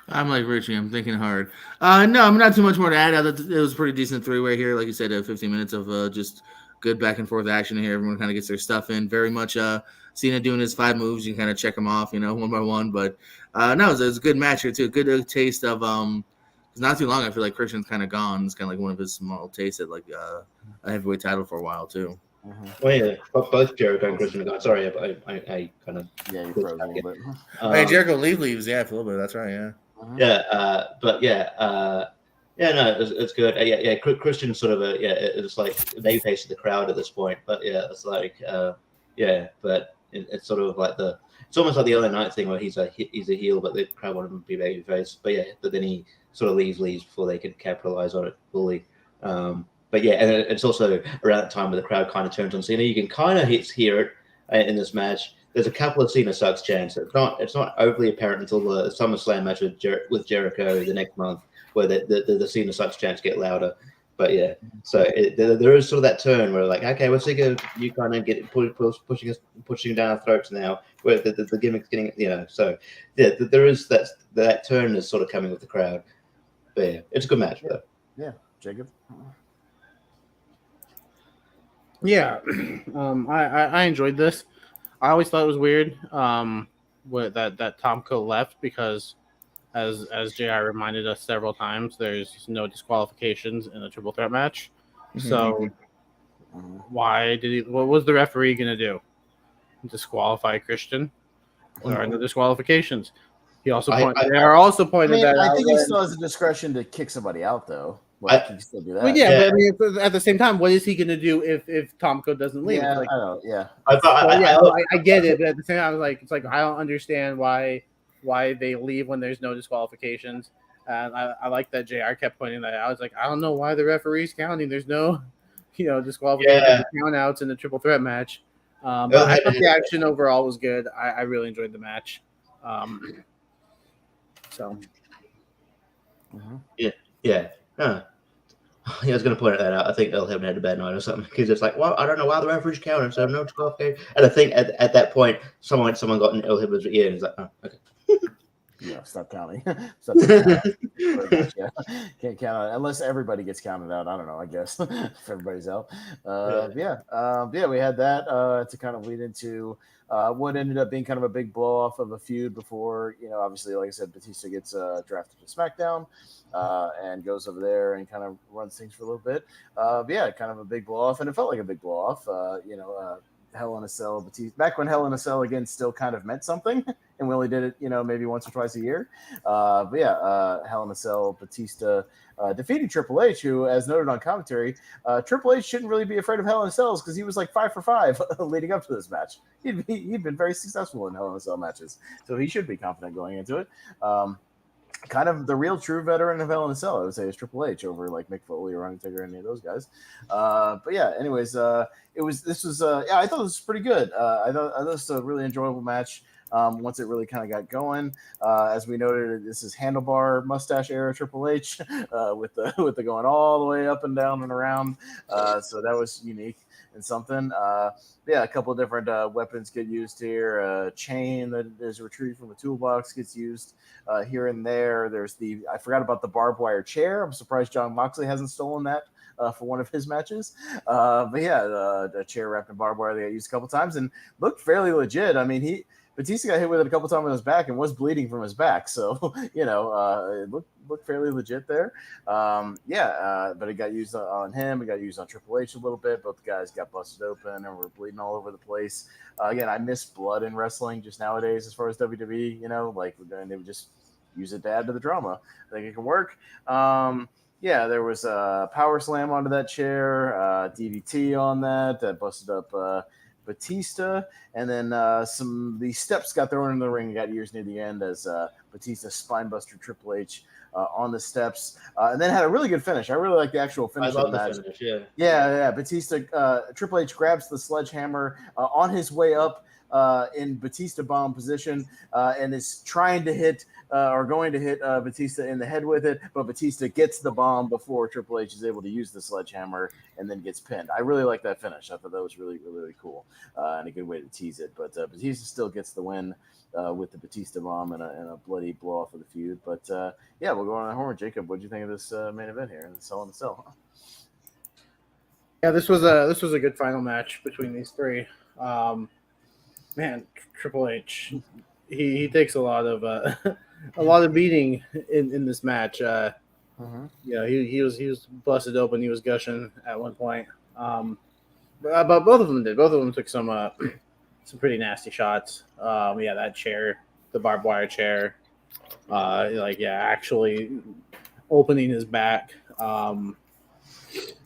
I'm like Richie. I'm thinking hard. No, I'm not too much more to add. It was a pretty decent three-way here. Like you said, 15 minutes of just good back and forth action here. Everyone kind of gets their stuff in. Very much Cena doing his 5 moves. You can kind of check them off, one by one. But it was a good match here too. Good taste of it's not too long. I feel like Christian's kind of gone. It's kind of like one of his small tastes at like a heavyweight title for a while too. Well, yeah, both Jericho and Christian. Sorry, I kind of you froze a little bit. Jericho leaves, yeah, for a little bit. That's right, yeah. But no, it's good. Christian's sort of it's like they face the crowd at this point, but yeah, it's like but it's sort of like it's almost like the LA Knight thing where he's a heel, but the crowd want him to be babyface. But then he sort of leaves before they can capitalize on it fully. But yeah, and it's also around that time where the crowd kind of turns on Cena. You can kind of hear it in this match. There's a couple of Cena sucks chants. It's not overly apparent until the SummerSlam match with Jericho the next month, where the Cena sucks chants get louder. But yeah, so there is sort of that turn where like, okay, we're sick of you kind of pushing down our throats now, where the gimmick's getting, So yeah, there is that turn is sort of coming with the crowd. But yeah, it's a good match though. Yeah, Jacob. Yeah, I enjoyed this. I always thought it was weird that Tomko left because, as JR reminded us several times, there's no disqualifications in a triple threat match. So why did he? What was the referee going to do? Disqualify Christian? There are no disqualifications. He also pointed that out. I think he still has the discretion to kick somebody out, though. He can still do that. Well, yeah, but at the same time, what is he going to do if Tomko doesn't leave? Yeah, like, I know. Yeah, I get it, but at the same time, I don't understand why they leave when there's no disqualifications. And I like that JR kept pointing that out. I was like, I don't know why the referee's counting. There's no, disqualifications, count outs in the triple threat match. But I thought the action overall was good. I really enjoyed the match. Yeah. I was going to point that out. I think they'll have had a bad night or something because it's like, well, I don't know why the referee's counting, so no disqualification. And I think at that point, someone got an Hibber's ear and it's like, oh, okay. Stop counting. Can't count out unless everybody gets counted out. I don't know. I guess if everybody's out. We had that to kind of lead into what ended up being kind of a big blow off of a feud before, obviously, like I said, Batista gets drafted to SmackDown and goes over there and kind of runs things for a little bit. Kind of a big blow off, and it felt like a big blow off. Hell in a Cell, Batista, back when Hell in a Cell again still kind of meant something, and we only did it, maybe once or twice a year. Hell in a Cell, Batista defeating Triple H, who, as noted on commentary, Triple H shouldn't really be afraid of Hell in a Cells because he was like 5 for 5 leading up to this match. He'd been very successful in Hell in a Cell matches, so he should be confident going into it. Kind of the real true veteran of Hell in a Cell, I would say, is Triple H over like Mick Foley or Undertaker or any of those guys. Anyways, I thought this was pretty good. I thought this was a really enjoyable match. Once it really kind of got going, as we noted, this is handlebar mustache era Triple H with the going all the way up and down and around. So that was unique and something. A couple of different weapons get used here. A chain that is retrieved from the toolbox gets used here and there. There's I forgot about the barbed wire chair. I'm surprised Jon Moxley hasn't stolen that for one of his matches. A chair wrapped in barbed wire they got used a couple times and looked fairly legit. I mean, Batista got hit with it a couple times on his back and was bleeding from his back. So, it looked fairly legit there. But it got used on him. It got used on Triple H a little bit. Both guys got busted open and were bleeding all over the place. Again, I miss blood in wrestling just nowadays as far as WWE, and they would just use it to add to the drama. I think it can work. There was a power slam onto that chair, DDT on that busted up Batista, and then the steps got thrown into the ring and got used near the end as Batista spinebuster Triple H on the steps, and then had a really good finish. I really like the actual finish of the match. Batista, Triple H grabs the sledgehammer on his way up in Batista bomb position and is trying to hit going to hit Batista in the head with it, but Batista gets the bomb before Triple H is able to use the sledgehammer and then gets pinned. I really like that finish. I thought that was really, really, really cool and a good way to tease it. But Batista still gets the win with the Batista bomb and a bloody blow off of the feud. But we'll go on the horn. Jacob, what do you think of this main event here? Cell in the Cell. Yeah, this was a good final match between these three. Triple H, he takes a lot of beating in this match. He was busted open. He was gushing at one point. but both of them did. Both of them took some pretty nasty shots. That chair, the barbed wire chair, actually opening his back. No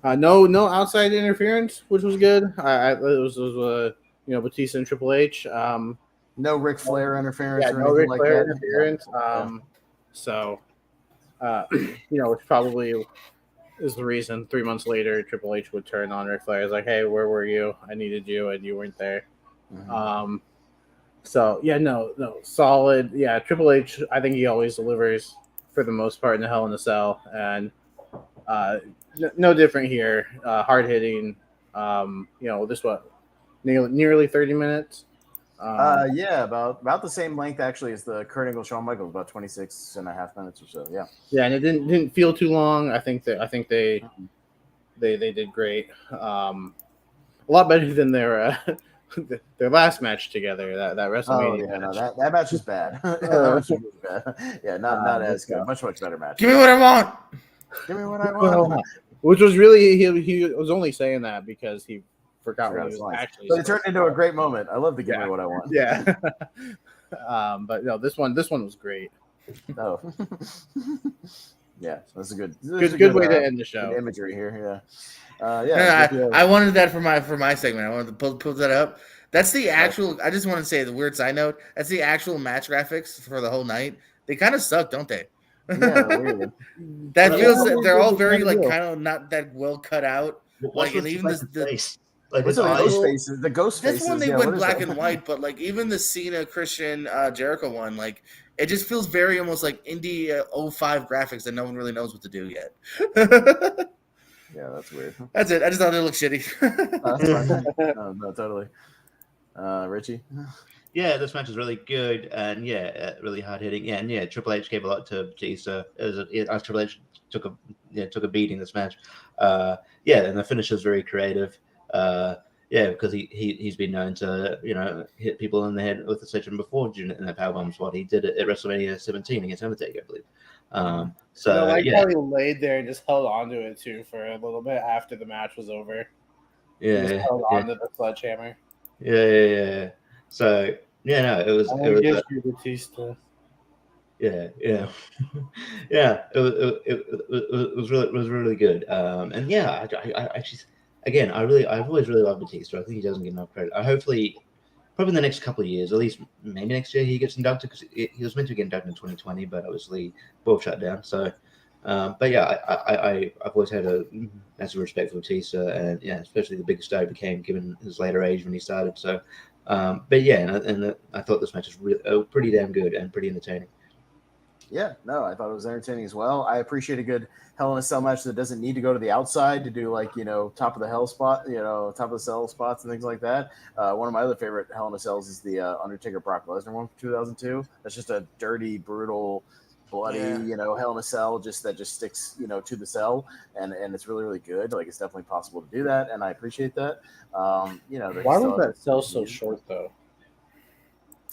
outside interference, which was good. It was Batista and Triple H. No Ric Flair interference or no anything Ric like Flair that. interference. Which probably is the reason 3 months later Triple H would turn on Ric Flair. It's like, hey, where were you? I needed you, and you weren't there. Mhm. Solid. Yeah, Triple H. I think he always delivers for the most part in the Hell in a Cell, and no different here. Hard hitting. Nearly 30 minutes. About the same length actually as the Kurt Angle Shawn Michaels, about 26 and a half minutes or so. Yeah, and it didn't feel too long. I think they did great. A lot better than their last match together. That WrestleMania match. That match is bad. That match was really bad. Yeah, not as good. Much better match. Give me what I want. Give me what I want. Which was really he was only saying that because he forgot what he was actually. But it turned into a great moment. I love to give me what I want. Yeah. But no, this one was great. Oh. Yeah, that's a good way to end the show. Imagery here, I wanted that for my segment. I wanted to pull that up. That's the actual. I just want to say the weird side note. That's the actual match graphics for the whole night. They kind of suck, don't they? Yeah, weird. That feels they're all very kind of not that well cut out. And even face. The ghost faces. This one they went black and white, but even the Cena Christian Jericho one, it just feels very almost like indie 05 graphics that no one really knows what to do yet. Yeah, that's weird. That's it. I just thought it looked shitty. That's fine. No, totally. Richie? Yeah, this match is really good and really hard hitting. Yeah, and Triple H gave a lot to Batista as Triple H took a beating this match. And the finish is very creative. Because he's been known to hit people in the head with a section before in that powerbomb spot. He did it at WrestleMania 17 against Undertaker, I believe. How he laid there and just held onto it too for a little bit after the match was over. Yeah, he just held onto the sledgehammer. Yeah. So it was. Batista. Yeah. It was really good. I actually. Again, I've always really loved Batista. I think he doesn't get enough credit. Hopefully, probably in the next couple of years, at least maybe next year, he gets inducted because he was meant to get inducted in 2020, but obviously both shut down. So, I've always had a massive respect for Batista, and especially the big star he became given his later age when he started. So, I thought this match was pretty damn good and pretty entertaining. Yeah, no, I thought it was entertaining as well. I appreciate a good Hell in a Cell match that doesn't need to go to the outside to do top of the hell spot, top of the cell spots and things like that. One of my other favorite Hell in a Cells is the Undertaker Brock Lesnar one from 2002. That's just a dirty, brutal, bloody, Hell in a Cell that just sticks, to the cell, and it's really, really good. It's definitely possible to do that, and I appreciate that. Why was that cell so short though?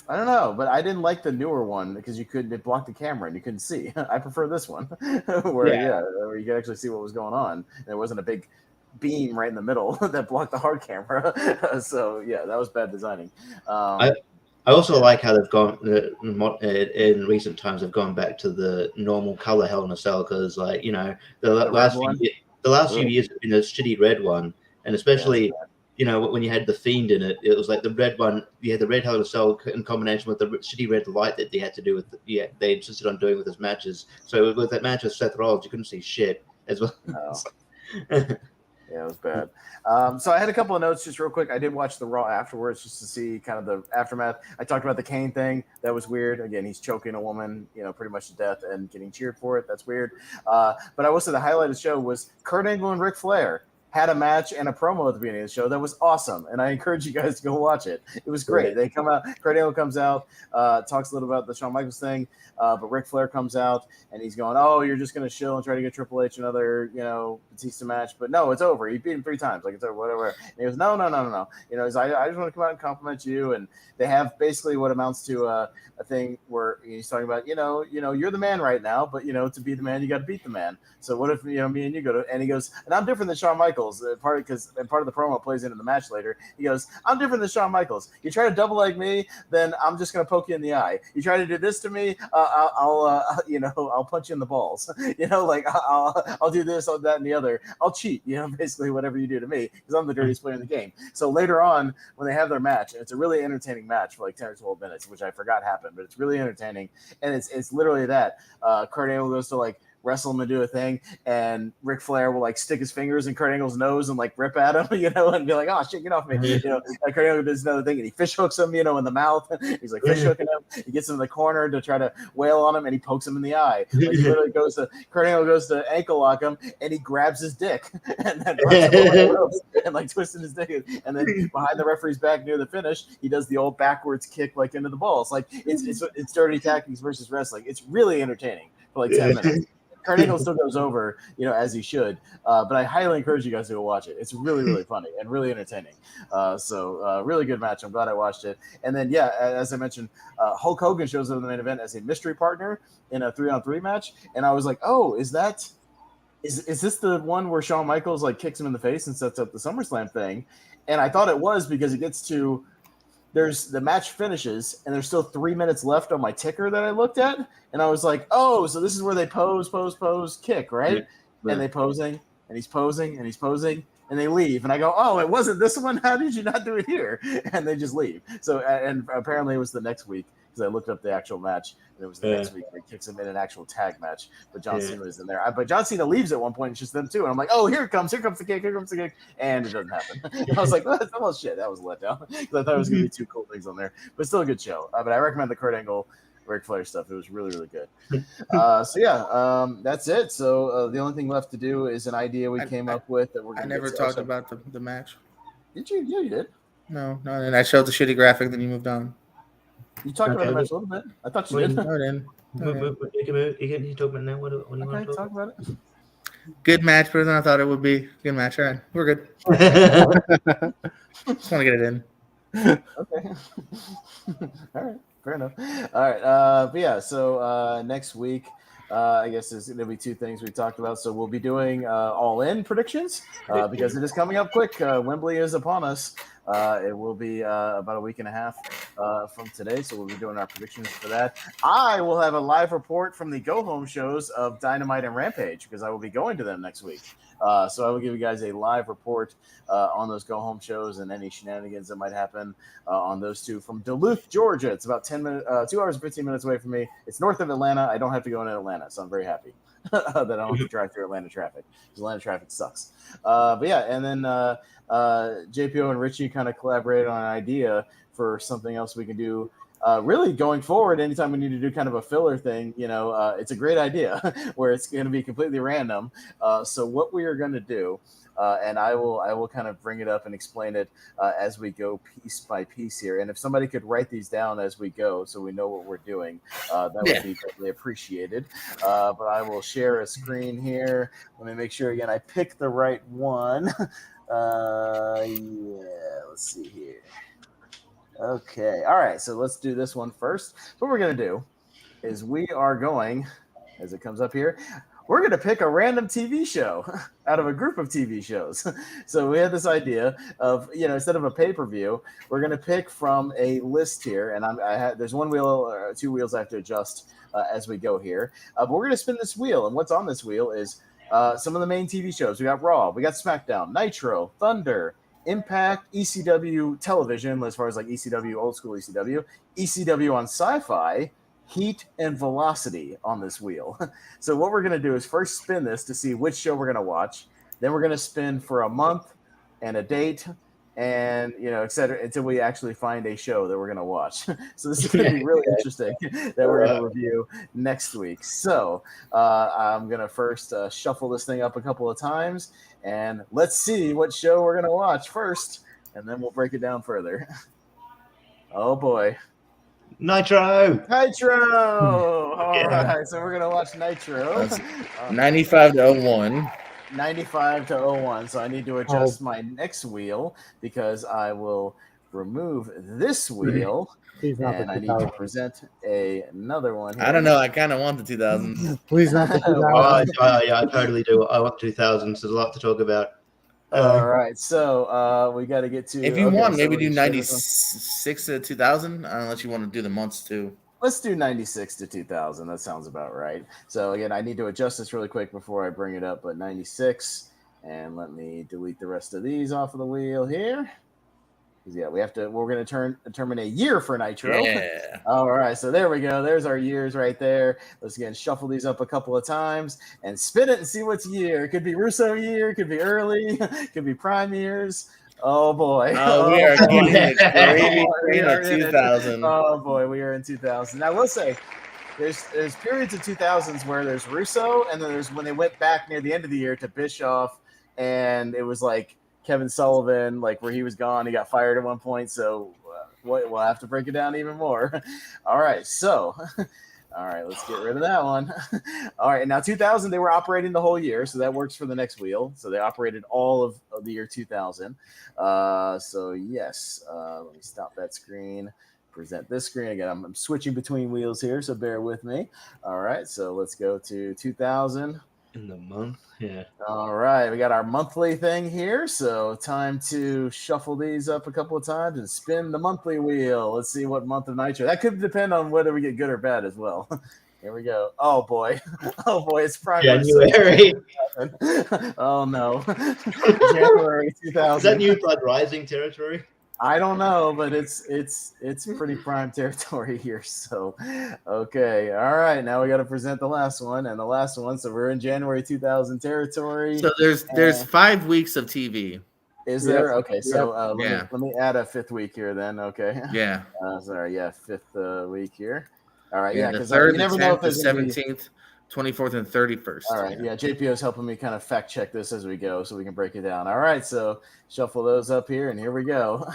I don't know, but I didn't like the newer one because it blocked the camera and you couldn't see. I prefer this one where you could actually see what was going on. And there wasn't a big beam right in the middle that blocked the hard camera. So that was bad designing. I also like how they've gone in recent times. They've gone back to the normal color Hell in a Cell because, the last few years have been a shitty red one, and especially. When you had the Fiend in it, it was like the red one. You had the red Hell in a Cell in combination with the shitty red light that they had to do with. They insisted on doing with his matches. So with that match with Seth Rollins, you couldn't see shit as well. No. It was bad. So I had a couple of notes just real quick. I did watch the Raw afterwards just to see kind of the aftermath. I talked about the Kane thing. That was weird. Again, he's choking a woman, pretty much to death and getting cheered for it. That's weird. But I will say the highlight of the show was Kurt Angle and Ric Flair had a match and a promo at the beginning of the show that was awesome, and I encourage you guys to go watch it. It was great. They come out, Kurt Angle comes out, talks a little about the Shawn Michaels thing, but Ric Flair comes out and he's going, "Oh, you're just gonna chill and try to get Triple H another, Batista match, but no, it's over. You beat him 3 times, it's over, whatever." And he goes, "No. He's I just want to come out and compliment you." And they have basically what amounts to a thing where he's talking about, you're the man right now, but to be the man, you got to beat the man. So what if me and you go to? And he goes, "And I'm different than Shawn Michaels. Michaels, part of the promo plays into the match later. He goes, "I'm different than Shawn Michaels. You try to double leg me, then I'm just gonna poke you in the eye. You try to do this to me, I'll punch you in the balls. Like I'll do this, I'll that, and the other. I'll cheat. Basically whatever you do to me, because I'm the dirtiest player in the game." So later on, when they have their match, it's a really entertaining match for like 10 or 12 minutes, which I forgot happened, but it's really entertaining, and it's literally that. Kurt Angle goes to like wrestle him and do a thing, and Ric Flair will like stick his fingers in Kurt Angle's nose and like rip at him, and be like, "Oh shit, get off me!" And Kurt Angle does another thing, and he fish hooks him, in the mouth. He's like fish hooking him. He gets him in the corner to try to wail on him, and he pokes him in the eye. Like he literally Kurt Angle goes to ankle lock him, and he grabs his dick and then runs him over the ropes and like twisting his dick, and then behind the referee's back near the finish, he does the old backwards kick like into the balls. Like it's dirty tactics versus wrestling. It's really entertaining for like 10 minutes. Kurt Angle still goes over, as he should. But I highly encourage you guys to go watch it. It's really, really funny and really entertaining. So really good match. I'm glad I watched it. And then, as I mentioned, Hulk Hogan shows up in the main event as a mystery partner in a 3-on-3 match. And I was like, oh, is this the one where Shawn Michaels like kicks him in the face and sets up the SummerSlam thing? And I thought it was, because it gets to the match finishes and there's still 3 minutes left on my ticker that I looked at. And I was like, oh, so this is where they pose, kick, right? Yeah. And they posing and he's posing and he's posing and they leave. And I go, oh, it wasn't this one? How did you not do it here? And they just leave. So, and apparently it was the next week, because I looked up the actual match, and it was the next week where he kicks him in an actual tag match. But John Cena is in there. But John Cena leaves at one point. It's just them two. And I'm like, oh, here comes the kick. And it doesn't happen. I was like, well, shit, that was a letdown. Because I thought it was going to be two cool things on there. But still a good show. But I recommend the Kurt Angle, Ric Flair stuff. It was really, really good. That's it. So the only thing left to do is an idea we came up with that we're going to. I never talked about the match. Did you? Yeah, you did. No. And I showed the shitty graphic, then you moved on. You talked about the match a little bit. I thought you did. You talk about now. What do you want to talk about it? Good match, better than I thought it would be. Good match. All right, we're good. Just want to get it in. Okay. All right. Fair enough. All right. So next week, I guess there's going to be two things we talked about. So we'll be doing all-in predictions because it is coming up quick. Wembley is upon us. It will be about a week and a half from today, so we'll be doing our predictions for that. I will have a live report from the go-home shows of Dynamite and Rampage, because I will be going to them next week. So I will give you guys a live report on those go-home shows and any shenanigans that might happen on those two from Duluth, Georgia. It's about 2 hours and 15 minutes away from me. It's north of Atlanta. I don't have to go into Atlanta, so I'm very happy that I don't have to drive through Atlanta traffic, because Atlanta traffic sucks. And then JPO and Richie kind of collaborated on an idea for something else we can do. Really going forward, anytime we need to do kind of a filler thing, it's a great idea where it's going to be completely random. So what we are going to do, and I will kind of bring it up and explain it as we go piece by piece here. And if somebody could write these down as we go, so we know what we're doing, that would be greatly appreciated. But I will share a screen here. Let me make sure again I pick the right one. Let's see here. Okay. All right. So let's do this one first. What we're going to do is we are going, as it comes up here, we're going to pick a random TV show out of a group of TV shows. So we had this idea of, instead of a pay-per-view, we're going to pick from a list here. And there's one wheel or two wheels I have to adjust as we go here. But we're going to spin this wheel. And what's on this wheel is some of the main TV shows. We got Raw, we got SmackDown, Nitro, Thunder, Impact, ECW television, as far as like ECW, old school ECW on Sci-Fi, Heat, and Velocity on this wheel. So what we're going to do is first spin this to see which show we're going to watch. Then we're going to spin for a month and a date and, et cetera, until we actually find a show that we're going to watch. So this is going to be really interesting that we're going to review next week. So I'm going to first shuffle this thing up a couple of times, and let's see what show we're going to watch first, and then we'll break it down further. Oh, boy. Nitro! All right, so we're going to watch Nitro. 95 to 01. 95 to 01. So I need to adjust my next wheel because I will remove this wheel. And I need to present another one here. I don't know. I kind of want the 2000s. Please not the 2000s. I totally do. I want 2000s. There's a lot to talk about. All right, so we got to get to. If you okay, want, so maybe we do should- 96 to 2000, unless you want to do the months too. Let's do 96 to 2000. That sounds about right. So again, I need to adjust this really quick before I bring it up. But 96, and let me delete the rest of these off of the wheel here. Yeah, we have to. We're going to determine a year for Nitro. Yeah. All right, so there we go. There's our years right there. Let's again shuffle these up a couple of times and spin it and see what's year. It could be Russo year, it could be early, it could be prime years. Oh boy. Oh, we are boy. getting the gravy We train are of in it. 2000. Oh boy, we are in 2000. Now, I will say, there's periods of 2000s where there's Russo, and then there's when they went back near the end of the year to Bischoff, and it was like Kevin Sullivan, like where he was gone, he got fired at one point. So we'll have to break it down even more. All right, so. All right, let's get rid of that one. All right, now 2000, they were operating the whole year, so that works for the next wheel. So they operated all of the year 2000. So yes, let me stop that screen, present this screen. Again, I'm switching between wheels here, so bear with me. All right, so let's go to 2000. In the month, yeah. All right, we got our monthly thing here, so time to shuffle these up a couple of times and spin the monthly wheel. Let's see what month of Nitro. That could depend on whether we get good or bad as well. Here we go. Oh boy, it's primary. January. Oh no, January 2000. Is that New Blood Rising territory? I don't know, but it's pretty prime territory here. So, okay, all right. Now we got to present the last one and the last one. So we're in January 2000 territory. So there's 5 weeks of TV. Is there? Okay, so let me add a 5th week here then. Okay. Yeah. Sorry, yeah, 5th week here. All right, Yeah, because the 3rd, you never the know 10th, if the there's gonna be- 17th, 24th, and 31st. All right, yeah, JPO is helping me kind of fact check this as we go, so we can break it down. All right, so shuffle those up here, and here we go.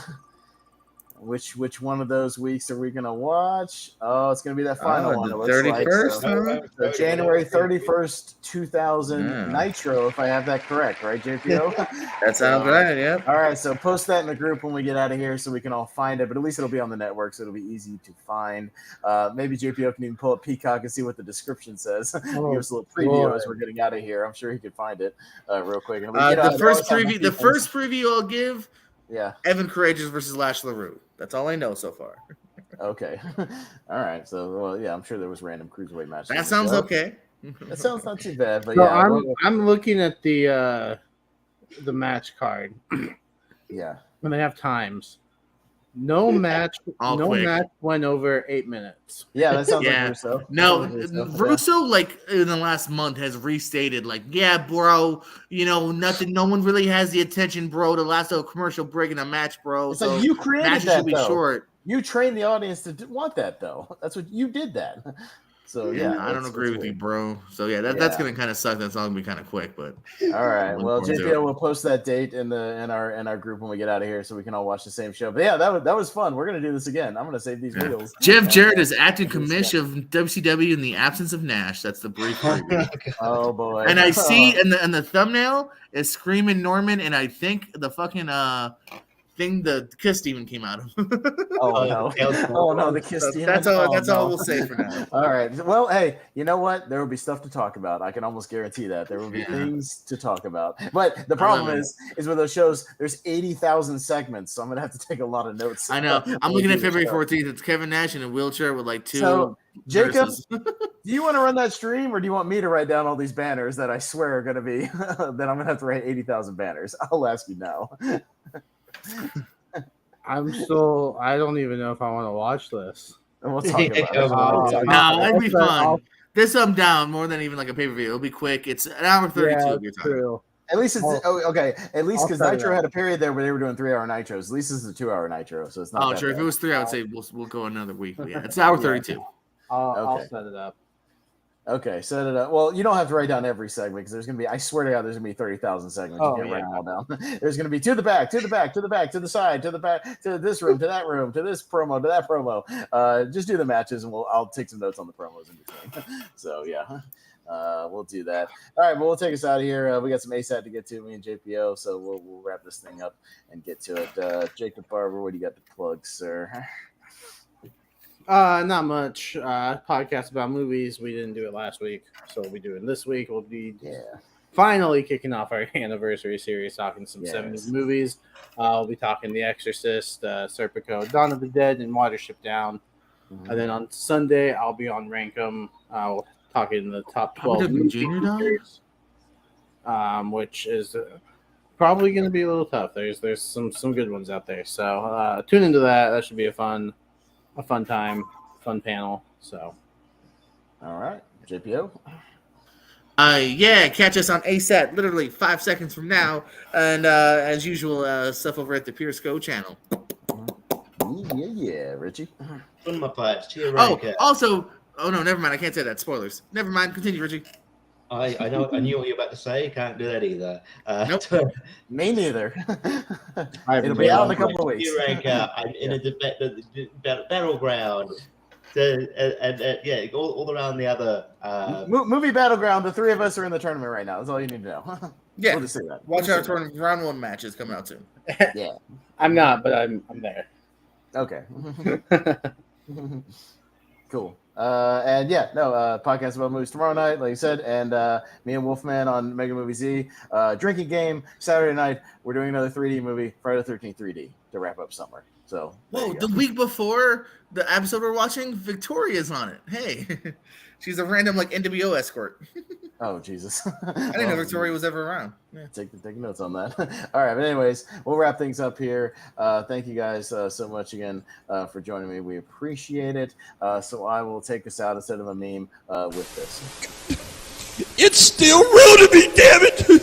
Which one of those weeks are we gonna watch? Oh, it's gonna be that final one. The It looks 31st, like. So January 31st, 2000 Nitro, if I have that correct, right, JPO? That sounds right. Yeah. All right, so post that in the group when we get out of here so we can all find it, but at least it'll be on the network, so it'll be easy to find. Maybe JPO can even pull up Peacock and see what the description says. Give us a little preview as we're getting out of here. I'm sure he could find it real quick. The first preview I'll give. Yeah. Evan Courageous versus Lash LaRue. That's all I know so far. Okay. All right. So, well, yeah, I'm sure there was random cruiserweight matches. That sounds okay. That sounds not too bad. But So yeah, I'm looking at the match card. Yeah. When they have times. No match Quick. match went over 8 minutes. Yeah, that sounds Yeah. like Russo. No, That sounds like Russo, like in the last month, has restated, like, yeah, bro, nothing. No one really has the attention, bro, to last a commercial break in a match, bro. It's so like you created matches that, should be though. short. You trained the audience to want that, though. That's what you did that. So yeah, I don't agree with you, bro. So yeah, that's gonna kind of suck. That's all gonna be kind of quick, but all right. Well, JPO will post that date in our group when we get out of here, so we can all watch the same show. But yeah, that was fun. We're gonna do this again. I'm gonna save these wheels. Jeff Jarrett is acting commish of WCW in the absence of Nash. That's the brief preview. Oh boy! And I see in the thumbnail is Screaming Norman, and I think the fucking thing the kiss demon came out of. Oh no, the kiss demon. That's all we'll say for now. All right. Well, hey, you know what? There will be stuff to talk about. I can almost guarantee that there will be things to talk about. But the problem is with those shows, there's 80,000 segments, so I'm gonna have to take a lot of notes. I know. I'm looking at February 14th. It's Kevin Nash in a wheelchair with like 2. So, Jacob, nurses. do you want to run that stream, or do you want me to write down all these banners that I swear are going to be that I'm going to have to write 80,000 banners? I'll ask you now. I don't even know if I want to watch this. And we'll talk about it. No, that'd be fun. There's something down more than even like a pay-per-view. It'll be quick. It's an hour 32 of your time. True. At least it's okay. At least because I'll Nitro had a period there where they were doing 3-hour Nitros. At least this is a 2-hour Nitro, so it's not. Oh, sure. If it was 3, I would say we'll go another week. But yeah, it's hour 32. I'll set it up. Okay, set it up. Well, you don't have to write down every segment because there's going to be, I swear to God, there's going to be 30,000 segments. You can't write them all down. There's going to be to the back, to the back, to the back, to the side, to the back, to this room, to that room, to this promo, to that promo. Just do the matches and I'll take some notes on the promos in between. So, yeah. We'll do that. All right, well, we'll take us out of here. We got some ASAT to get to, me and JPO, so we'll wrap this thing up and get to it. Jacob Barber, what do you got to plug, sir? Not much. Podcast about movies. We didn't do it last week, so we'll be doing this week. We'll be finally kicking off our anniversary series, talking some 70s movies. We'll be talking The Exorcist, Serpico, Dawn of the Dead, and Watership Down. Mm-hmm. And then on Sunday, I'll be on Rankum. We'll talking the top 12 movies, which is probably going to be a little tough. There's some good ones out there. So tune into that. That should be a fun time, fun panel. So, all right, JPO. Yeah, catch us on ASAT literally 5 seconds from now, and as usual, stuff over at the Pure Sco channel. Yeah, Richie. One of my pipes. Cheer, also, oh no, never mind. I can't say that. Spoilers. Never mind. Continue, Richie. I know. I knew what you were about to say. Can't do that either. Nope. Me neither. It'll be out in a couple of weeks. I'm in a battleground. Yeah, all around the other movie battleground. The three of us are in the tournament right now. That's all you need to know. Yeah, we'll just say that. Watch our tournament round 1 matches coming out soon. Yeah, I'm not, but I'm there. Okay. Cool. Podcast about movies tomorrow night, like you said, and me and Wolfman on Mega Movie Z. Drinking game Saturday night. We're doing another 3D movie, Friday the 13th 3D, to wrap up summer. So, the week before the episode we're watching, Victoria's on it. Hey, she's a random NWO escort. Oh Jesus! I didn't know Victoria was ever around. Yeah. Take notes on that. All right, but anyways, we'll wrap things up here. Thank you guys so much again for joining me. We appreciate it. So I will take us out instead of a meme with this. It's still real to me, damn it!